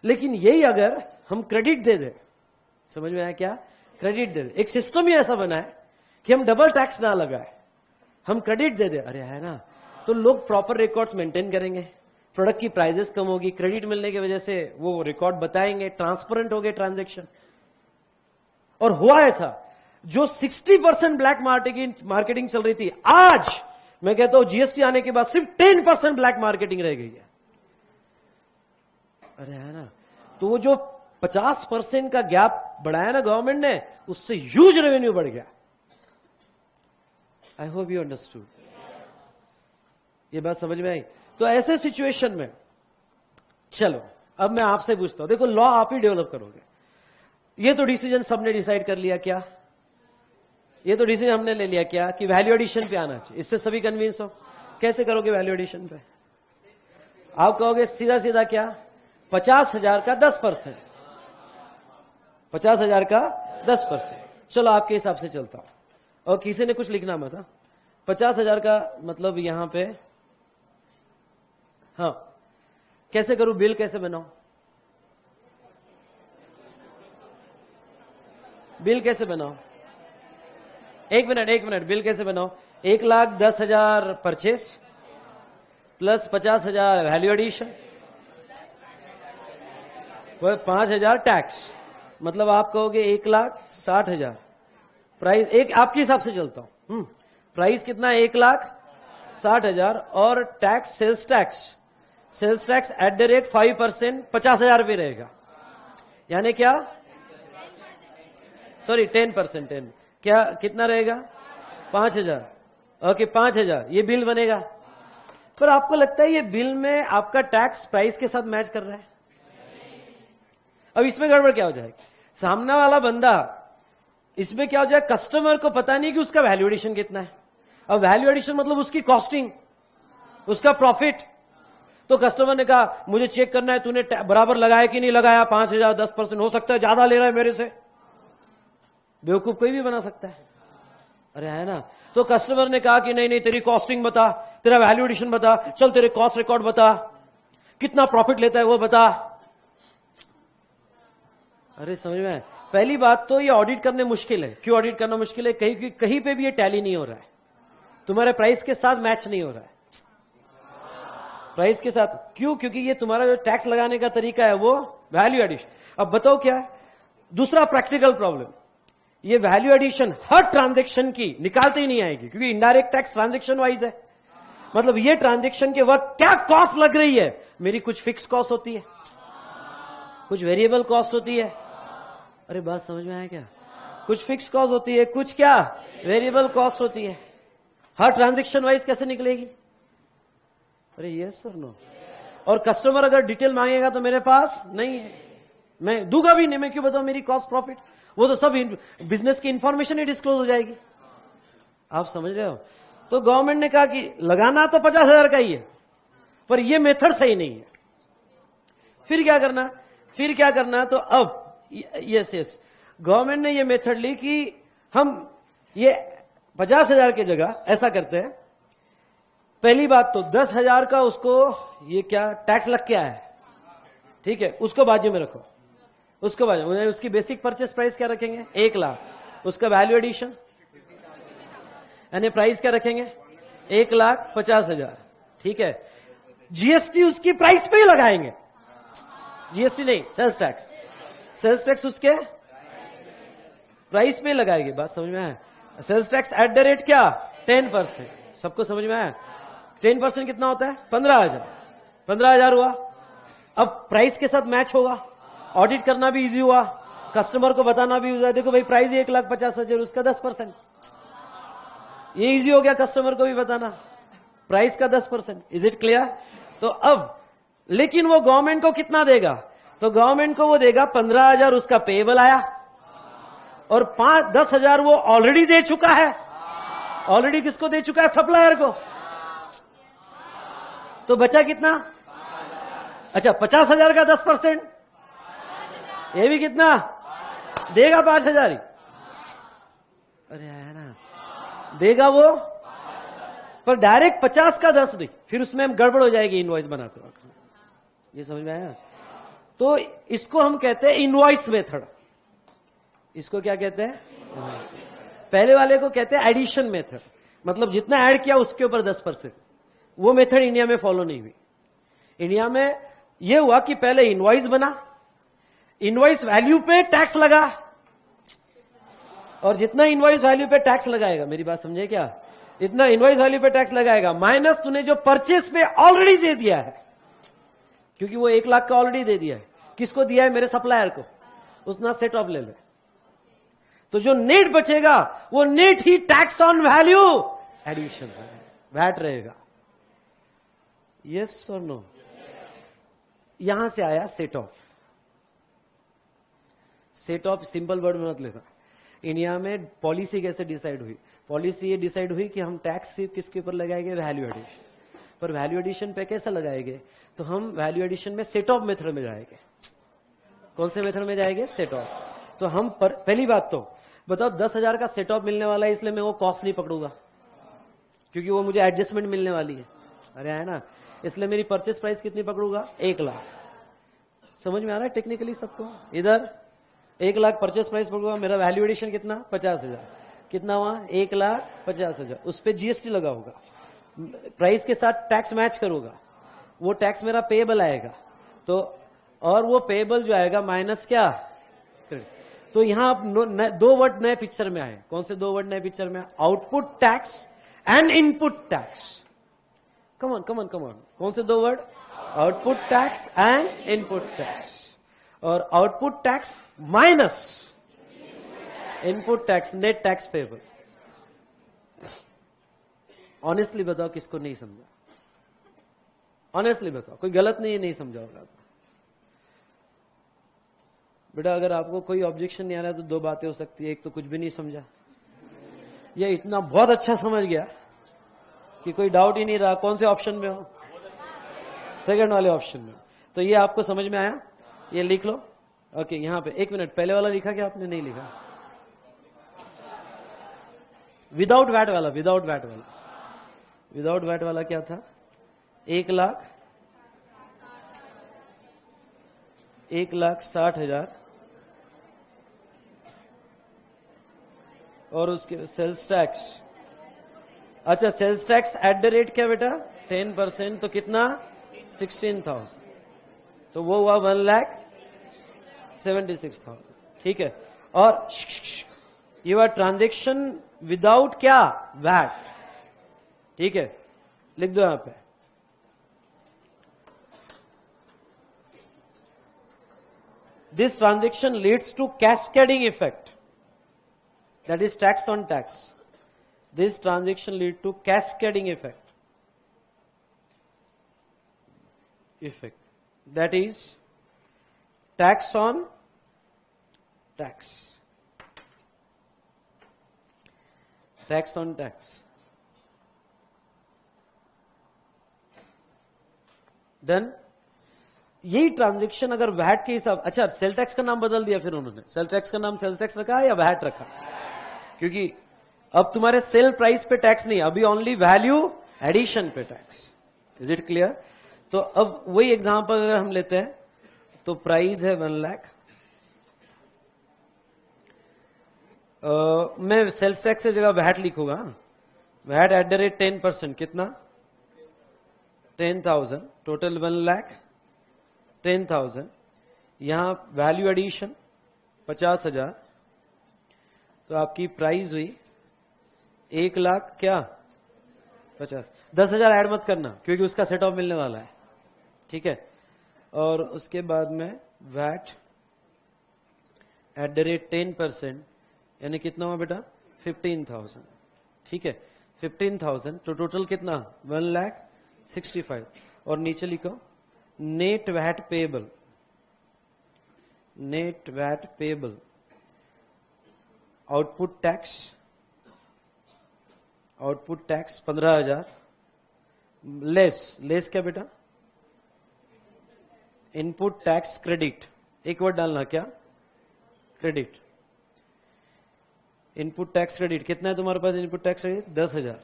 लेकिन यही अगर हम क्रेडिट दे दे, समझ में आया क्या? क्रेडिट दे दे, एक सिस्टम ही ऐसा बना है कि हम डबल टैक्स ना लगाए, हम क्रेडिट दे दे, अरे है ना, तो लोग प्रॉपर रिकॉर्ड्स मेंटेन करेंगे, प्रोडक्ट की प्राइसेस कम होगी, क्रेडिट मिलने की वजह से वो रिकॉर्ड बताएंगे, ट्रांसपेरेंट हो गए ट्रांजैक्शन। और हुआ ऐसा, जो 60% ब्लैक मार्केटिंग चल रही थी, आज मैं कहता हूं जीएसटी आने के बाद सिर्फ 10% ब्लैक मार्केटिंग रह गई है। अरे है ना, तो वो जो 50% का गैप बढ़ाया ना गवर्नमेंट ने, उससे ह्यूज रेवेन्यू बढ़ गया। आई होप यू अंडरस्टूड, ये बात समझ में आई? तो ऐसे सिचुएशन में चलो अब मैं आपसे पूछता हूं, देखो लॉ आप ही डेवलप करोगे, ये तो डिसीजन सबने डिसाइड कर लिया क्या? ये तो डिसीजन हमने ले लिया क्या कि वैल्यू एडिशन पे आना चाहिए, इससे सभी कन्विंस हो। कैसे करोगे वैल्यू एडिशन पे? आप कहोगे सीधा सीधा क्या, 50,000 का 10%, 50,000 का 10%। चलो आपके हिसाब से चलता हूं, और किसी ने कुछ लिखना मत। 50,000 का मतलब यहां पे, हाँ कैसे करूं, बिल कैसे बनाऊं, बिल कैसे बनाऊं? एक मिनट, बिल कैसे बनाऊं? 1,10,000 purchase plus 50,000 value addition, 5,000 tax, मतलब आप कहोगे 1,60,000 प्राइस। एक आपके हिसाब से चलता हूं, प्राइस कितना है? 1,60,000 और tax, sales tax at the rate 5%, 50,000 रुपये रहेगा, यानी क्या, सॉरी 10%, 10 क्या कितना रहेगा? 5,000। ओके 5,000 ये बिल बनेगा। पर आपको लगता है ये बिल में आपका टैक्स प्राइस के साथ मैच कर रहा है? अब इसमें गड़बड़ क्या हो जाएगी, सामने वाला बंदा, इसमें क्या हो जाए, कस्टमर को पता नहीं कि उसका वैल्यू एडिशन कितना है। अब वैल्यू एडिशन मतलब उसकी कॉस्टिंग, उसका प्रॉफिट। तो कस्टमर ने कहा मुझे चेक करना है तूने बराबर लगाया कि नहीं लगाया, 5,000 10%, हो सकता है ज्यादा ले रहा है मेरे से। बेवकूफ कोई भी बना सकता है, अरे है ना। तो कस्टमर ने कहा कि नहीं नहीं तेरी कॉस्टिंग बता, तेरा वैल्यू एडिशन बता, चल तेरे कॉस्ट रिकॉर्ड बता, कितना प्रॉफिट लेता है वो बता। अरे समझ में, पहली बात तो ये ऑडिट करने मुश्किल है। क्यों ऑडिट करना मुश्किल है? कहीं पे भी ये टैली नहीं हो रहा है, तुम्हारे प्राइस के साथ मैच नहीं हो रहा है, प्राइस के साथ। क्यों? क्योंकि ये तुम्हारा जो टैक्स लगाने का तरीका है वो वैल्यू एडिशन। अब बताओ क्या है दूसरा प्रैक्टिकल प्रॉब्लम, ये वैल्यू एडिशन हर ट्रांजैक्शन की निकालते ही नहीं आएगी, क्योंकि इनडायरेक्ट टैक्स ट्रांजैक्शन वाइज है। मतलब ये ट्रांजैक्शन के वक्त क्या कॉस्ट लग रही है, मेरी कुछ फिक्स कॉस्ट होती है, कुछ वेरिएबल कॉस्ट होती है। अरे बात समझ में आया क्या? कुछ फिक्स कॉस्ट होती है, कुछ क्या वेरिएबल कॉस्ट होती है। हर ट्रांजैक्शन वाइज कैसे निकलेगी? अरे यस और नो। और कस्टमर अगर डिटेल मांगेगा तो मेरे पास नहीं है, मैं दूंगा भी नहीं। मैं क्यों बताऊं मेरी कॉस्ट प्रॉफिट? वो तो सब बिजनेस की इंफॉर्मेशन ही डिस्क्लोज हो जाएगी। आप समझ रहे हो? तो गवर्नमेंट ने कहा कि लगाना तो 50,000 का ही है, पर ये मेथड सही नहीं है। फिर क्या करना? तो अब यस गवर्नमेंट ने ये मेथड ली कि हम ये 50,000 की जगह ऐसा करते हैं, पहली बात तो 10,000 का उसको ये क्या टैक्स लग क्या है, ठीक है, उसको बाजू में रखो, उसको बाजू में। उसकी बेसिक परचेस प्राइस क्या रखेंगे? 1,00,000। उसका वैल्यू एडिशन यानी प्राइस क्या रखेंगे? 1,50,000, ठीक है। जीएसटी उसकी प्राइस पे ही लगाएंगे, जीएसटी नहीं, सेल्स टैक्स उसके प्राइस पे लगाएंगे। बात समझ में आया? Sales tax at the rate क्या 10%, सबको समझ में आया? 10% कितना होता है? 15,000 हुआ। अब प्राइस के साथ मैच होगा, ऑडिट करना भी इजी हुआ, कस्टमर को बताना भी हुआ, देखो भाई प्राइस 1,50,000, उसका 10%, ये इजी हो गया कस्टमर को भी बताना। प्राइस का 10%। Is it clear? तो अब लेकिन वो गवर्नमेंट को कितना देगा? तो गवर्नमेंट को वो देगा 15,000 उसका पेएबल आया और 10,000 वो ऑलरेडी दे चुका है। ऑलरेडी किसको दे चुका है? सप्लायर को। तो बचा कितना? अच्छा, 50,000 का 10%, ये भी कितना देगा? 5,000 ही। अरे है ना, देगा वो, पर डायरेक्ट 50 का 10 नहीं, फिर उसमें हम गड़बड़ हो जाएगी इनवॉइस बनाते वक्त। ये समझ में आया? तो इसको हम कहते हैं इनवॉइस मेथड। इसको क्या कहते हैं? पहले वाले को कहते हैं एडिशन मेथड, मतलब जितना ऐड किया उसके ऊपर 10%। वो मेथड इंडिया में फॉलो नहीं हुई। इंडिया में यह हुआ कि पहले इनवॉइस बना, इनवॉइस वैल्यू पे टैक्स लगा, और जितना इनवॉइस वैल्यू पे टैक्स लगाएगा, मेरी बात समझे क्या, इतना इनवॉइस वैल्यू पे टैक्स लगाएगा माइनस तूने जो परचेस पे ऑलरेडी दे दिया है, क्योंकि वो 1 लाख का ऑलरेडी दे दिया है। किसको दिया है? मेरे सप्लायर को। उसना सेट ऑफ ले ले, तो जो नेट बचेगा वो नेट ही tax on value addition VAT रहेगा। यस और नो? यहां से आया set off. Set off simple word में मत लेना। इंडिया में पॉलिसी कैसे डिसाइड हुई? पॉलिसी ये डिसाइड हुई कि हम टैक्स सिर्फ किसके ऊपर लगाएंगे? वैल्यू एडिशन पर। वैल्यू एडिशन पे कैसे लगाएंगे? तो हम वैल्यू एडिशन में सेट ऑफ मेथड में जाएंगे। कौन से मेथड में जाएंगे? Set of. तो हम पहली बात तो बताओ, 10,000 का सेट ऑफ मिलने वाला है, इसलिए मैं वो कॉस्ट नहीं पकड़ूंगा, क्योंकि वो मुझे एडजस्टमेंट मिलने वाली है। अरे है ना, इसलिए मेरी परचेस प्राइस कितनी पकड़ूंगा? 1 लाख। समझ में आ रहा है टेक्निकली सबको? इधर 1 लाख परचेस प्राइस पकड़ूंगा, मेरा वैल्यू एडिशन कितना? 50,000। कितना हुआ? 1,50,000। उस पर जीएसटी लगा होगा, प्राइस के साथ टैक्स मैच करूंगा, वो टैक्स मेरा पेएबल आएगा। तो और वो पेएबल जो आएगा माइनस क्या? तो यहां आप 2 वर्ड नए पिक्चर में आए। कौन से 2 वर्ड नए पिक्चर में? Output tax and input tax. Come on come on come on. कौन से 2 word? Output tax and input tax. और output tax minus input tax, net tax payable. Honestly बताओ किसको नहीं समझा? ऑनेस्टली बताओ, कोई गलत नहीं समझा होगा बेटा। अगर आपको कोई ऑब्जेक्शन नहीं आ रहा है तो 2 बातें हो सकती है। एक तो कुछ भी नहीं समझा, ये इतना बहुत अच्छा समझ गया कि कोई डाउट ही नहीं रहा। कौन से ऑप्शन में हो? सेकंड वाले ऑप्शन में। तो ये आपको समझ में आया? ये लिख लो। ओके, यहां पे 1 मिनट, पहले वाला लिखा क्या आपने? नहीं लिखा। विदाउट वैट वाला, विदाउट वैट वाला, विदाउट वैट वाला क्या था? 1,60,000 और उसके सेल्स टैक्स। अच्छा, sales tax at the rate क्या बेटा? 10%। तो कितना? 16,000। तो वो हुआ 1,76,000। ठीक है। और ये हुआ ट्रांजेक्शन विदाउट क्या? वैट। ठीक है, लिख दो यहां पे। This transaction leads to cascading effect, that is tax on tax. This transaction lead to cascading effect, that is tax on tax, tax on tax. Then यही ट्रांजेक्शन अगर वैट के हिसाब, अच्छा सेल टैक्स का नाम बदल दिया फिर उन्होंने। सेल टैक्स का नाम सेल्स टैक्स रखा है या वैट रखा? क्योंकि अब तुम्हारे सेल प्राइस पे टैक्स नहीं, अभी ओनली वैल्यू एडिशन पे टैक्स। Is it clear? तो अब वही एग्जांपल अगर हम लेते हैं तो प्राइस है 1 लाख। मैं सेल्स टैक्स की जगह वैट लिखूंगा। VAT at the rate 10%। कितना? 10,000। टोटल 1,10,000। यहां वैल्यू एडिशन 50,000। तो आपकी प्राइस हुई 1 लाख क्या? 50। 10,000 ऐड मत करना क्योंकि उसका सेट ऑफ मिलने वाला है। ठीक है। और उसके बाद में वैट एट द रेट 10%, यानी कितना हुआ बेटा? 15,000। ठीक है, 15,000, तो टोटल कितना 1,65,000। और नीचे लिखो net VAT payable, net VAT payable, output tax, output tax 15,000, less क्या बेटा, इनपुट टैक्स क्रेडिट, एक वर्ड डालना क्या, क्रेडिट, इनपुट टैक्स क्रेडिट कितना है तुम्हारे पास, इनपुट टैक्स क्रेडिट 10,000।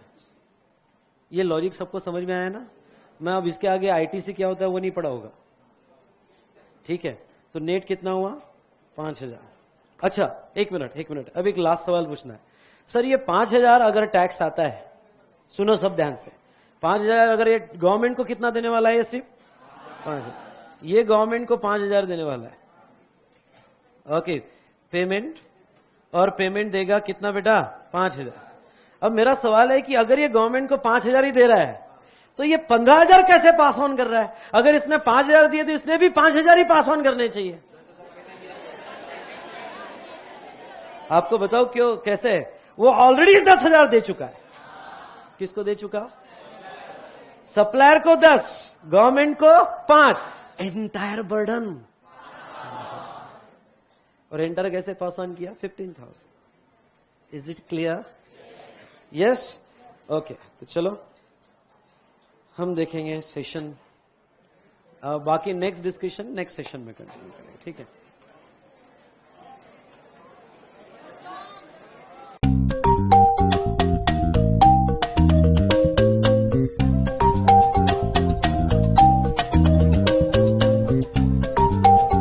ये लॉजिक सबको समझ में आया ना। मैं अब इसके आगे आईटीसी क्या होता है वो नहीं पढ़ा होगा, ठीक है। तो नेट कितना हुआ 5,000। अच्छा एक मिनट, अब एक लास्ट सवाल पूछना है। सर ये 5,000 अगर टैक्स आता है, सुनो सब ध्यान से, 5,000 अगर ये गवर्नमेंट को कितना देने वाला है, ये सिर्फ 5,000, ये गवर्नमेंट को 5,000 देने वाला है। ओके, पेमेंट, और पेमेंट देगा कितना बेटा 5,000। अब मेरा सवाल है कि अगर ये गवर्नमेंट को 5,000 ही दे रहा है तो ये 15,000 कैसे पास ऑन कर रहा है। अगर इसने 5,000 दिए तो इसने भी 5,000 ही पास ऑन करने चाहिए। आपको बताओ क्यों, कैसे, वो ऑलरेडी 10,000 दे चुका है। किसको दे चुका, सप्लायर को 10, गवर्नमेंट को 5, एंटायर बर्डन। और एंटर कैसे पास ऑन किया 15,000। Is it clear, yes, okay. तो चलो हम देखेंगे सेशन, बाकी नेक्स्ट डिस्कशन नेक्स्ट सेशन में कंटिन्यू करेंगे, ठीक है।